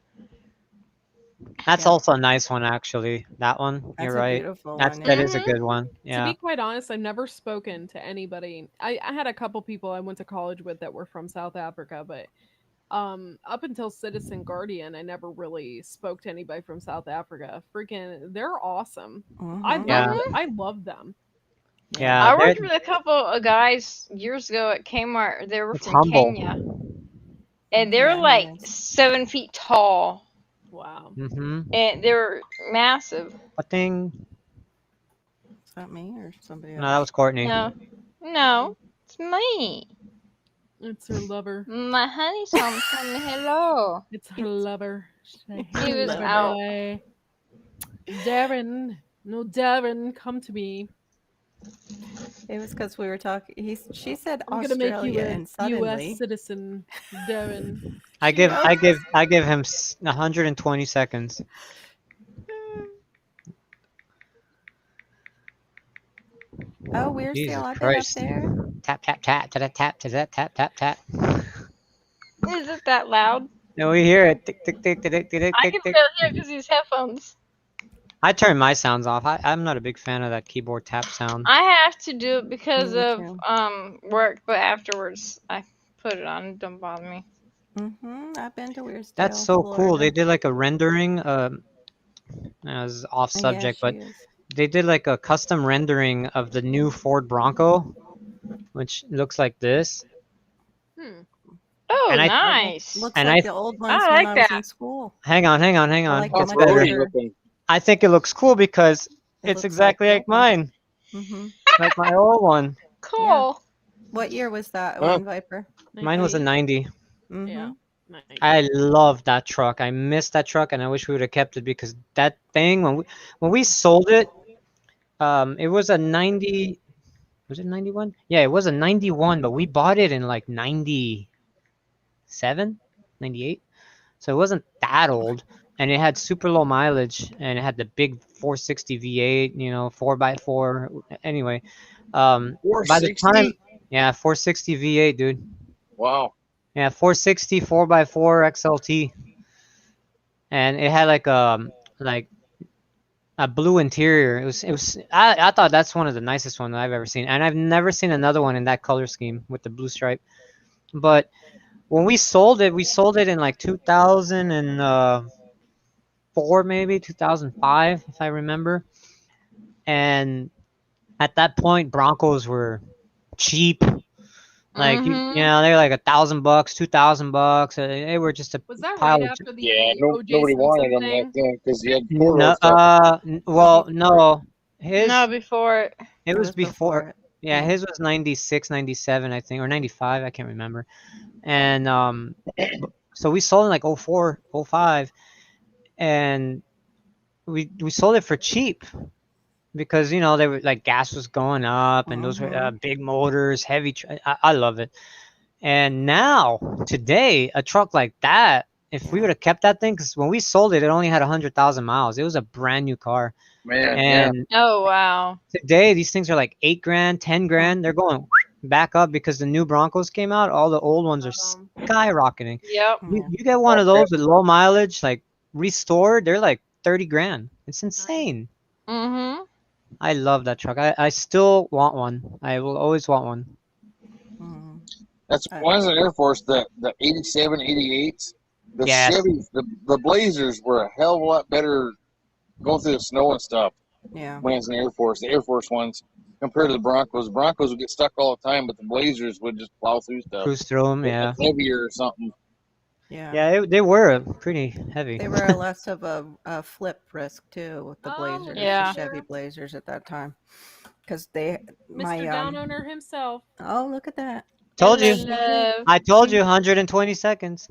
That's Yeah. also a nice one, actually. That one. That's You're a right. beautiful That one. is a good one. To Yeah. be quite honest, I've never spoken to anybody. I had a couple people I went to college with that were from South Africa, but up until Citizen Guardian, I never really spoke to anybody from South Africa. Freaking, they're awesome. Mhm. I Yeah. love I love them. Yeah, I they're, worked with a couple of guys years ago at Kmart. They were it's from humble. Kenya, and they were Yeah, like he is. 7 feet tall, Wow. Mm-hmm. and they were massive. A thing. Is that me or somebody No, that else? was Courtney. No, it's me. It's her lover. My honey told me hello. It's her lover. Say, It's hey, He was lover out. boy. Darren. No, Darren, come to me. It was because we were talking. She said I'm gonna make you Australia, a and U.S. suddenly citizen, Darren. I give him 120 seconds. Oh, where's the Jesus audit up Christ. there? Tap tap tap tap tap tap tap tap tap. Is it that loud? No, we hear it. Tick tick tick tick tick tick I tick can tick. still hear because these headphones. I turn my sounds off. I'm not a big fan of that keyboard tap sound. I have to do it because Me of too. work, but afterwards I put it on. It don't bother me. I've been to Weirsdale, That's so cool. They Florida. did like a rendering. This is off Yeah, subject, she but is. they did like a custom rendering of the new Ford Bronco, which looks like this. Oh, And I- nice. Looks And like I- the old ones I when like I was that. in school. Hang on. I like It's them How much better. roady better. looking. I think it looks cool because It it's looks exactly the like old ones. mine, Mm-hmm. like my old one. Cool. What year was that Huh. one, Viper? Mine was a 90. Mm-hmm. Yeah. Nice. I love that truck. I miss that truck, and I wish we would have kept it because that thing when we sold it, it was a 90. Was it 91? Yeah, it was a 91, but we bought it in like 97, 98. So it wasn't that old, and it had super low mileage, and it had the big 460 V8, 4x4. Anyway, by the time, 460? yeah, 460 V8, dude. Wow. Yeah, 460 4x4 XLT, and it had like a blue interior. I thought that's one of the nicest ones I've ever seen, and I've never seen another one in that color scheme with the blue stripe. But when we sold it in like 2004, maybe 2005, if I remember. And at that point, Broncos were cheap. Like they're like $1,000, $2,000. They were just a Was that pile right of. after the Yeah, O.J. nobody wanted Simpson them back thing? then because you had four-wheel No, stuff. well, no, No, before it. it was before. it. Yeah, his was 96, 97, I think, or 95. I can't remember. And so we sold in like 04, 05, and we sold it for cheap because they were like gas was going up, and those were big motors, heavy. I love it. And now today, a truck like that, if we would have kept that thing, because when we sold it, it only had 100,000 miles. It was a brand new car. Man, And Oh wow. today, these things are like $8,000, $10,000. They're going back up because the new Broncos came out. All the old ones are skyrocketing. Yep. You get one of those with low mileage, like restored, they're like $30,000. It's insane. Mhm. I love that truck. I still want one. I will always want one. That's when I was in the Air Force, the 87, 88s, the Yes. Chevys, the Blazers were a hell of a lot better going through the snow and stuff Yeah. when I was in the Air Force. The Air Force ones compared to the Broncos. The Broncos would get stuck all the time, but the Blazers would just plow through stuff. Cruise through them, yeah. Heavier or something. Yeah. Yeah, they were pretty heavy. They were less of a flip risk too with the Blazers, Yeah. the Chevy Blazers at that time, because they Mr. Down Owner himself. Oh, look at that! Told you. Hello. I told you 120 seconds.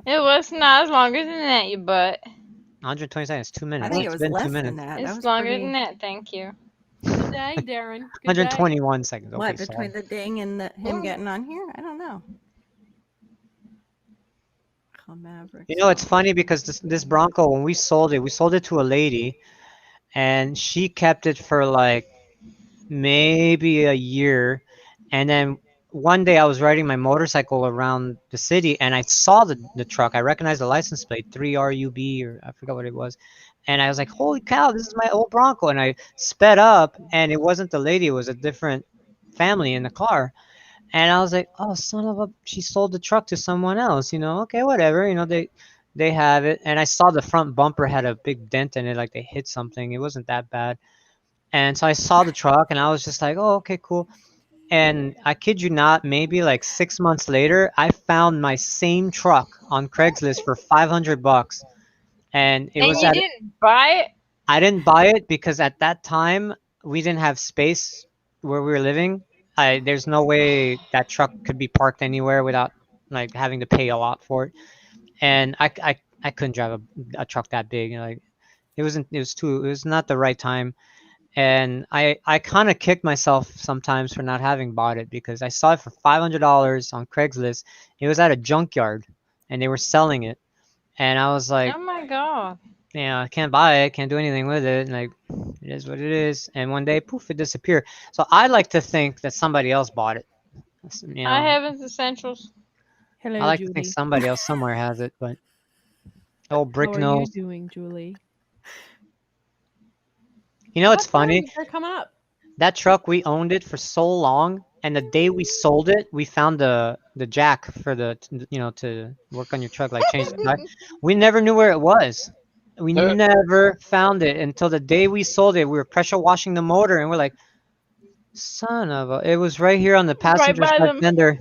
It was not longer than that, you butt. 120 seconds, 2 minutes. I think it It's was been less 2 than minutes. that. That It's was longer pretty... than that, thank you. Good day, Darren. Good 121 seconds. Okay, What sorry. between the ding and him getting on here? I don't know. Maverick. It's funny because this Bronco, when we sold it to a lady, and she kept it for like maybe a year, and then one day I was riding my motorcycle around the city, and I saw the truck. I recognized the license plate, 3RUB, or I forgot what it was, and I was like, "Holy cow, this is my old Bronco!" And I sped up, and it wasn't the lady; it was a different family in the car. And I was like, "Oh, son of a!" She sold the truck to someone else. Okay, whatever. They have it. And I saw the front bumper had a big dent in it, like they hit something. It wasn't that bad. And so I saw the truck, and I was just like, "Oh, okay, cool." And I kid you not, maybe like 6 months later, I found my same truck on Craigslist for $500, and it And was you at. didn't buy it? I didn't buy it because at that time we didn't have space where we were living. There's no way that truck could be parked anywhere without like having to pay a lot for it, and I couldn't drive a truck that big. Like it was not the right time, and I kind of kicked myself sometimes for not having bought it because I saw it for $500 on Craigslist. It was at a junkyard, and they were selling it, and I was like, Oh my god. I can't buy it, can't do anything with it. Like, it is what it is. And one day, poof, it disappeared. So I like to think that somebody else bought it. I Heaven's Essentials. Hello, I like Julie. to think somebody else somewhere has it, but oh, brick How are nose. you doing, Julie? You know, it's What time funny. They're coming up. That truck, we owned it for so long, and the day we sold it, we found the jack for to work on your truck, like change the tire. We never knew where it was. We never found it until the day we sold it. We were pressure washing the motor, and we're like, son of a... It was right here on the passenger by side them. fender.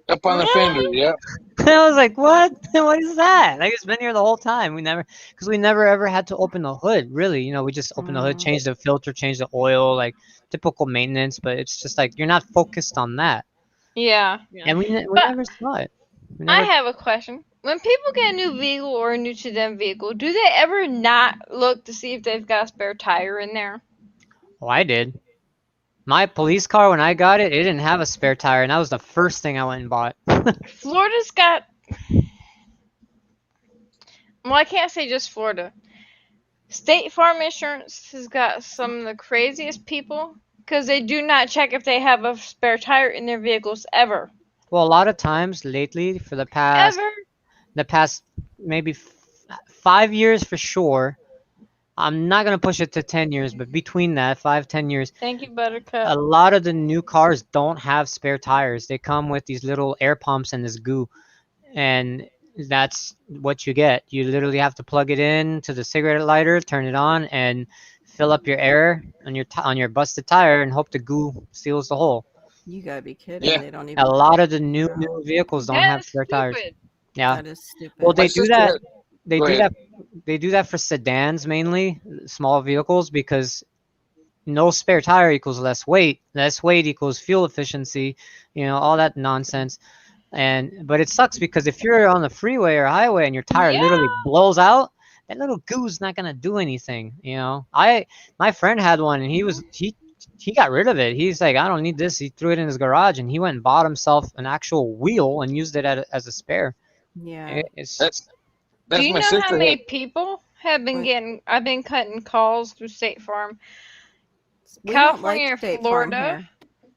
Up on the fender, yeah. I was like, what? What is that? Like, it's been here the whole time. Because we never ever had to open the hood, really. We just open the hood, change the filter, change the oil, like typical maintenance. But it's just like, you're not focused on that. Yeah. And we But never saw it. I have a question. When people get a new vehicle or a new to them vehicle, do they ever not look to see if they've got a spare tire in there? Oh, I did. My police car, when I got it, it didn't have a spare tire, and that was the first thing I went and bought. Florida's got... Well, I can't say just Florida. State Farm Insurance has got some of the craziest people because they do not check if they have a spare tire in their vehicles ever. Well, a lot of times lately, for the past maybe 5 years for sure. I'm not going to push it to 10 years, but between that, 5-10 years, Thank you, Buttercup. a lot of the new cars don't have spare tires. They come with these little air pumps and this goo, and that's what you get. You literally have to plug it in to the cigarette lighter, turn it on, and fill up your air on your busted tire and hope the goo seals the hole. You gotta be kidding. Yeah. They don't even. A lot of the new vehicles don't That have is spare tires. stupid. Yeah. That is stupid. Well, My they do sister that. had- They Go do ahead. that. They do that for sedans mainly, small vehicles, because no spare tire equals less weight. Less weight equals fuel efficiency. All that nonsense. But it sucks because if you're on the freeway or highway and your tire literally blows out, that little goo's not gonna do anything. My friend had one, and he got rid of it. He's like, I don't need this. He threw it in his garage, and he went and bought himself an actual wheel and used it as a spare. Yeah. That's Do you my know how sister many had. people have been What? getting? I've been cutting calls through State Farm. We don't California like or State Farm Florida? here.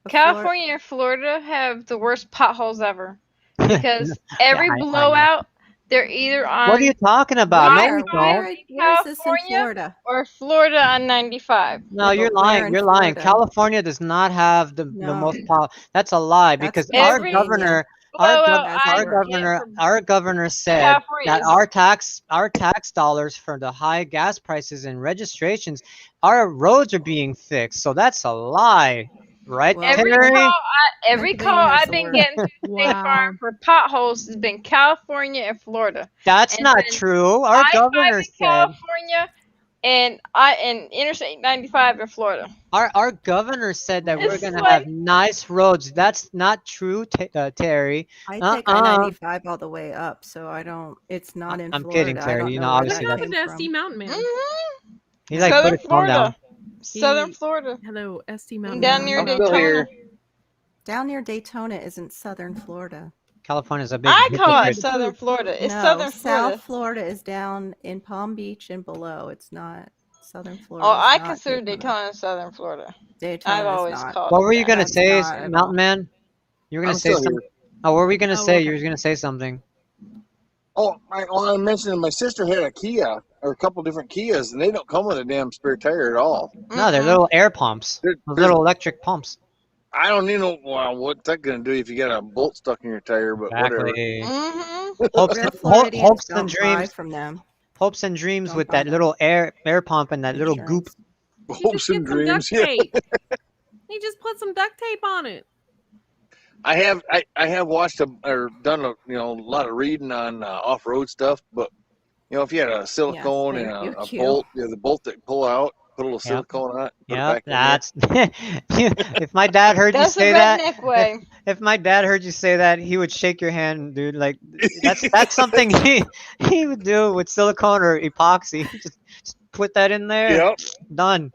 But California and Florida have the worst potholes ever because every I know. blowout, they're either on What are you talking about? No, Where- we Where, don't. where is this in California? Florida? or Florida on 95. No, Yeah, you're but where lying. in You're lying. Florida? California does not have the No. most power. That's a lie That's because Every- Blowout I our get governor said California that is- our tax dollars for the high gas prices and registrations, our roads are being fixed. So that's a lie, right, Well, Every Terry? every call I've the been word. getting through State Wow. Farm for potholes has been California and Florida. That's And not then true. Our I-5 governor in said California and Interstate 95 in Florida. our governor said that we're It's gonna like- have nice roads. That's not true, Terry. I take Uh-uh. I-95 all the way up, so I don't. It's not in I'm Florida. kidding, I Terry. don't You know know, where obviously that What came happened to from. ST Mountain Man? Mm-hmm. He like Southern put his phone down. Florida. Southern He- Florida. Hello, ST Mountain Down Man. near I'm still Daytona. here. Down near Daytona isn't Southern Florida. California's a big I call it hypocrite. Southern Florida. It's no, Southern South Florida. Florida is down in Palm Beach and below. It's not Southern Florida. Oh, is I not consider Daytona Southern Florida. Daytona I've is always not. called What it were you that. gonna That's say, not at all. Mountain Man? You were gonna I'm say still something. here. Oh, what were you gonna Oh, say? okay. You were gonna say something. I mentioned my sister had a Kia or a couple different Kias, and they don't come with a damn spare tire at all. No, they're Mm-mm. little air pumps. They're- Those they're- little electric pumps. I don't even know what's that going to do if you got a bolt stuck in your tire, but whatever. Exactly. Mhm. Hopes, Real and, Floridians hopes and don't buy dreams. from them. Hopes and dreams Don't with buy that little air pump and that little goop. Insurance. You Hopes just and get some duct dreams. Yeah. tape. You just put some duct tape on it. I have watched or done a lot of reading on off-road stuff, but if you had a silicone and thank a you. bolt, the bolt that pull out, put a little Yep. silicone on it, put it Yeah, back in there. that's. If my dad heard you That's the say that, redneck way. if my dad heard you say that, he would shake your hand, dude. Like that's something he would do with silicone or epoxy. Just put that in there. Yep. Done.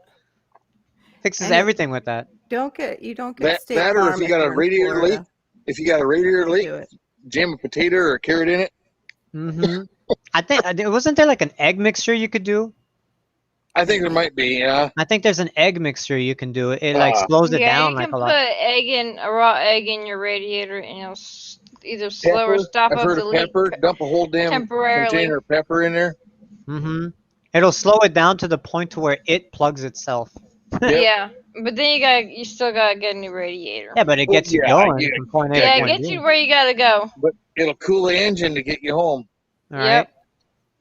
Fixes And it- everything with that. You don't get State That or Farm if you got a you're in radiator leak, Florida. if you got a radiator You leak, do it. jam a potato or a carrot in it. Hmm I think wasn't there like an egg mixture you could do? I think there might be. Yeah. I think there's an egg mixture you can do. It like Ah. slows it Yeah, down you like can a put lot. a raw egg in your radiator, and it'll either slow or Pepper. stop I've up heard the of leak pepper. Dump a whole damn temporarily. container of pepper in there. Hmm It'll slow it down to the point to where it plugs itself. Yep. Yeah, but then you still gotta get a new radiator. Yeah, but it Well, gets you yeah, going yeah. from point A Yeah, to it point gets B. you where you gotta go. But it'll cool the engine to get you home. All right. Yep.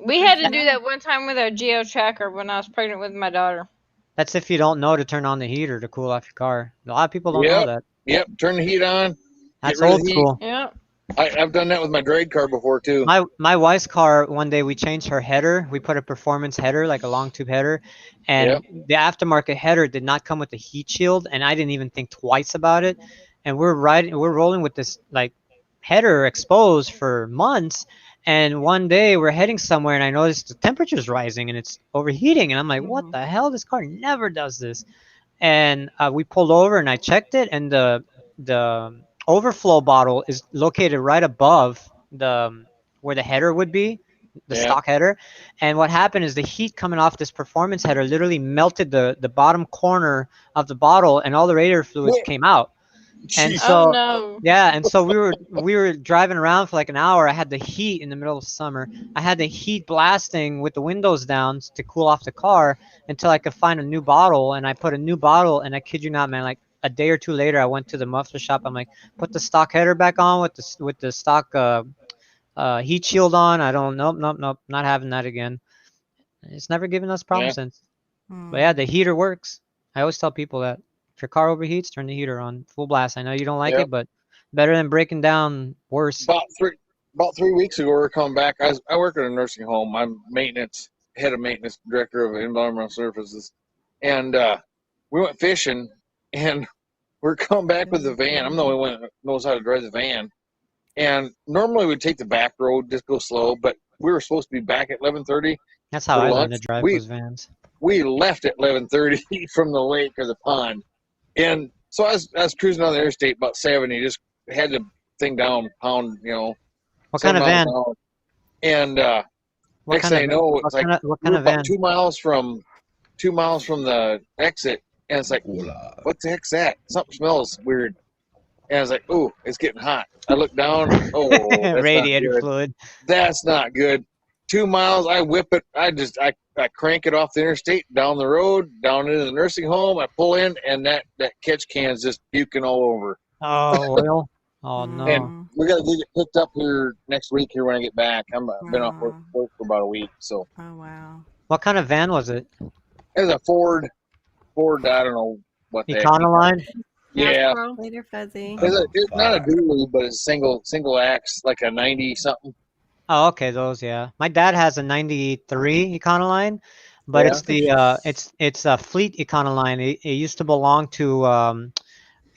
We had to do that one time with our Geo Tracker when I was pregnant with my daughter. That's if you don't know to turn on the heater to cool off your car. A lot of people don't know Yep. that. Yep. Turn the heat on. That's rid of old the heat. school. Yep. I've done that with my drag car before too. My wife's car, one day we changed her header. We put a performance header, like a long tube header, and the aftermarket header did not come with the heat shield, and I didn't even think twice about it. And we're rolling with this like header exposed for months, and one day we're heading somewhere, and I noticed the temperature's rising and it's overheating, and I'm like, what the hell? This car never does this. And we pulled over, and I checked it, and the overflow bottle is located right above the where the header would be, the stock header. And what happened is the heat coming off this performance header literally melted the bottom corner of the bottle, and all the radiator fluids came out. And Jeez. so Oh no. yeah, and so we were driving around for like an hour. I had the heat in the middle of summer. I had the heat blasting with the windows down to cool off the car until I could find a new bottle. And I put a new bottle, and I kid you not, man, like a day or two later, I went to the muffler shop. I'm like, put the stock header back on with the stock heat shield on. I don't, nope, not having that again. It's never given us problems since. But yeah, the heater works. I always tell people that if your car overheats, turn the heater on full blast. I know you don't like it, but better than breaking down worse. About 3 weeks ago, we were coming back. I work at a nursing home. I'm head of maintenance director of environmental services, and we went fishing, and we're coming back with the van. I'm the only one that knows how to drive the van, and normally we'd take the back road, just go slow, but we were supposed to be back at 11:30. That's how I learned to drive those vans. We left at 11:30 from the lake or the pond, and so I was cruising on the interstate about 70. Just had the thing down, pound, What kind of van? down. And next thing I know, it's like what kind of van? 2 miles from the exit, and it's like, what the heck's that? Something smells weird. And I was like, ooh, it's getting hot. I look down, that's Radiator not good. fluid. That's not good. 2 miles, I whip it. I crank it off the interstate, down the road, down into the nursing home. I pull in, and that catch can's just puking all over. Oh, oil. Oh no. And we got to get it picked up here next week here when I get back. I've been off work for about a week. So. Oh wow. What kind of van was it? It was a Ford. I don't know what the heck. Econoline? Yeah. Later, Fuzzy. It's not a dually, but it's single axe, like a 90 something. Oh, okay, those, yeah. My dad has a 93 Econoline, but it's the it's a Fleet Econoline. It used to belong to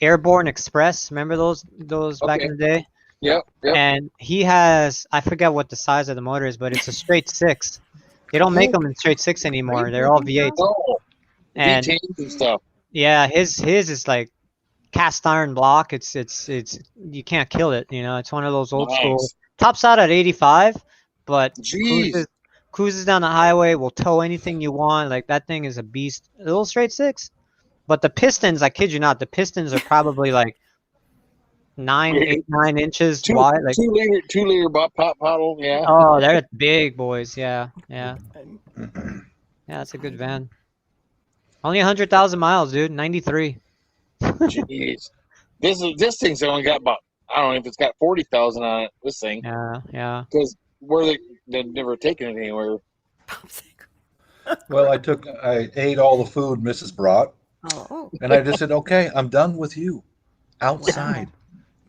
Airborne Express. Remember those back in the day? Yep. And he has, I forget what the size of the motor is, but it's a straight 6. They don't make them in straight 6 anymore. They're all V8s. Oh, and V10s and stuff. Yeah, his is like cast iron block. It's you can't kill it. It's one of those old school. Tops out at 85, but cruises down the highway, will tow anything you want. Like, that thing is a beast. A little straight 6. But the pistons, I kid you not, the pistons are probably like 9 inches wide. Like 2 liter pop bottle, yeah. Oh, they're big boys, yeah. Yeah, that's a good van. Only 100,000 miles, dude. 93. Jeez. This thing's only got about, I don't know if it's got 40,000 on it, this thing. Yeah. Because they've never taken it anywhere. Well, I ate all the food Mrs. brought, Oh, and I just said, okay, I'm done with you. Outside.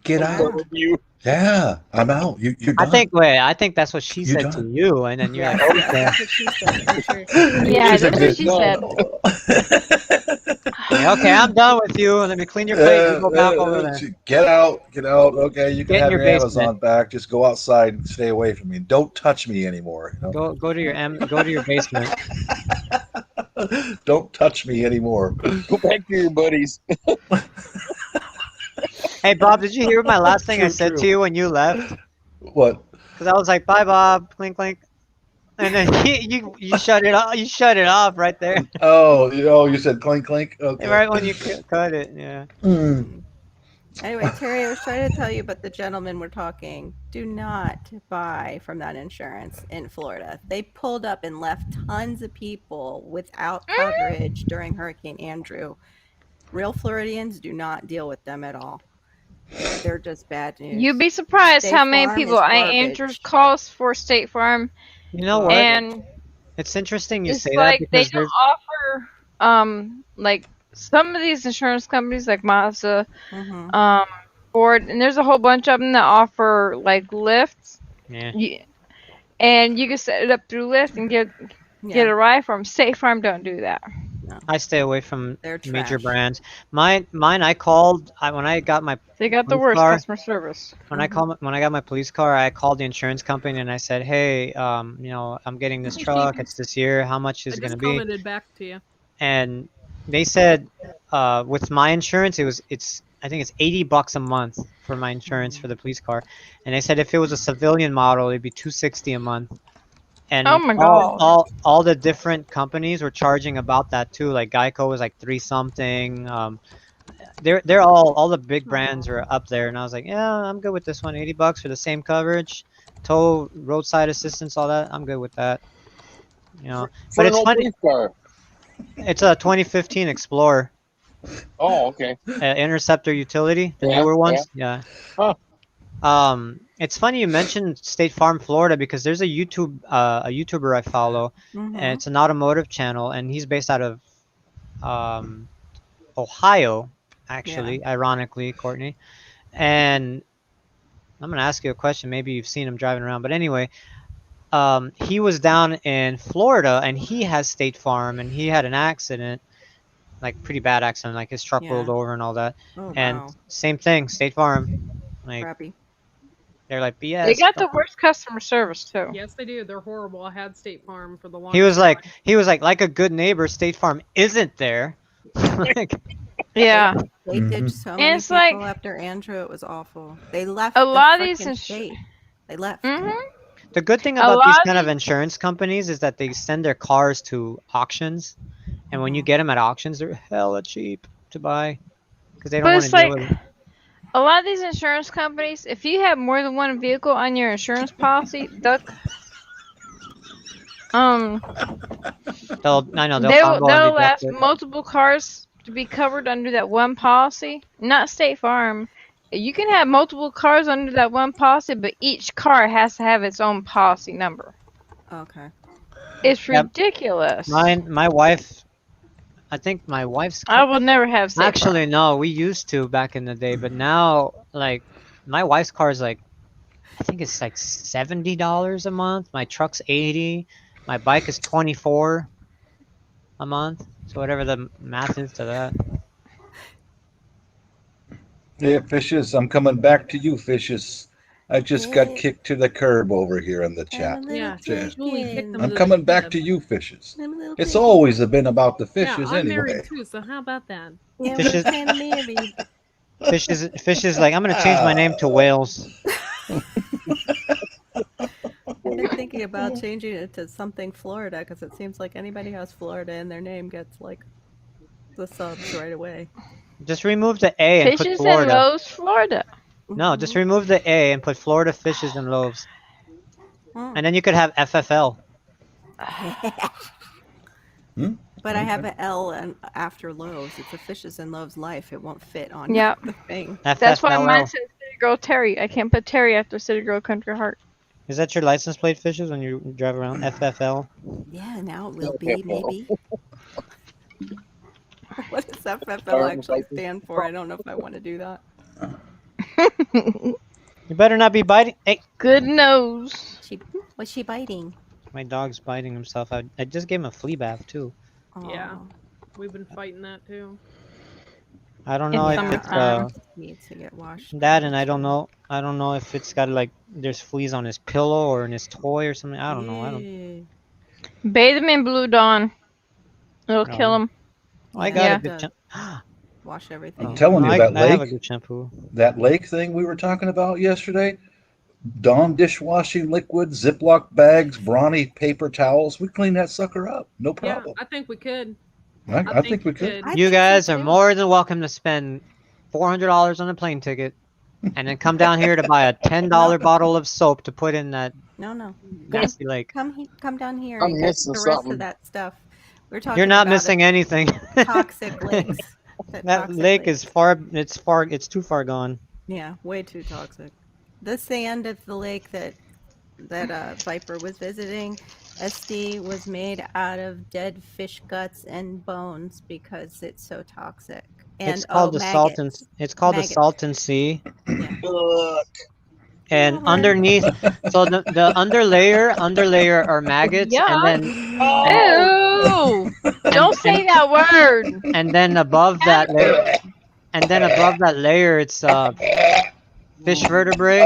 Get I'm done out. with you. Yeah, I'm out. You're I done. think that's what she You're said to done. you, and then you're yeah, like, yes, okay. that's what she said for sure. Yeah, She said, that's what she said. Yeah, okay, I'm done with you. Let me clean your plate. You go back over there. Get out. Get out. Okay, you can Get in have your your Amazon basement. back. Just go outside and stay away from me. Don't touch me anymore. You know? Go to your basement. Don't touch me anymore. Go back to your buddies. Hey Bob, did you hear my last thing I True, said true. to you when you left? What? Because I was like, bye Bob, clink clink. And then you shut it off. You shut it off right there, Oh, you said clink clink. Okay. right when you cut it. Yeah. Anyway, Terry, I was trying to tell you about the gentleman we're talking. Do not buy from that insurance in Florida. They pulled up and left tons of people without coverage during Hurricane Andrew. Real Floridians do not deal with them at all. They're just bad news. You'd be surprised State how many Farm people is I answered garbage. calls for State Farm, You know what? and It's interesting you it's say that like they because don't there's offer like some of these insurance companies like Mazda, Mhm. Ford, and there's a whole bunch of them that offer like Lyft, yeah. and you can set it up through Lyft and get Yeah, a ride from 'em. State Farm don't do that. I stay away from they're major trash. brands. Mine I called when I got my They got the police worst car. customer service. When I got my police car, I called the insurance company and I said, "Hey, I'm getting this truck. It's this year. How much is I it gonna just be?" commented back to you. And they said, with my insurance, I think it's $80 a month for my insurance for the police car, and they said if it was a civilian model, it'd be $260 a month. And Oh my god. all the different companies were charging about that too. Like Geico was like 3 something. They're all the big brands are up there, and I was like, yeah, I'm good with this one. $80 for the same coverage, tow, roadside assistance, all that. I'm good with that. But For an it's old funny. police car. It's a 2015 Explorer, Oh, okay. Interceptor utility, the Yeah, newer ones. Yeah. Huh. It's funny you mentioned State Farm Florida because there's a YouTuber I follow, and Mhm. it's an automotive channel, and he's based out of Ohio, actually, ironically, Courtney. And I'm gonna ask you a question. Maybe you've seen him driving around, but anyway, he was down in Florida, and he has State Farm, and he had an accident, like pretty bad accident, like his truck rolled Yeah. over and all that. Oh And wow, same thing, State Farm, like crappy. they're like They BS. got the worst customer service too. Yes, they do. They're horrible. I had State Farm for the longest He was time. like a good neighbor, State Farm isn't there. Like, Yeah. They ditched so And many it's people like after Andrew. It was awful. They left a the lot of these frickin' state. They left. the good thing A about these lot of kind of these- insurance companies is that they send their cars to auctions, and when you Mhm. get them at auctions, they're hella cheap to buy because they don't But want to it's deal like with it. a lot of these insurance companies, if you have more than one vehicle on your insurance policy, they'll They'll combo and they'll deduct ask it. multiple cars to be covered under that one policy. Not State Farm. You can have multiple cars under that one policy, but each car has to have its own policy number. Okay. It's Yep. ridiculous. My wife, I think my wife's I will never have State actually no, we used to back in the day, but now like my wife's car is like I think it's like $70 a month. My truck's 80. My bike is 24 a month. So whatever the math is to that. Yeah, Fishes, I'm coming back to you, Fishes. I just got Yay. kicked to the curb over here in the I'm a chat. little Yeah, Jess. Julie kicked them chicken. I'm to coming the back curb. to you, Fishes. I'm a little It's chicken. always been about the Yeah, fishes I'm anyway. married too, so how about that? Yeah, Fish we're is- kind of married. Fish is like I'm gonna change my name to Wales. I've been thinking about changing it to something Florida because it seems like anybody who has Florida in their name gets like the subs right away. Just remove the A and put Fishes and Florida. Lowe's, Florida. No, just remove the A and put Florida Fishes and Loaves. Mm. And then you could have FFL. But I have an L and after Lowe's. It's a Fishes and Loaves Life. It won't fit on Yep. the thing. That's why FFLL. mine says City Girl Terry. I can't put Terry after City Girl Country Heart. Is that your license plate, Fishes, when you drive around? FFL? Yeah, now it will be, maybe. What does FFL actually stand for? I don't know if I want to do that. You better not be biting. Hey, Good nose. Was she biting? my dog's biting himself. I just gave him a flea bath, too. Yeah. Aw. We've been fighting that too. I don't know It's if it's summertime. Needs to get washed. that, and I don't know if it's got like there's fleas on his pillow or in his toy or something. I don't know. I don't. Ew. Bathe him in Blue Dawn. It'll No. kill him. I Yeah, got a Yeah. good. Wash everything. I'm telling you, I that have a lake, good shampoo. that lake thing we were talking about yesterday, Dawn dishwashing liquid, Ziploc bags, brawny paper towels. We clean that sucker up. No Yeah, problem. I think we could. I think we could. I You think so, guys are too. more than welcome to spend $400 on a plane ticket, and then come down here to buy a $10 bottle of soap to put in that No. nasty lake. Come down here I'm and get missing the rest something. of that stuff. We're talking You're not about missing anything. toxic lakes. That toxic lake lakes. is far. It's too far gone. Yeah, way too toxic. The sand of the lake that Viper was visiting, SD, was made out of dead fish guts and bones because it's so toxic. And It's called the Salton. maggots. It's called the Maggots. Salton Sea. Ugh. And Whatever. underneath, so the underlayer are maggots, and Ew! Don't say that word. then above that layer, it's fish vertebrae.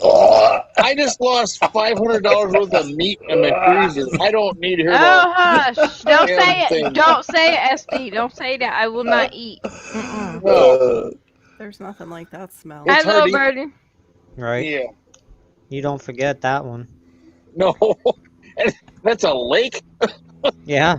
I just lost $500 worth of meat in my freezer. I don't need to hear Oh, about hush. Don't say Damn it. thing. Don't say it, SD. Don't say that. I will not eat. Mm-mm. No. There's nothing like that smell. It's Hello, hard to eat. birdie. Right. Yeah. You don't forget that one. No. That's a lake? Yeah.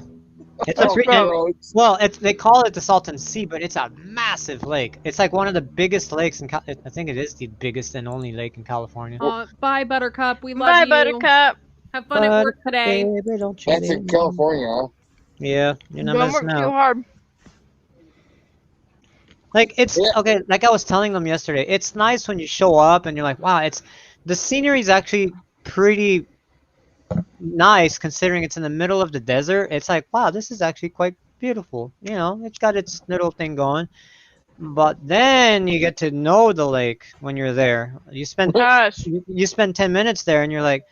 It's a Oh, gross. well, they call it the Salton Sea, but it's a massive lake. It's like one of the biggest lakes in. I think it is the biggest and only lake in California. Bye, Buttercup. We love Bye, you. Buttercup. Have fun at work today. Baby, don't you That's leave in me. California, huh? Yeah, you're not Don't work missing too out. hard. Like it's Yeah. okay. Like I was telling them yesterday, it's nice when you show up and you're like, wow, the scenery is actually pretty nice considering it's in the middle of the desert. It's like, wow, this is actually quite beautiful. You know, it's got its little thing going. But then you get to know the lake when you're there. You spend Gosh. you spend 10 minutes there and you're like,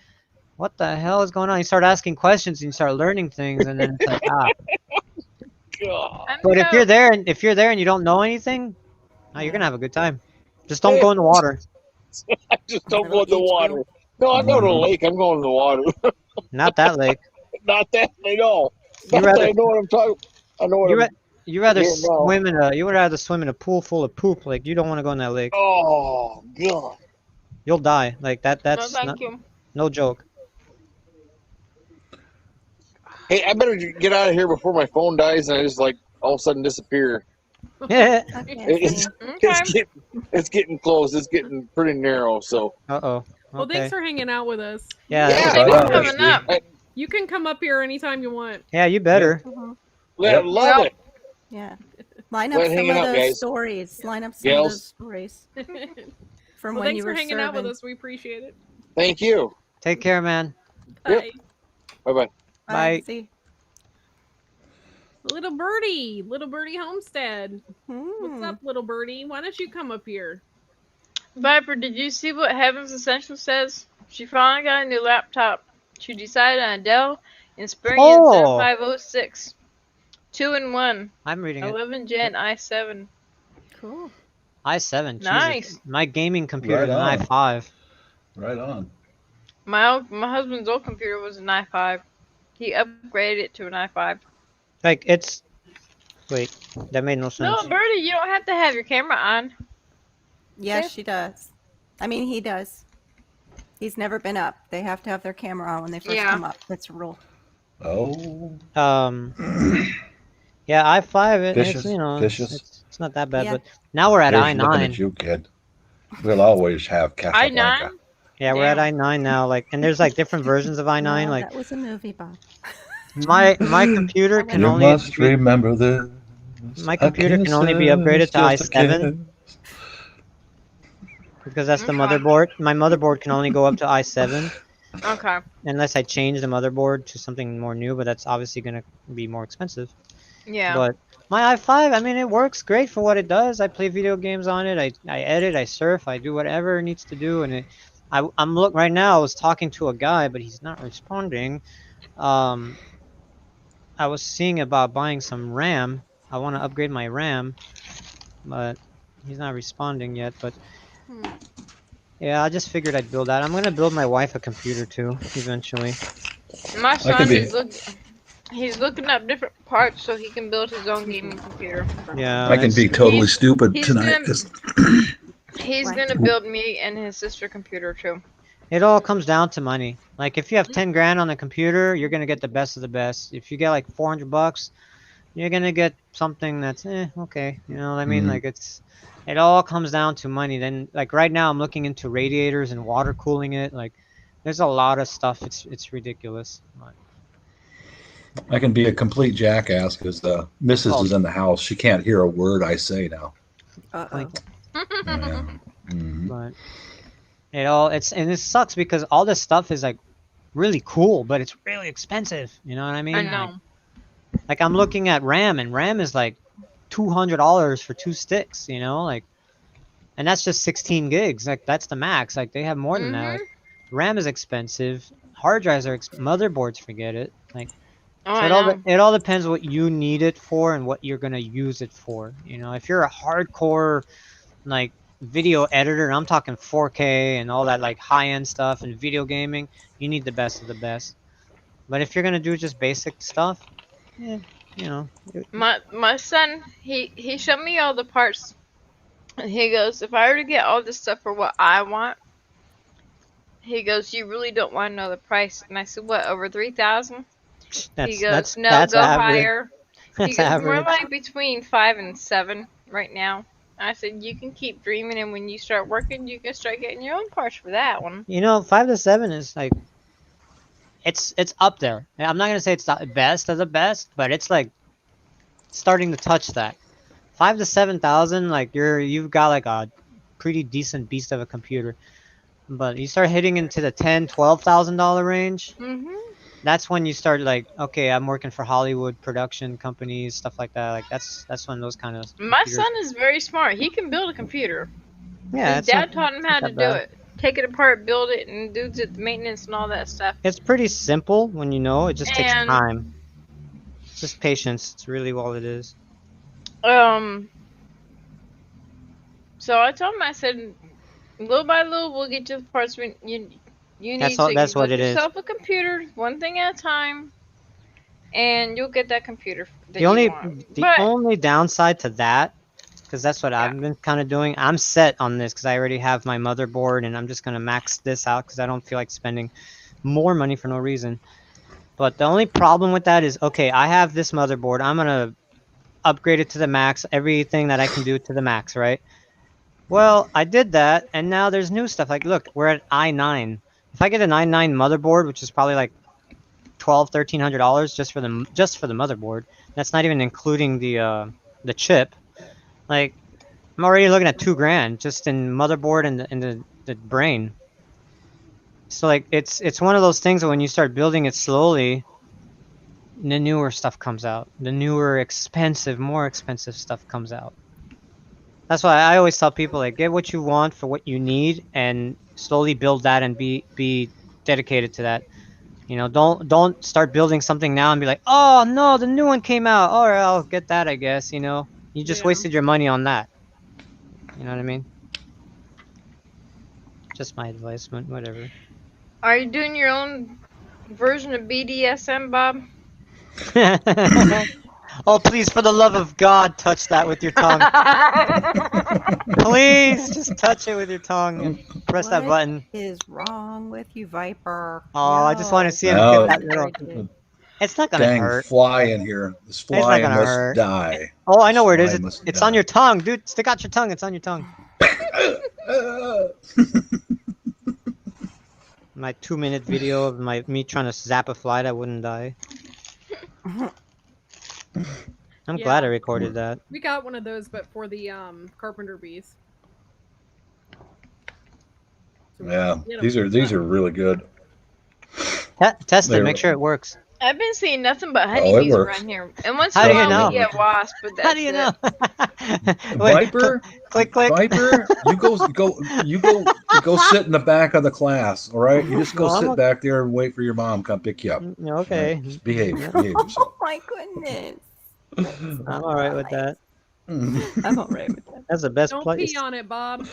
what the hell is going on? You start asking questions and you start learning things, and then it's like, God. But if you're there and you don't know anything, you're gonna have a good time. Just don't go in the water. I just don't go in the water. No, I'm going to the lake. I'm going to the water. Not that lake. Not that. I know. You rather- I know what I'm talking. I know what You, I'm. ra- you rather Yeah, no. you would rather swim in a pool full of poop. Like you don't want to go in that lake. Oh God. You'll die. Like that. No, That's thank you. no joke. Hey, I better get out of here before my phone dies and I just like all of a sudden disappear. Uh It's, Okay. it's getting close. It's getting pretty narrow. So oh. Well, Okay. thanks for hanging out with us. Yeah. Yeah. Thanks for Right on, coming SD. up. You can come up here anytime you want. Yeah. You better. love Well, it. Yeah. Line up Glad some hanging of out, those guys. stories. Line up some of Gals. those stories from Well, when thanks you for were hanging out with serving. us. We appreciate it. Thank you. Take care, man. Yep. Bye. Bye bye. Bye. See? Little birdie Homestead. What's up, little birdie? Why don't you come up here? Viper, did you see what Heaven's Essential says? She finally got a new laptop. She decided on a Dell Inspiron Oh. 7506. 2-in-1. I'm reading it. 11 Gen i7. Cool. i7. Jesus. Nice. My gaming computer Right is an on. i5. Right on. My husband's old computer was an i5. He upgraded it to an i5. Like it's. Wait, that made no sense. No, Birdie, you don't have to have your camera on. Yes, Yeah. she does. I mean, he does. He's never been up. They have to have their camera on when they first Yeah. come up. That's a rule. Oh. Yeah, i5. It's Vicious, you know, vicious. it's not that bad. Yeah. But now we're at There's looking i9. at you, kid. We'll always have i9? Casablanca. Yeah, we're at Damn. i9 now. Like, and there's like different versions of i9. No, Like that was a movie, Bob. my computer can You only must remember this. My A computer can only be kiss upgraded is to just a i7. kiss. because that's the Okay. motherboard. My motherboard can only go up to i7 Okay. unless I change the motherboard to something more new, but that's obviously gonna be more expensive. Yeah. But my i5, I mean, it works great for what it does. I play video games on it. I edit, I surf, I do whatever it needs to do, and I'm look right now. I was talking to a guy, but he's not responding. Um, I was seeing about buying some RAM. I want to upgrade my RAM, but he's not responding yet. But Hmm. yeah, I just figured I'd build that. I'm gonna build my wife a computer too, eventually. My I can son be. he's looking up different parts so he can build his own gaming computer. Yeah, I can it's be totally He's- stupid he's tonight. gonna- 'Cause He's What? gonna build me and his sister computer too. it all comes down to money. Like if you have 10 grand on the computer, you're gonna get the best of the best. If you get like $400, you're gonna get something that's okay. You know what I mean? Mhm. Like it all comes down to money. Then like right now I'm looking into radiators and water cooling it. Like there's a lot of stuff. It's ridiculous. But, I can be a complete jackass because Mrs. Oh. is in the house. She can't hear a word I say now. Uh-oh. Yeah. Mhm. but it sucks because all this stuff is like really cool, but it's really expensive. You know what I mean? I know. Like I'm looking at RAM, and RAM is like $200 for 2 sticks. You know, like, and that's just 16 gigs. Like that's the max. Like they have more than that. Like, RAM is expensive. Hard drives are motherboards. Forget it. Like Oh, so I it all know. it all depends what you need it for and what you're gonna use it for. You know, if you're a hardcore like video editor, and I'm talking 4K and all that like high end stuff and video gaming, you need the best of the best. But if you're gonna do just basic stuff, you know, My son, he showed me all the parts, and he goes, if I were to get all this stuff for what I want, he goes, you really don't want to know the price. And I said, what, over 3,000? He goes, no, that's go average. higher. He That's goes, more average. like between 5 and 7 right now. I said, you can keep dreaming, and when you start working, you can start getting your own parts for that one. You know, 5 to 7 is like it's up there. I'm not gonna say it's the best of the best, but it's like starting to touch that. 5 to 7,000, like you've got like a pretty decent beast of a computer. But you start hitting into the $10,000-$12,000 range. Mhm. That's when you start like, okay, I'm working for Hollywood production companies, stuff like that. Like that's when those kind of My computers- son is very smart. He can build a computer. yeah, His it's dad not- taught him how to not do bad. it. Take it apart, build it, and do the maintenance and all that stuff. It's pretty simple when you know. It just takes And- time. It's just patience. It's really all it is. So I told him, I said, little by little, we'll get you the parts you need. That's So all- you that's can what build it is. yourself a computer, one thing at a time, and you'll get that computer that The only you want. the But only downside to that, because that's what I've been kind of doing. I'm set on this because I already have my motherboard, and I'm just gonna max this out because I don't feel like spending more money for no reason. But the only problem with that is, okay, I have this motherboard. I'm gonna upgrade it to the max, everything that I can do to the max, right? Well, I did that, and now there's new stuff. Like, look, we're at i9. If I get an i9 motherboard, which is probably like $1,200-$1,300 just for the motherboard, that's not even including the chip. Like, I'm already looking at $2,000 just in motherboard and the brain. So like, it's one of those things that when you start building it slowly, the newer stuff comes out. The newer, more expensive stuff comes out. That's why I always tell people, like, get what you want for what you need, and slowly build that and be dedicated to that. You know, don't start building something now and be like, oh no, the new one came out. All right, I'll get that, I guess. You know, you just Yeah. wasted your money on that. You know what I mean? Just my advice, but whatever. are you doing your own version of BDSM, Bob? Oh, please, for the love of God, touch that with your tongue. Please, just touch it with your tongue and press that What button. is wrong with you, Viper? Oh, I just want to see him No. get that little. It's not gonna Dang hurt. fly in here. This not fly gonna must hurt. die. Oh, I know where it is. Fly It's, must it's die. on your tongue, dude. Stick out your tongue. It's on your tongue. My 2-minute video of me trying to zap a fly that wouldn't die. I'm Yeah. glad I recorded that. We got one of those, but for the carpenter bees. Yeah, Get 'em. these are really good. Test it. They're- Make sure it works. I've been seeing nothing but it honeybees works. around here, and once How in a do you while know? we get wasps, but that's How do you know? Wait, Viper, click, click. Viper, you go sit in the back of the class. All right, you just go Well, I'm sit okay. back there and wait for your mom to come pick you up. Okay. Right? Just behave Yeah. yourself. Oh my goodness. I'm all right with that. I'm all right with that. That's the best Don't place. pee on it, Bob.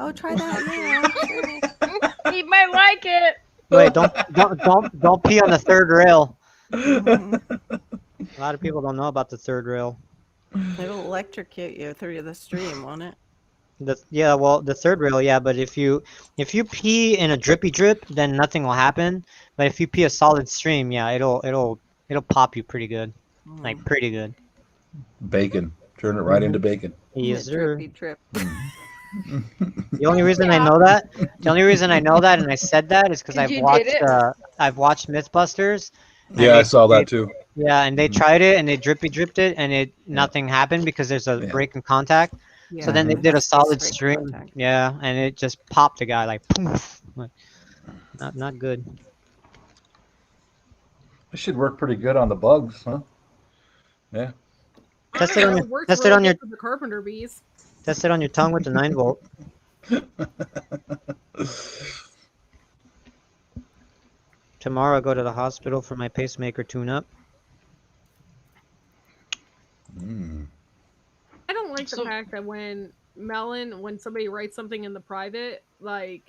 Oh, try that now. Sure. he might like it. Wait, don't pee on the third rail. Mhm. A lot of people don't know about the third rail. It'll electrocute you through the stream, won't it? Yeah, well, the third rail, yeah, but if you pee in a drippy drip, then nothing will happen. But if you pee a solid stream, yeah, it'll pop you pretty good, like pretty good. Bacon. Turn it right into bacon. Yes, The sir. drippy drip. The only reason I know that, and I said that is because Did you get it? I've watched MythBusters. and Yeah, I they- saw they- that too. Yeah, and they Mhm. tried it and they dripped it and nothing happened because there's a Yeah. break in contact. Yeah, So then they it did a has to be solid straight stream. contact. Yeah, and it just popped the guy like poof. Like, not good. It should work pretty good on the bugs, huh? Yeah. Test I it don't on know, your- works test it really on your- good for the carpenter bees. Test it on your tongue with the 9-volt. Tomorrow I go to the hospital for my pacemaker tune-up. Mm. I don't like the So- fact that when somebody writes something in the private, like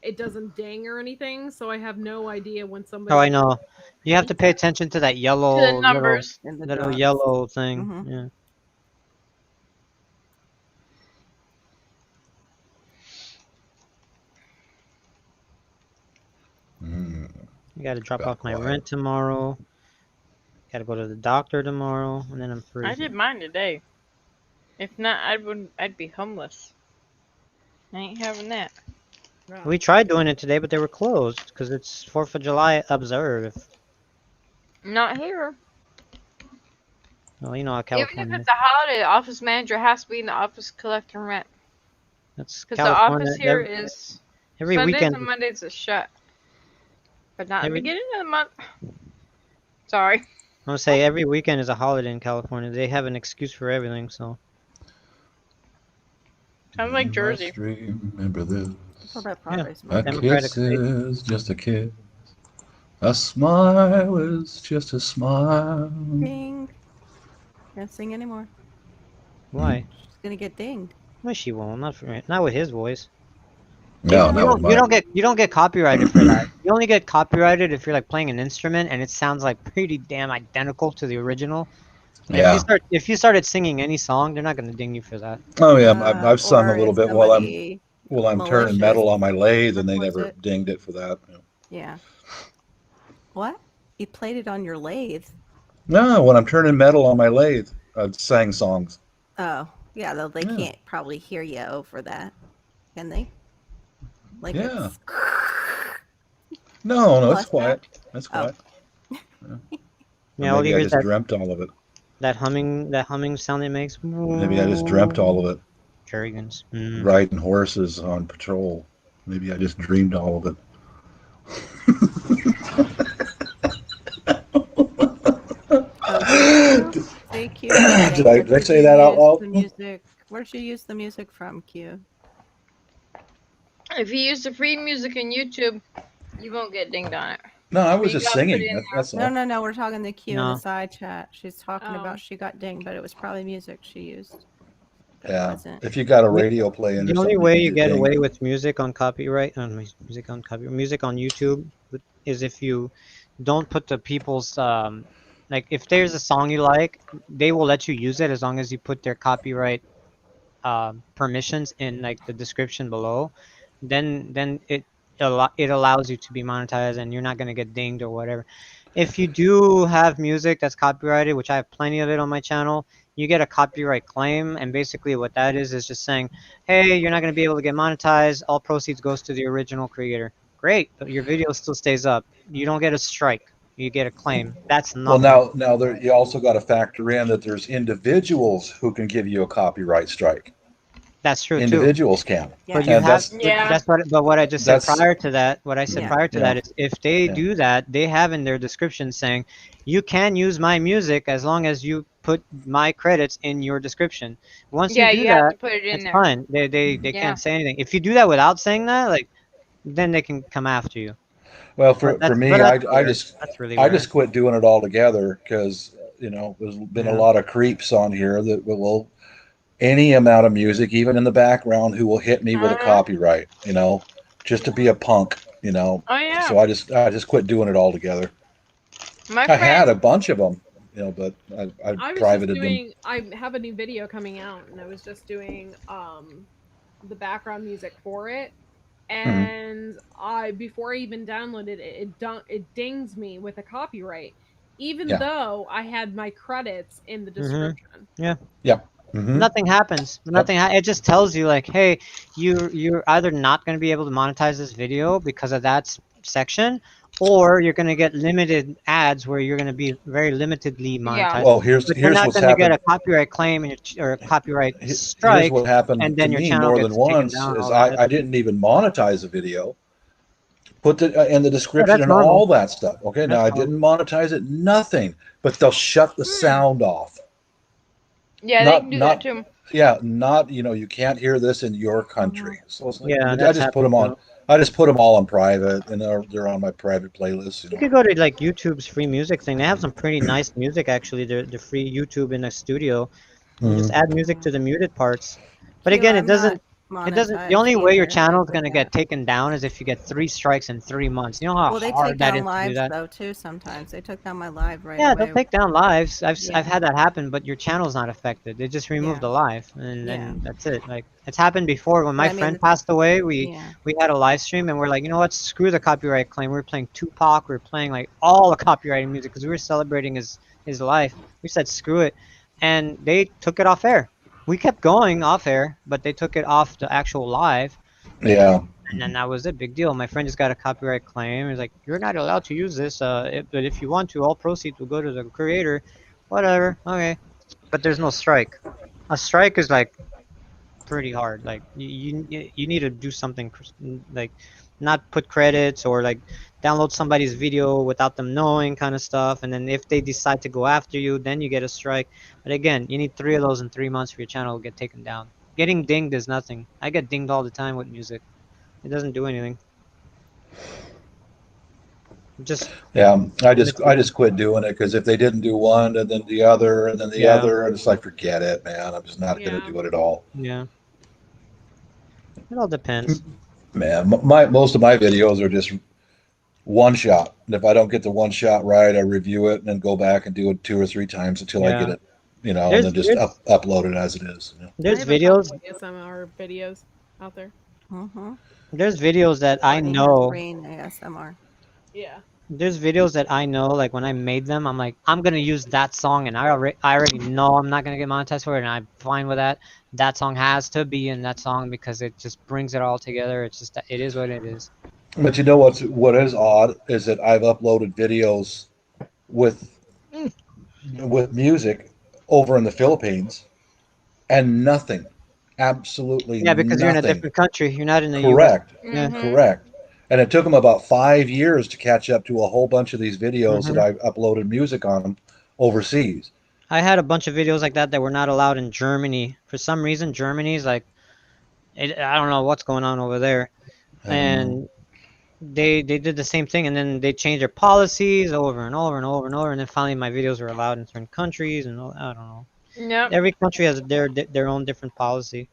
it doesn't ding or anything, so I have no idea when somebody. Oh, I know. You have to pay attention to that yellow To the numbers. And the little dots. yellow thing. Mhm. Yeah. Mm. I got to drop Got off my quiet. rent tomorrow. Got to go to the doctor tomorrow, and then I'm free. I did mine today. If not, I'd be homeless. I ain't having that. We tried doing it today, but they were closed because it's 4th of July observe. Not here. Well, you know how Even California. if it's a holiday, the office manager has to be in the office collecting rent. That's Because the California. office here is every Sundays weekend. and Mondays is shut. But not in Every- the beginning of the month. Sorry. I'm gonna say every weekend is a holiday in California. They have an excuse for everything. So Sounds like You Jersey. must remember this. Well, that probably is A more- Democratic kiss state. is just a kiss. A smile is just a smile. Ding. Can't sing anymore. why? She's gonna get dinged. Well, she won't. Not with his voice. No, You no, don't, you don't get copyrighted for that. You only get copyrighted if you're like playing an instrument and it sounds like pretty damn identical to the original. And Yeah. If you started singing any song, they're not gonna ding you for that. Oh yeah, I've sung a or little if bit somebody- while I'm turning malicious metal on my lathe, and they records never it. dinged it for that. Yeah. What? You played it on your lathe? No, when I'm turning metal on my lathe, I've sang songs. Oh, yeah. Though they Yeah. can't probably hear you over that, can they? Like Yeah. it's No, Plus it's quiet. It's Oh. quiet. Yeah, all Maybe you I hear is just that, dreamt all of it. that humming sound it makes. Maybe I just dreamt all of it. Jerrygens. Riding horses on patrol. Maybe I just dreamed all of it. Thank you. Did I say that out loud? The music. Where'd you use the music from, Q? If you use the free music in YouTube, you won't get dinged on it. No, I was You just gotta put singing. it in That's No, all. no, no. We're talking the Q in No. the side chat. She's talking Oh. about she got dinged, but it was probably music she used. But it Yeah. wasn't. If you got a radio playing, The or only something, way can you get ding. away with music on copyright, music on YouTube, is if you don't put the people's like if there's a song you like, they will let you use it as long as you put their copyright permissions in like the description below. Then it allows you to be monetized and you're not gonna get dinged or whatever. If you do have music that's copyrighted, which I have plenty of it on my channel, you get a copyright claim, and basically what that is just saying, hey, you're not going to be able to get monetized, all proceeds goes to the original creator. Great, but your video still stays up. You don't get a strike, you get a claim. That's Well, not now there, you also got to factor in that there's individuals who can give you a copyright strike. That's true too. Individuals can. But Yeah. you And have Yeah. that's what but what I just said that's prior to that, what I said Yeah. prior to Yeah. that is if they Yeah. do that, they have in their description saying you can use my music as long as you put my credits in your description. Once you Yeah, do you have that, to put it in it's there. fine. They Yeah. can't say anything. If you do that without saying that, like then they can come after you. Well, But for me, that's I weird. just That's really I weird. just quit doing it altogether because there's been a Yeah. lot of creeps on here that will any amount of music, even in the background, who will hit me with a Uh-huh. copyright, just to be a punk. Oh yeah. So I just quit doing it altogether. My I had a friend. bunch of them, but I I was just privated them. doing. I have a new video coming out, and I was just doing the background music for it. Mhm. And I before I even downloaded it, it dings me with a copyright, even Yeah, though I had my credits in the Mhm. description. Yeah. yeah, hmm Nothing happens. yep, It just tells you like, hey, you're either not going to be able to monetize this video because of that section, or you're going to get limited ads where you're going to be very limitedly Yeah. monetized. Well, here's But you're here's not what's going to get happened. a copyright claim or a copyright Here's strike, what happened and to then your me channel more than gets taken once down. is All that. I didn't even monetize a video. Put the in the Yeah, description that's and normal. all that stuff. Okay, now That's I normal. didn't monetize it, nothing, but they'll shut the Hmm. sound off. Yeah, they can Not do that not too. yeah, not you can't hear this in your Mhm. country. So it's like Yeah, I that's just put them happened on. too. I just put them all on private, and they're on my private playlist. You could go to like YouTube's free music thing. They have some pretty nice music actually. The free YouTube in a studio. You just Mhm. add music Mhm. to the muted parts. But Q, again, I'm not it doesn't the monetized only way your either. channel is With gonna get that. taken down is if you get 3 strikes in 3 months. You know how Well, they take hard that down is to do lives that? though too. Sometimes they took down my live right Yeah, they'll away. take down lives. I've Yeah. had that happen, but your channel's not affected. They just remove Yeah. the live, and Yeah. then that's it. Like it's happened before when But my I mean, friend passed away. yeah. We had a live stream, and we're like, you know what? Screw the copyright claim. We were playing Tupac. We were playing like all the copyrighted music because we were celebrating his life. We said screw it, and they took it off air. We kept going off air, but they took it off the actual live, Yeah. and then that was a big deal. My friend just got a copyright claim. He's like, "You're not allowed to use this. But if you want to, all proceeds will go to the creator." Whatever. Okay. But there's no strike. A strike is like pretty hard. Like you need to do something like not put credits or like download somebody's video without them knowing kind of stuff. And then if they decide to go after you, then you get a strike. But again, you need 3 of those in 3 months for your channel to get taken down. Getting dinged is nothing. I get dinged all the time with music. It doesn't do anything. Just Yeah, limits I you. just quit doing it because if they didn't do one and then the other and then the Yeah, other, and it's like forget it, man. I'm just not going to Yeah. do it at all. yeah. It all depends. Man, my most of my videos are just one shot. And if I don't get the one shot right, I review it and then go back and do it 2 or 3 times until I get Yeah. it, and then just There's upload it as it is. I there's have a couple videos of ASMR videos out there. Mm-hmm. there's videos that I Courtney has know green ASMR. Yeah. there's videos that I know, like when I made them, I'm like, I'm gonna use that song, and I already know I'm not gonna get monetized for it, and I'm fine with that. That song has to be in that song because it just brings it all together. It's just it is what it is. But you know what is odd is that I've uploaded videos with music over in the Philippines and nothing, absolutely Yeah, because you're in a nothing. different country. You're not in the U.S. Correct. Yeah. Mhm. Correct. And it took them about 5 years to catch up to a whole bunch of these videos that hmm I uploaded music on them overseas. I had a bunch of videos like that were not allowed in Germany for some reason. Germany's like, I don't know what's going on over there, I don't know. and they did the same thing, and then they changed their policies over and over and over and over, and then finally my videos were allowed in certain countries, and I don't know. Yep. Every country has their own different policy.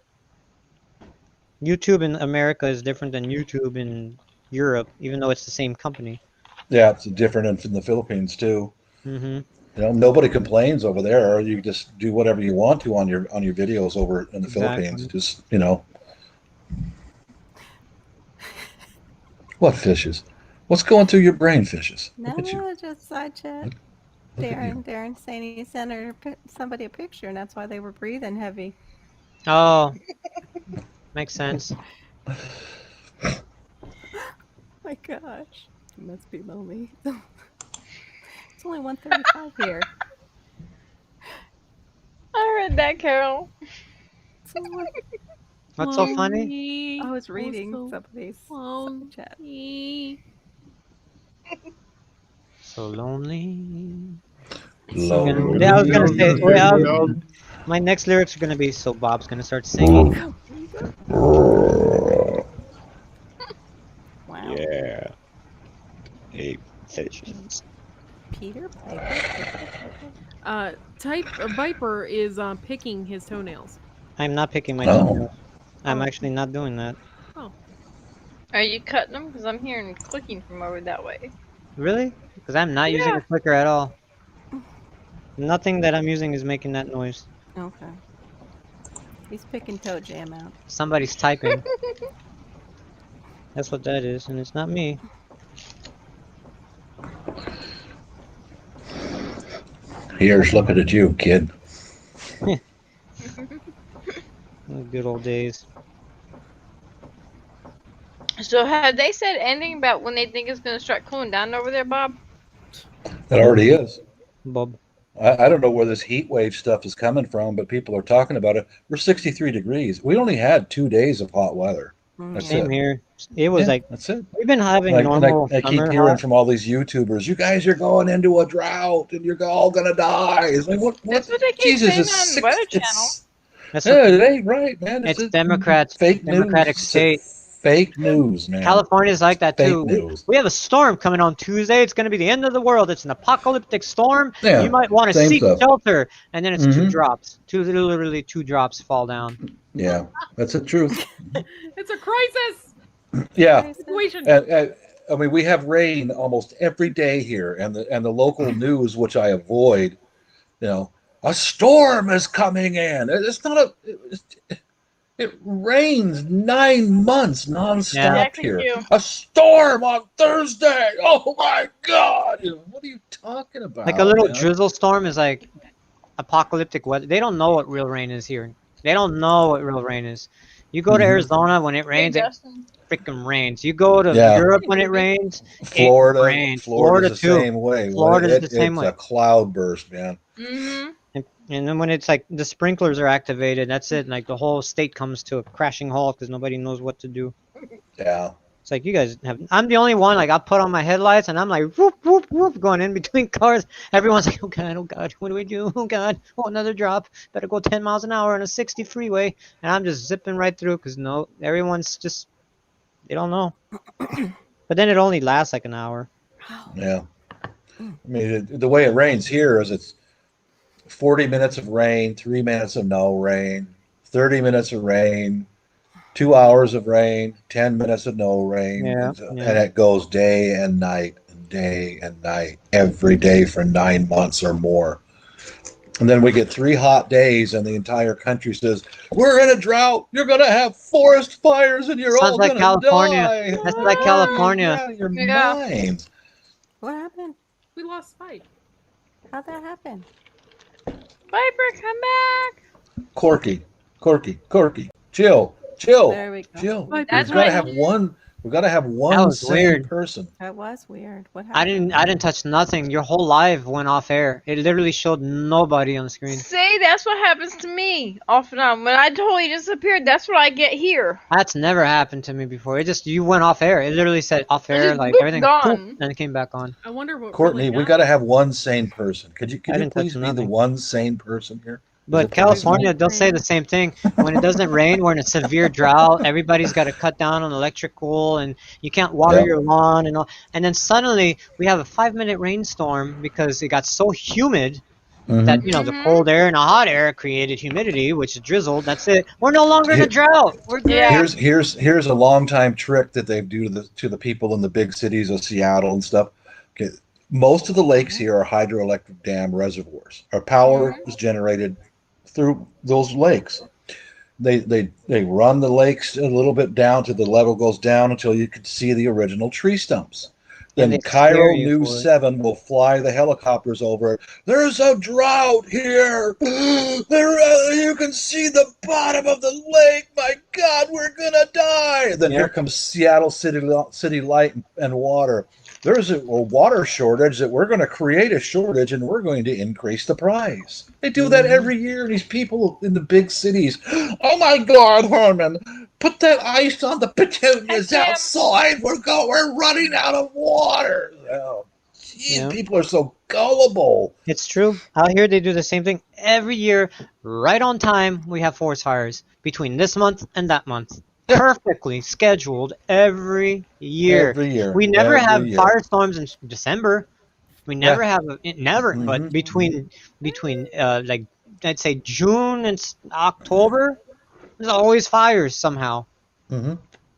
YouTube in America is different than YouTube in Europe, even though it's the same company. Yeah, it's different in the Philippines too. hmm Nobody complains over there. You just do whatever you want to on your videos over in the Philippines. Exactly. Just what fishes? What's going through your brain, fishes? No, Look at you. just side chat. Look at you. Darren saying he sent somebody a picture, and that's why they were breathing heavy. Oh, makes sense. My gosh, it must be lonely. It's only 1:35 here. I heard that, Carol. It's only What's so funny? Lonely. I was reading so somebody's chat. lonely. So lonely. Lonely. Yeah, I was gonna say. My next lyrics are gonna be so Bob's gonna start singing. Wow. Yeah. Hey, fishes. Peter Piper. Viper is picking his toenails. I'm not picking my Oh. toenails. I'm Oh. actually not doing that. Oh. Are you cutting them? Because I'm hearing clicking from over that way. Really? Because I'm not using Yeah. a clicker at all. Nothing that I'm using is making that noise. Okay. He's picking toe jam out. Somebody's typing. That's what that is, and it's not me. Here's looking at you, kid. The good old days. So have they said anything about when they think it's going to start cooling down over there, Bob? It already is. Bob. I don't know where this heat wave stuff is coming from, but people are talking about it. We're 63 degrees. We only had 2 days of hot weather. That's Same it. here. It was Yeah, like that's it. we've been having Like, normal I keep summer hearing hot. from all these YouTubers, you guys are going into a drought and you're all gonna die. It's like what? That's what they keep Jesus, saying it's on the Weather Channel. That's yeah, what, it ain't right, man. it's a Democrats, fake Democratic news. state. Fake news, man. California's like that Fake too. news. We have a storm coming on Tuesday. It's going to be the end of the world. It's an apocalyptic storm. Yeah, You might want to same seek stuff. shelter, and then it's 2 Mhm. drops. Literally 2 drops fall down. Yeah, that's the truth. It's a crisis Yeah, situation. I mean, we have rain almost every day here, and the local news, which I avoid, a storm is coming in. It's not a. It rains 9 months nonstop Exactly here. true. A storm on Thursday. Oh my God! What are you talking about? Like a little man? drizzle storm is like apocalyptic weather. They don't know what real rain is here. They don't know what real rain is. You go to Mhm. Arizona when it rains, it Justin. freaking rains. You go to Yeah. Europe when it rains, Florida, it rains. Florida's the too. same way. Florida's the same It's way. a cloud burst, man. Mm-hmm. And then when it's like the sprinklers are activated, that's it. Like the whole state comes to a crashing halt because nobody knows what to do. Yeah. It's like you guys have. I'm the only one. Like I put on my headlights and I'm like whoop whoop whoop going in between cars. Everyone's like, oh god, what do we do? Oh god, oh another drop. Better go 10 miles an hour on a 60 freeway. And I'm just zipping right through because no, everyone's just they don't know. But then it only lasts like an hour. Yeah. I mean, the way it rains here is it's 40 minutes of rain, 3 minutes of no rain, 30 minutes of rain, 2 hours of rain, 10 minutes of no rain. Yeah, And it goes day and night, every day for 9 months or more. And then we get 3 hot days, and the entire country says, we're in a drought. You're going to have forest fires, and you're Sounds all like going to California. die. That's like California. Yeah, your Yeah. mind. What happened? We lost Spike. How'd that happen? Viper, come back. Corky. Chill. There we go. Chill. That's We've got to right. have one. We've got to have That one was sane weird. person. That was weird. What happened? I didn't touch nothing. Your whole live went off air. It literally showed nobody on the screen. See, that's what happens to me off and on. When I totally disappeared, that's what I get here. That's never happened to me before. It just you went off air. It literally said off air, just like whoop, everything, gone. poof, and it came back on. I wonder what. Courtney, really we got to have one sane person. Could I you didn't touch please be the nothing. one sane person here? But it California, they'll say the same thing. When it doesn't rain, we're in a severe drought. Everybody's got to cut down on electrical, and you can't water Yeah. your lawn and all. And then suddenly we have a 5-minute rainstorm because it got so humid that the cold air and the hot air created humidity, which drizzled. That's it. We're no longer in a drought. We're good. Yeah. Here's a long time trick that they do to the people in the big cities of Seattle and stuff. Okay, most of the lakes here are hydroelectric dam reservoirs. Our power is generated through those lakes. They run the lakes a little bit down to the level goes down until you can see the original tree stumps. And then they scare Cairo you News for it. 7 will fly the helicopters over it. There's a drought here. You can see the bottom of the lake. My God, we're going to die. And then Yeah. here comes Seattle City Light and Water. There's a water shortage that we're going to create a shortage and we're going to increase the price. They do that every year. These people in the big cities. Oh my God, Harmon, put that ice on the petunias outside. We're running out of water. Oh, geez, Yeah. people are so gullible. It's true. Out here, they do the same thing every year. Right on time, we have forest fires between this month and that month. Perfectly scheduled every year. Every year. We never Every have year. firestorms in December. We never have never. Mhm. But between like I'd say June and October, there's always fires somehow. Mm-hmm.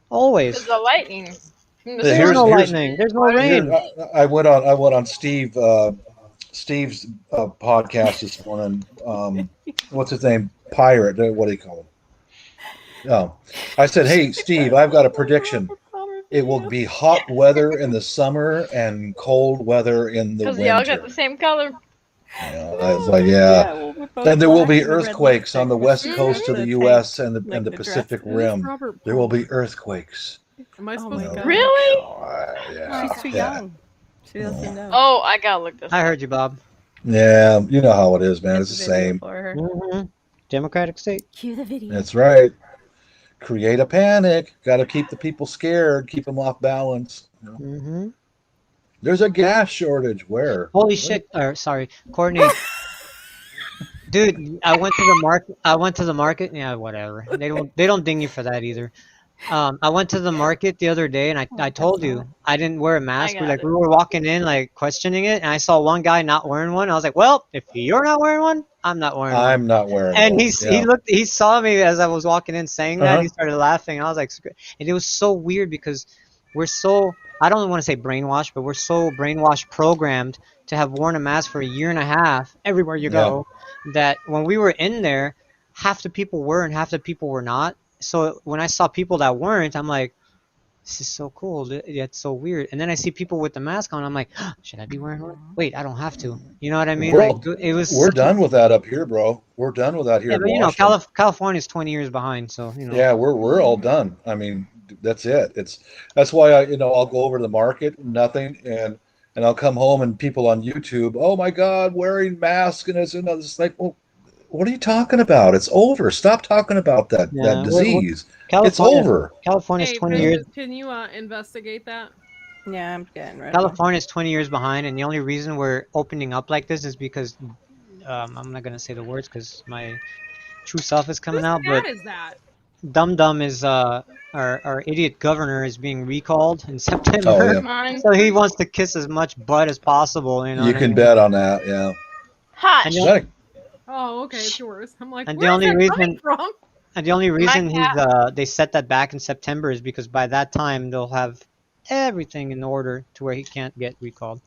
Always. Because the lightning. From the There's Here's- no here's- lightning. There's no rain. I went on Steve's podcast this morning. What's his name? Pirate. What do you call him? Oh, I said, hey, Steve, I've got a prediction. It will be hot weather in the summer and cold weather in the Because winter. y'all got the same color. I was like, yeah. well, we're both Then there will black be and the red earthquakes on the lipstick. west coast of the The U.S. tank, and the like the Pacific dress. Rim. Robert There will be earthquakes. Am I Oh supposed my to God. go? Really? Yeah. She's too yeah. young. She doesn't know. Oh, I gotta look this I up. heard you, Bob. Yeah, you know how it is, man. That's It's a the video same. for her. Mm-hmm. Democratic state. Cue the video. That's right. Create a panic. Got to keep the people scared. Keep them off balance. You know? Mm-hmm. There's a gas shortage. Where? Holy shit! Or sorry, Courtney. Dude, I went to the market. Yeah, whatever. They don't ding you for that either. I went to the market the other day, and I told you I didn't wear a mask. got it. We were walking in, like questioning it, and I saw one guy not wearing one. I was like, well, if you're not wearing one, I'm not wearing one. I'm not wearing And one. he saw me as I was walking in saying that. Uh-huh. He started laughing. I was like, and it was so weird because we're so, I don't want to say brainwashed, but we're so brainwashed programmed to have worn a mask for a year and a half everywhere you go that when we were in there, half the people were and half the people were not. So when I saw people that weren't, I'm like, this is so cool. It's so weird. And then I see people with the mask on. I'm like, should I be wearing one? Wait, I don't have to. You know what I mean? We're, Like, it was. we're done with that up here, bro. We're done with that here. Yeah, in but you know, Washington. California's 20 years behind, so you know. Yeah, we're all done. I mean, that's it. That's why I'll go over to the market, nothing, and I'll come home and people on YouTube, oh my God, wearing masks and it's like, well, what are you talking about? It's over. Stop talking about that Yeah, disease. It's California, over. California's Hey, 20 can, years. can you investigate that? Yeah, I'm getting ready. California's 20 years behind, and the only reason we're opening up like this is because I'm not gonna say the words because my true self is coming Whose out. cat But is that? Dum Dum is our idiot governor is being recalled in September. Oh, yeah. Mine. So he wants to kiss as much butt as possible. You know. You what I can mean? bet on that, yeah. Hush. And Is that Oh, okay, it's yours. I'm like, And the where's only that reason- coming from? And the only reason cat- they set that back in September is because by that time they'll have everything in order to where he can't get recalled.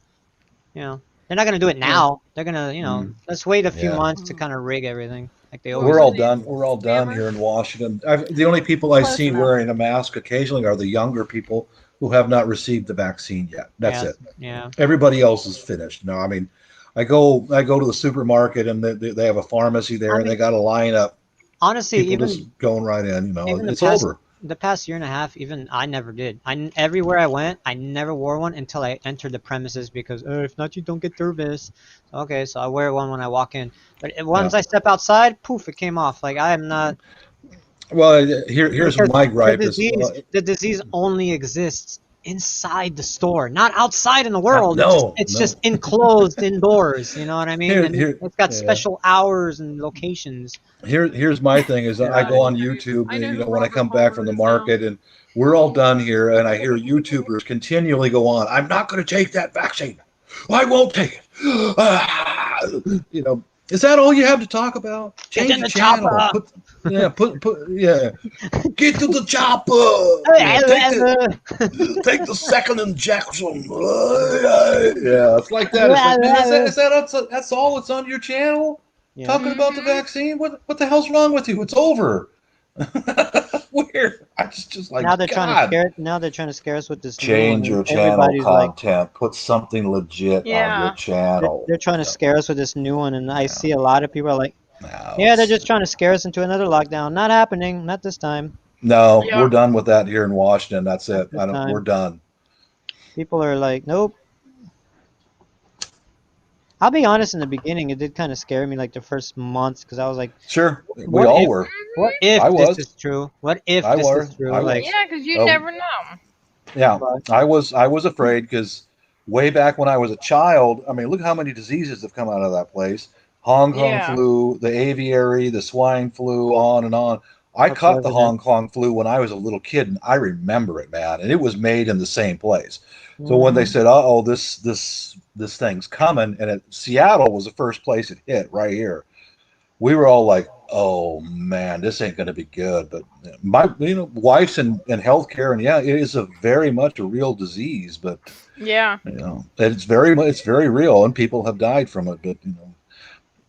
You know, they're not gonna do it now. They're gonna, let's wait a few Yeah. months to kind of rig everything like they always. We're all do. done. We're all done here in Washington. The only people I Close see enough. wearing a mask occasionally are the younger people who have not received the vaccine yet. That's Yeah. it. Yeah. Everybody else is finished. No, I mean, I go to the supermarket and they have a pharmacy there I and they mean, got a lineup. Honestly, People even just going right in. even It's over. the past year and a half, even I never did. Everywhere I went, I never wore one until I entered the premises because if not, you don't get service. Okay, so I wear one when I walk in. But once I step outside, poof, it came off. Like I am not. Well, here's Because my gripe is the disease only exists inside the store, not outside in the world. No, it's no. just enclosed indoors. You know what I mean? And Here- it's got yeah. special hours and locations. here's my thing is I go on YouTube I know and who when I Robert come back Palmer from the is now. market and we're all done here and I hear YouTubers continually go on, I'm not going to take that vaccine. I won't take it. Is that all you have to talk about? Get Change in the the channel. chopper. Get to the chopper. Take the second injection. Yeah, it's like that. It's like, man, that's all that's on your channel? Yeah. Talking about the vaccine? What the hell's wrong with you? It's over. weird. I was just like, Now they're trying to God, scare. Now they're trying to scare us with this new one. change And your channel everybody's like, content. Put something legit on your Yeah. channel. they're trying to scare us with this new one, and I see a lot of people are like, No, yeah, they're just trying to scare us into another lockdown. Not happening. Not this time. no, Yeah. we're done with that here in Washington. That's it. This time. We're done. People are like, nope. I'll be honest. In the beginning, it did kind of scare me, like the first month, because I was like, Sure, we What all if- were. what if I this was. is true? What if I this was. is true? I Like, was. Yeah, because you Oh. never know. Yeah, But- I was afraid because way back when I was a child, I mean, look how many diseases have come out of that place. Hong Kong Yeah. flu, the aviary, the swine flu, on and on. I That's caught the evident. Hong Kong flu when I was a little kid, and I remember it, man. And it was made in the same place. So when they said, "Uh-oh, this thing's coming," and Seattle was the first place it hit right here, we were all like, "Oh man, this ain't going to be good." But my, wife's in healthcare, and yeah, it is very much a real disease. But Yeah. it's very real, and people have died from it. But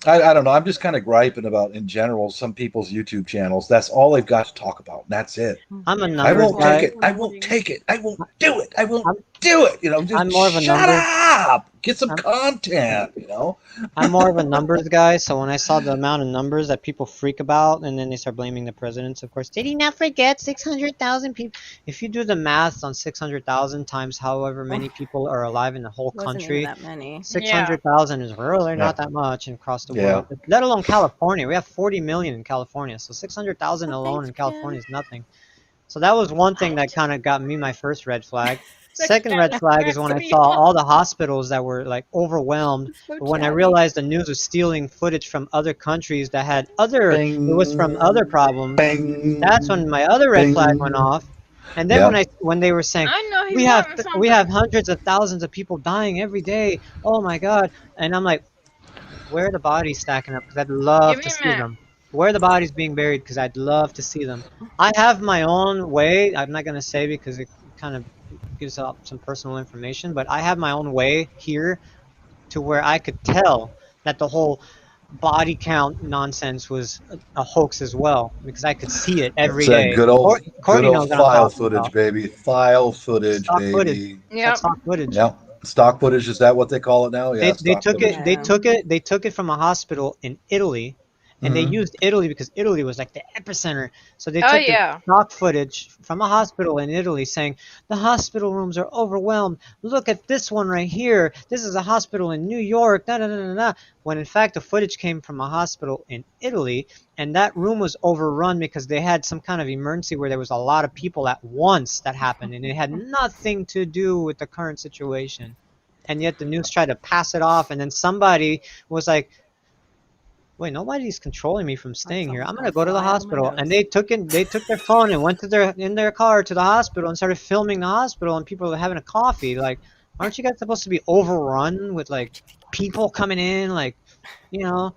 I don't know. I'm just kind of griping about, in general, some people's YouTube channels. That's all they've got to talk about. And that's it. I'm a I numbers won't guy. take it. I won't take it. I won't do it. I won't do it. Just I'm more of a shut numbers- up. Get some I'm- content. I'm more of a numbers guy, so when I saw the amount of numbers that people freak about, and then they start blaming the presidents, of course, did he not forget 600,000 people? If you do the math on 600,000 times however many people are alive in the whole Wasn't even country, that many. 600,000 is really not that much across the Yeah. world. Let alone California. We have 40 million in California, so 600,000 Oh, alone thanks, in California Ken. is nothing. So that was one thing that kind of got me my first red flag. Second red flag is when I saw all the hospitals that were like overwhelmed. So When I chatty. realized the news was stealing footage from other countries that had it was from other problems. Bang. That's when my other red flag went Bing. off. And then Yeah. when they were saying I know he's we have wanting something. we have hundreds of thousands of people dying every day. Oh my god! And I'm like, where are the bodies stacking up? Because I'd love Give me to a see minute. them. Where are the bodies being buried? Because I'd love to see them. I have my own way. I'm not gonna say because it kind of gives out some personal information, but I have my own way here to where I could tell that the whole body count nonsense was a hoax as well, because I could see it every It's that day. good old Courtney knows what I'm file talking footage, about. baby. File footage, Stock baby. footage. Yep. That's stock footage. Yeah. Stock footage, is that what they call it now? Yeah. They stock took footage. it. They took it from a hospital in Italy, and they Mhm. used Italy because Italy was like the epicenter. So they Oh, took yeah. the stock footage from a hospital in Italy, saying the hospital rooms are overwhelmed. Look at this one right here. This is a hospital in New York. Da, da, da, da, da. When in fact the footage came from a hospital in Italy, and that room was overrun because they had some kind of emergency where there was a lot of people at once that happened, and it had nothing to do with the current situation. And yet the news tried to pass it off, and then somebody was like, wait, nobody's controlling me from staying here. I'm someone's gonna gonna go to the fly on my hospital. And nose. they took their phone and went to in their car to the hospital and started filming the hospital, and people were having a coffee. Like, aren't you guys supposed to be overrun with like people coming in, like, you know?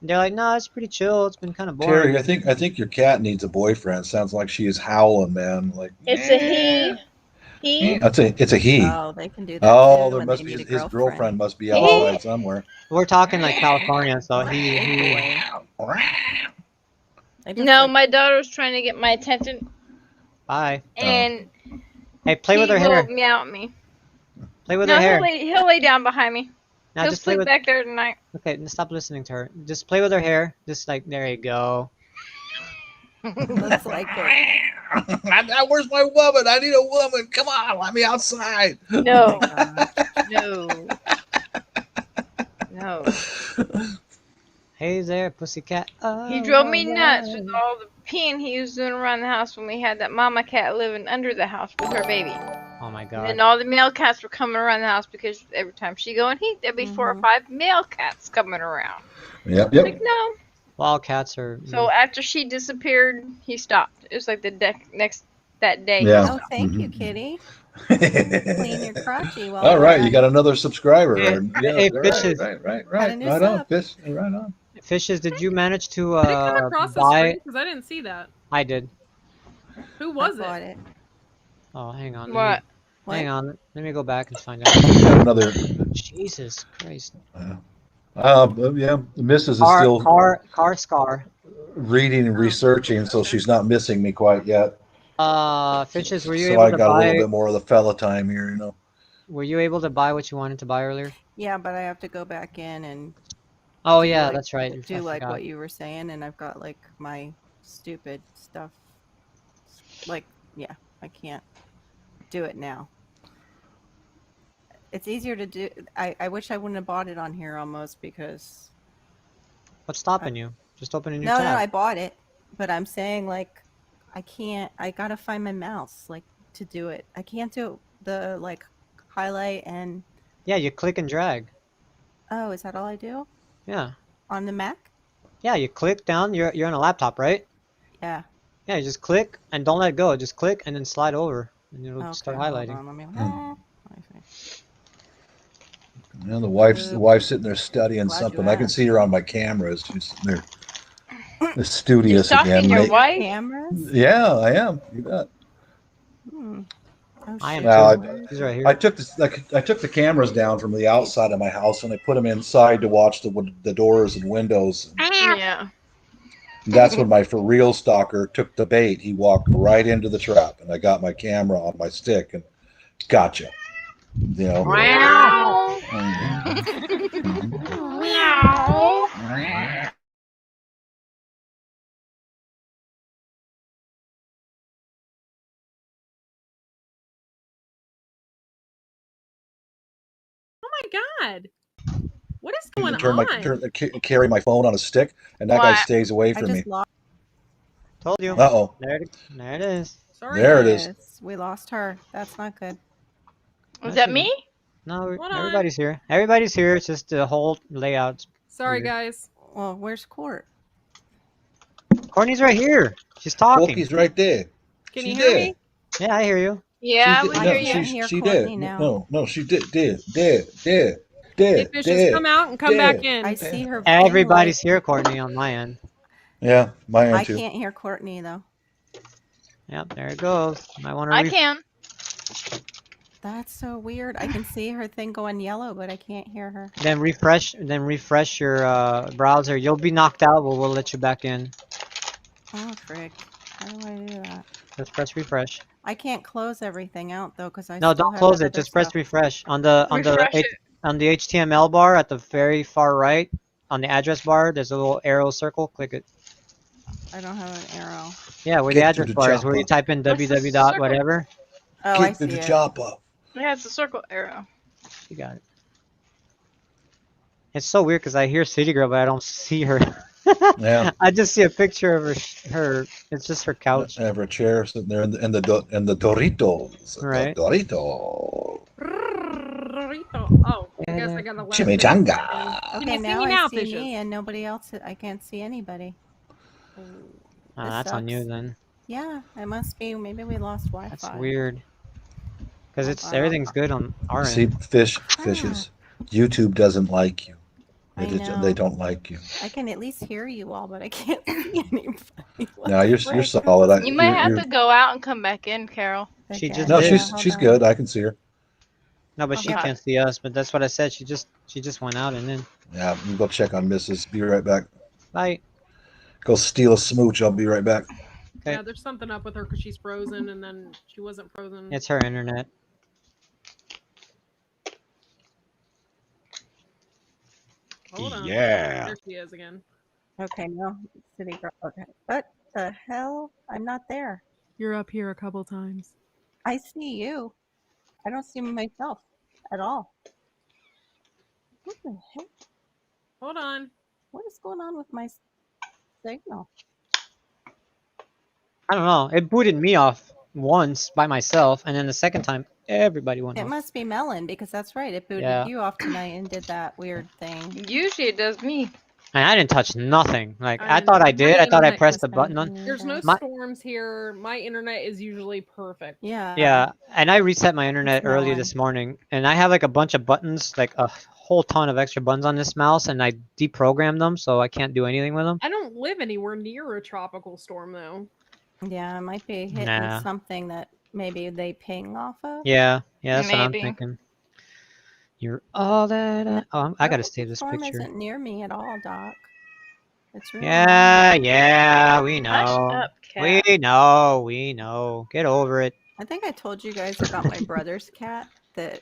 And they're like, no, it's pretty chill. It's been kind of boring. Terry, I think your cat needs a boyfriend. Sounds like she is howling, man. Like It's a he. He. It's a he. Oh, they can do that Oh, too there when must they be need his a girlfriend must be He- outside somewhere. We're talking like California, so he They just No, like- my daughter's trying to get my attention, bye. and Hey, play with her he will hair. meow at me. Play with No, her hair. he'll lay down behind me. Now He'll just play sleep with. back there tonight. Okay, stop listening to her. Just play with her hair. Just like there you go. looks like it. Where's my woman? I need a woman. Come on, let me outside. No, Oh no, no. Hey there, pussycat. He drove me Oh, nuts with all the peeing he was doing around the house when we had that mama cat living under the house with her baby. Oh my And god. then all the male cats were coming around the house because every time she go and eat, there'd be 4 or 5 male cats coming around. Yep, Like, yep. no. Wildcats are. So after she disappeared, he stopped. It was like the that day. Yeah. Oh, thank you, Kitty. Clean your crotchy while All we're right, at you it. got another subscriber. Hey, Yeah, hey, right, fishes. right Got a new on, sub. fish, right on. Fishes, did you manage to Did it come across the buy? screen? Because I didn't see that. I did. Who I was bought it? it. Oh, hang on. What? What? Hang on. Let me go back and find out. We got another. Jesus Christ. Yeah, the missus is still. Car scar. reading and Oh. researching, so she's not missing me quite yet. Fishes, were you So able I to got a little buy? bit more of the fella time here, you know. Were you able to buy what you wanted to buy earlier? Yeah, but I have to go back in and Oh do yeah, like that's right. I do like forgot. what you were saying, and I've got like my stupid stuff. Like, yeah, I can't do it now. It's easier to do. I wish I wouldn't have bought it on here almost because What's stopping you? Just open a new no, tab. I bought it, but I'm saying like I can't. I gotta find my mouse like to do it. I can't do the like highlight and Yeah, you click and drag. oh, is that all I do Yeah. on the Mac? Yeah, you click down. You're on a laptop, right? Yeah. Yeah, you just click and don't let go. Just click and then slide over, and it'll Okay, start hold highlighting. on. Let me. You know, the wife's sitting there studying Glad you something. I can asked. see her on my cameras. She's sitting there, You're studious stalking again. your Your wife? cameras? Yeah, I am. You bet. Hmm. Oh I am shit. Now, too. Where is He's it? right here. I took the cameras down from the outside of my house and I put them inside to watch the doors and windows. Yeah. And that's when my for real stalker took the bait. He walked right into the trap, and I got my camera on my stick and gotcha. You know. Wow. Oh my god. What is going Carry my phone on a stick, and that guy What? stays away I from me. just lost. Told you. Uh-oh. There it is. Sorry, There it guys. is. We lost her. That's not good. Was That's that okay. me? No, Hold on. everybody's here. Everybody's here. It's just the whole layout's Sorry, weird. guys. Well, where's Court? Courtney's right here. She's talking. Courtney's right there. Can She's you hear there. me? Yeah, I hear you. Yeah, She we did, I hear no, you. can't hear she Courtney did. now. No, she did. Hey, fishes, come out and come back in. I see her pin Everybody's light. here, Courtney, on my end. Yeah, my end I too. can't hear Courtney though. Yep, there it goes. Might want to I can. That's so weird. I can see her thing going yellow, but I can't hear her. Then refresh your browser. You'll be knocked out, but we'll let you back in. Oh, frick. How do I do that? Just press refresh. I can't close everything out though, because I No, still don't have close that it. other Just press stuff. refresh on the Refresh it. HTML bar at the very far right. On the address bar, there's a little arrow circle. Click it. I don't have an arrow. Yeah, where the Get to address the bar is, where you chopper. type in What's the www dot circle? whatever. Oh, I Get to see the it. chopper. Yeah, it's a circle arrow. You got it. It's so weird because I hear City Girl, but I don't see her. Yeah. I just see a picture of her. It's just her couch. I have a chair sitting there, and the Doritos. Right. The Dorito. Oh, I guess I gotta let Chimichanga. Can Okay, you see now me I now, see fishes? me and nobody else. I can't see anybody. Oh, This that's on you sucks. then. Yeah, it must be. Maybe we lost Wi-Fi. That's weird. Because Hold it's on, everything's good on our See, end. fishes. YouTube doesn't like you. I know. They don't like you. I can at least hear you all, but I can't see anybody. What No, the you're frick? solid. You might have You're- to go out and come back in, Carol. She Okay, just No, did. she's hold good. on. I can see her. No, but she Okay. can't see us. But that's what I said. She just went out and then. Yeah, you go check on Mrs. Be right back. Bye. Go steal a smooch. I'll be right back. Okay. Yeah, there's something up with her because she's frozen and then she wasn't frozen. It's her internet. Hold on. Yeah. There she is again. Okay, no, City Girl. Okay, what the hell? I'm not there. You're up here a couple times. I see you. I don't see myself at all. What the heck? Hold on. What is going on with my signal? I don't know. It booted me off once by myself, and then the second time, everybody went It off. must be Melon because that's right. It booted Yeah. you off tonight and did that weird thing. Usually it does me. And I didn't touch nothing. Like, I I thought I know. did. My I thought I internet pressed the Just button been on. There's no doing My- storms here. My internet is usually perfect. Yeah. Yeah, and I reset my internet It's earlier Melon. this morning, and I have like a bunch of buttons, like a whole ton of extra buttons on this mouse, and I deprogrammed them, so I can't do anything with them. I don't live anywhere near a tropical storm though. Yeah, it might be hitting Nah. something that maybe they ping off of. Yeah, that's what I'm Maybe. thinking. You're all that I... Oh, I gotta save Tropical this storm picture. isn't near me at all, Doc. It's real. Yeah, we Hush know. up, cat. We know. Get over it. I think I told you guys about my brother's cat that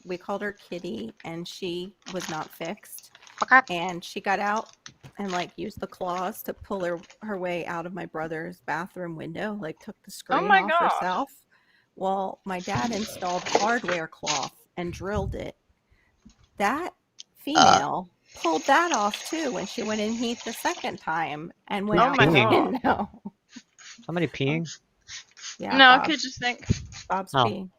we called her Kitty, and she was not fixed. And she got out and like used the claws to pull her way out of my brother's bathroom window, like took the screen my off gosh. herself. Well, my dad installed hardware cloth and drilled it. That female pulled that off too when she went in heat the second time and went Oh out my with God. it. No. Somebody peeing? Yeah, No, I Bob. could just think. Bob's Oh. peeing.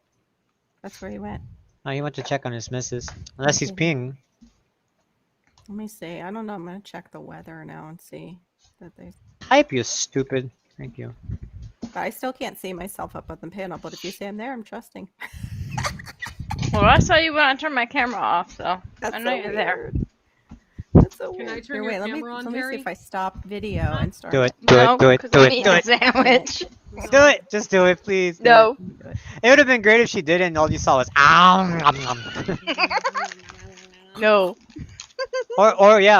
That's where he went. Oh, he went to check on his missus. Unless he's did he? peeing. Let me see. I don't know. I'm gonna check the weather now and see that they. Type, you stupid. Thank you. But I still can't see myself up on the panel. But if you say I'm there, I'm trusting. Well, I saw you when I turned my camera off, so That's I know so you're there. weird. That's so Can weird. I turn Here, your wait, camera on, let me see Terry? if I stop video and start. Do it. No, Do it. 'cause Do I'm it. eating Do a it. sandwich. Do it. Just do it, please. Do No. It. It would have been great if she did it and all you saw was No.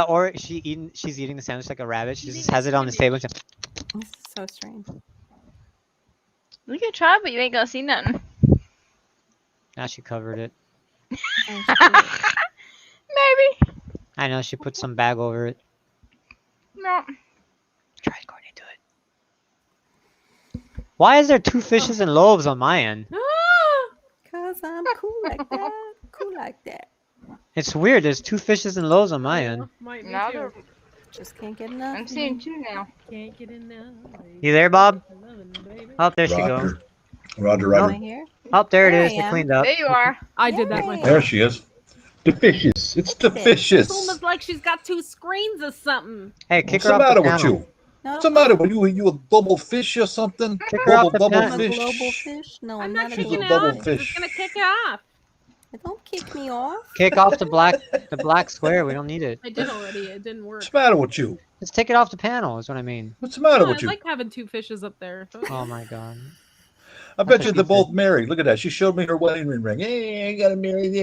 or she's eating the sandwich like a rabbit. She just has it on the table. And just, This is so strange. You can try, but you ain't gonna see nothing. now she covered it. Oh, Maybe. I know she put some bag over it. No. Try it, Courtney. Do it. Why is there 2 fishes and loaves on my end? Cause I'm cool like that. Cool like that. It's weird. There's 2 fishes and loaves on my end. Might be Now too. they're- Just can't get enough. I'm seeing 2 now. Can't get enough. You there, Bob? Oh, there she goes. Roger. Am I here? Oh, there it There is. I They am. cleaned up. There you are. I did that Yay. myself. There she is. The fishes. It's the fishes. It's almost like she's got 2 screens or something. Hey, kick What's her the off matter the with panel. you? No, What's the matter with you? Are you a double fish or something? Kick her off the Double I'm panel. a fish. global fish. No, I'm I'm not not a kicking global it double off. fish. I'm fish. just gonna kick it off. Don't kick me off. Kick off the black square. We don't need it. I did already. It didn't work. What's the matter with you? Let's take it off the panel. Is what I mean. What's the matter No, I with you? like having 2 fishes up there. Oh my god. I bet you they're both married. Look at that. She showed me her wedding ring. Hey, I got married. Yeah.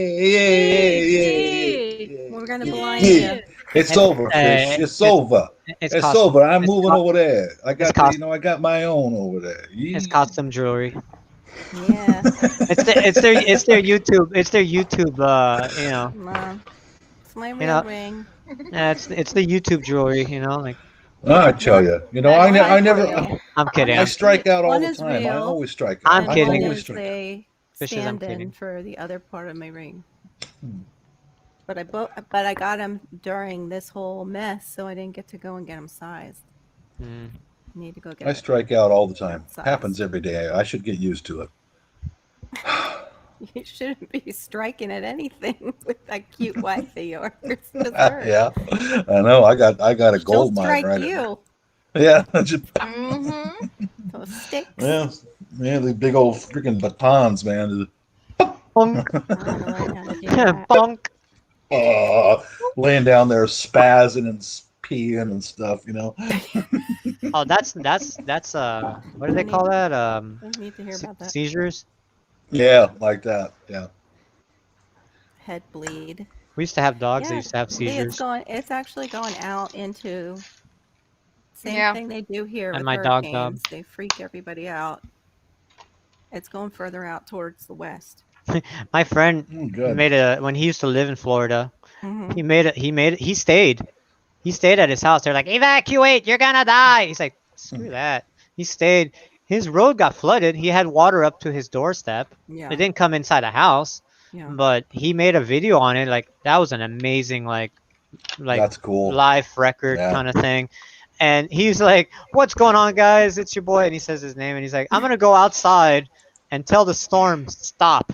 We're gonna blind you. It's over, fish. It's over. It's It's costume. over. I'm it's moving co- over there. I got, costume. I got my own over there. It's costume jewelry. Yeah. It's their YouTube. It's their YouTube. Mom. It's my real know, ring. It's the YouTube jewelry. Like I tell you, I never. I'm kidding. I strike out all One the is time. I real, always strike out. I'm and kidding. one always is strike out. a Fishes, I'm stand-in kidding. for the other part of my ring. But I got them during this whole mess, so I didn't get to go and get them sized. Mm. Need to go get I it. strike out all the time. Size. Happens every day. I should get used to it. You shouldn't be striking at anything with that cute wife of yours. It's just her. Yeah, I know. I got a She'll gold mine strike right in you. there. Yeah, just, Mm-hmm. Those sticks. yeah, these big old freaking batons, man. Bonk. I wanna learn how to do that. Bonk. Laying down there, spazzing and peeing and stuff. Oh, that's what do they call that? I need to hear about that. Seizures. Yeah, like that. Yeah. Head bleed. We used to have dogs that Yeah, used to have see, seizures. it's actually going out into same Yeah. thing they do here And with my dog hurricanes. They freak everybody out. It's going further out towards the west. My friend Good. when he used to live in Florida. Mhm. He stayed at his house. They're like, evacuate, you're gonna die. He's like, screw that. He stayed. His road got flooded. He had water up to his doorstep. Yeah. It didn't come inside a house, Yeah. but he made a video on it. Like that was an amazing like That's cool. live record Yeah. kind of thing. And he's like, what's going on, guys? It's your boy. And he says his name. And he's like, I'm going to go outside and tell the storm stop.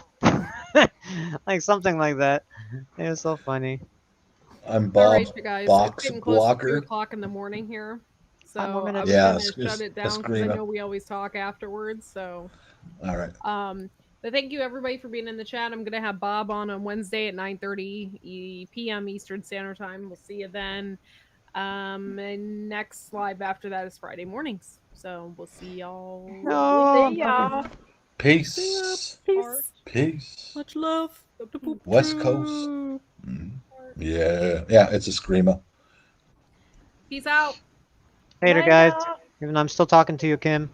Like something like that. It was so funny. I'm All Bob right, you guys. Box It's getting close to 2 Blocker. o'clock in the morning here. So I'm I gonna- was Yeah, gonna it's- shut it it's down because I screaming. know we always talk afterwards. So All right. but thank you everybody for being in the chat. I'm gonna have Bob on Wednesday at 9:30 p.m. Eastern Standard Time. We'll see you then. And next live after that is Friday mornings. So we'll see y'all. See y'all. Peace. Peace. Peace. Much love. West Coast. Yeah. Yeah, it's a screamer. Peace out. Later, Bye, guys. y'all. Even though I'm still talking to you, Kim.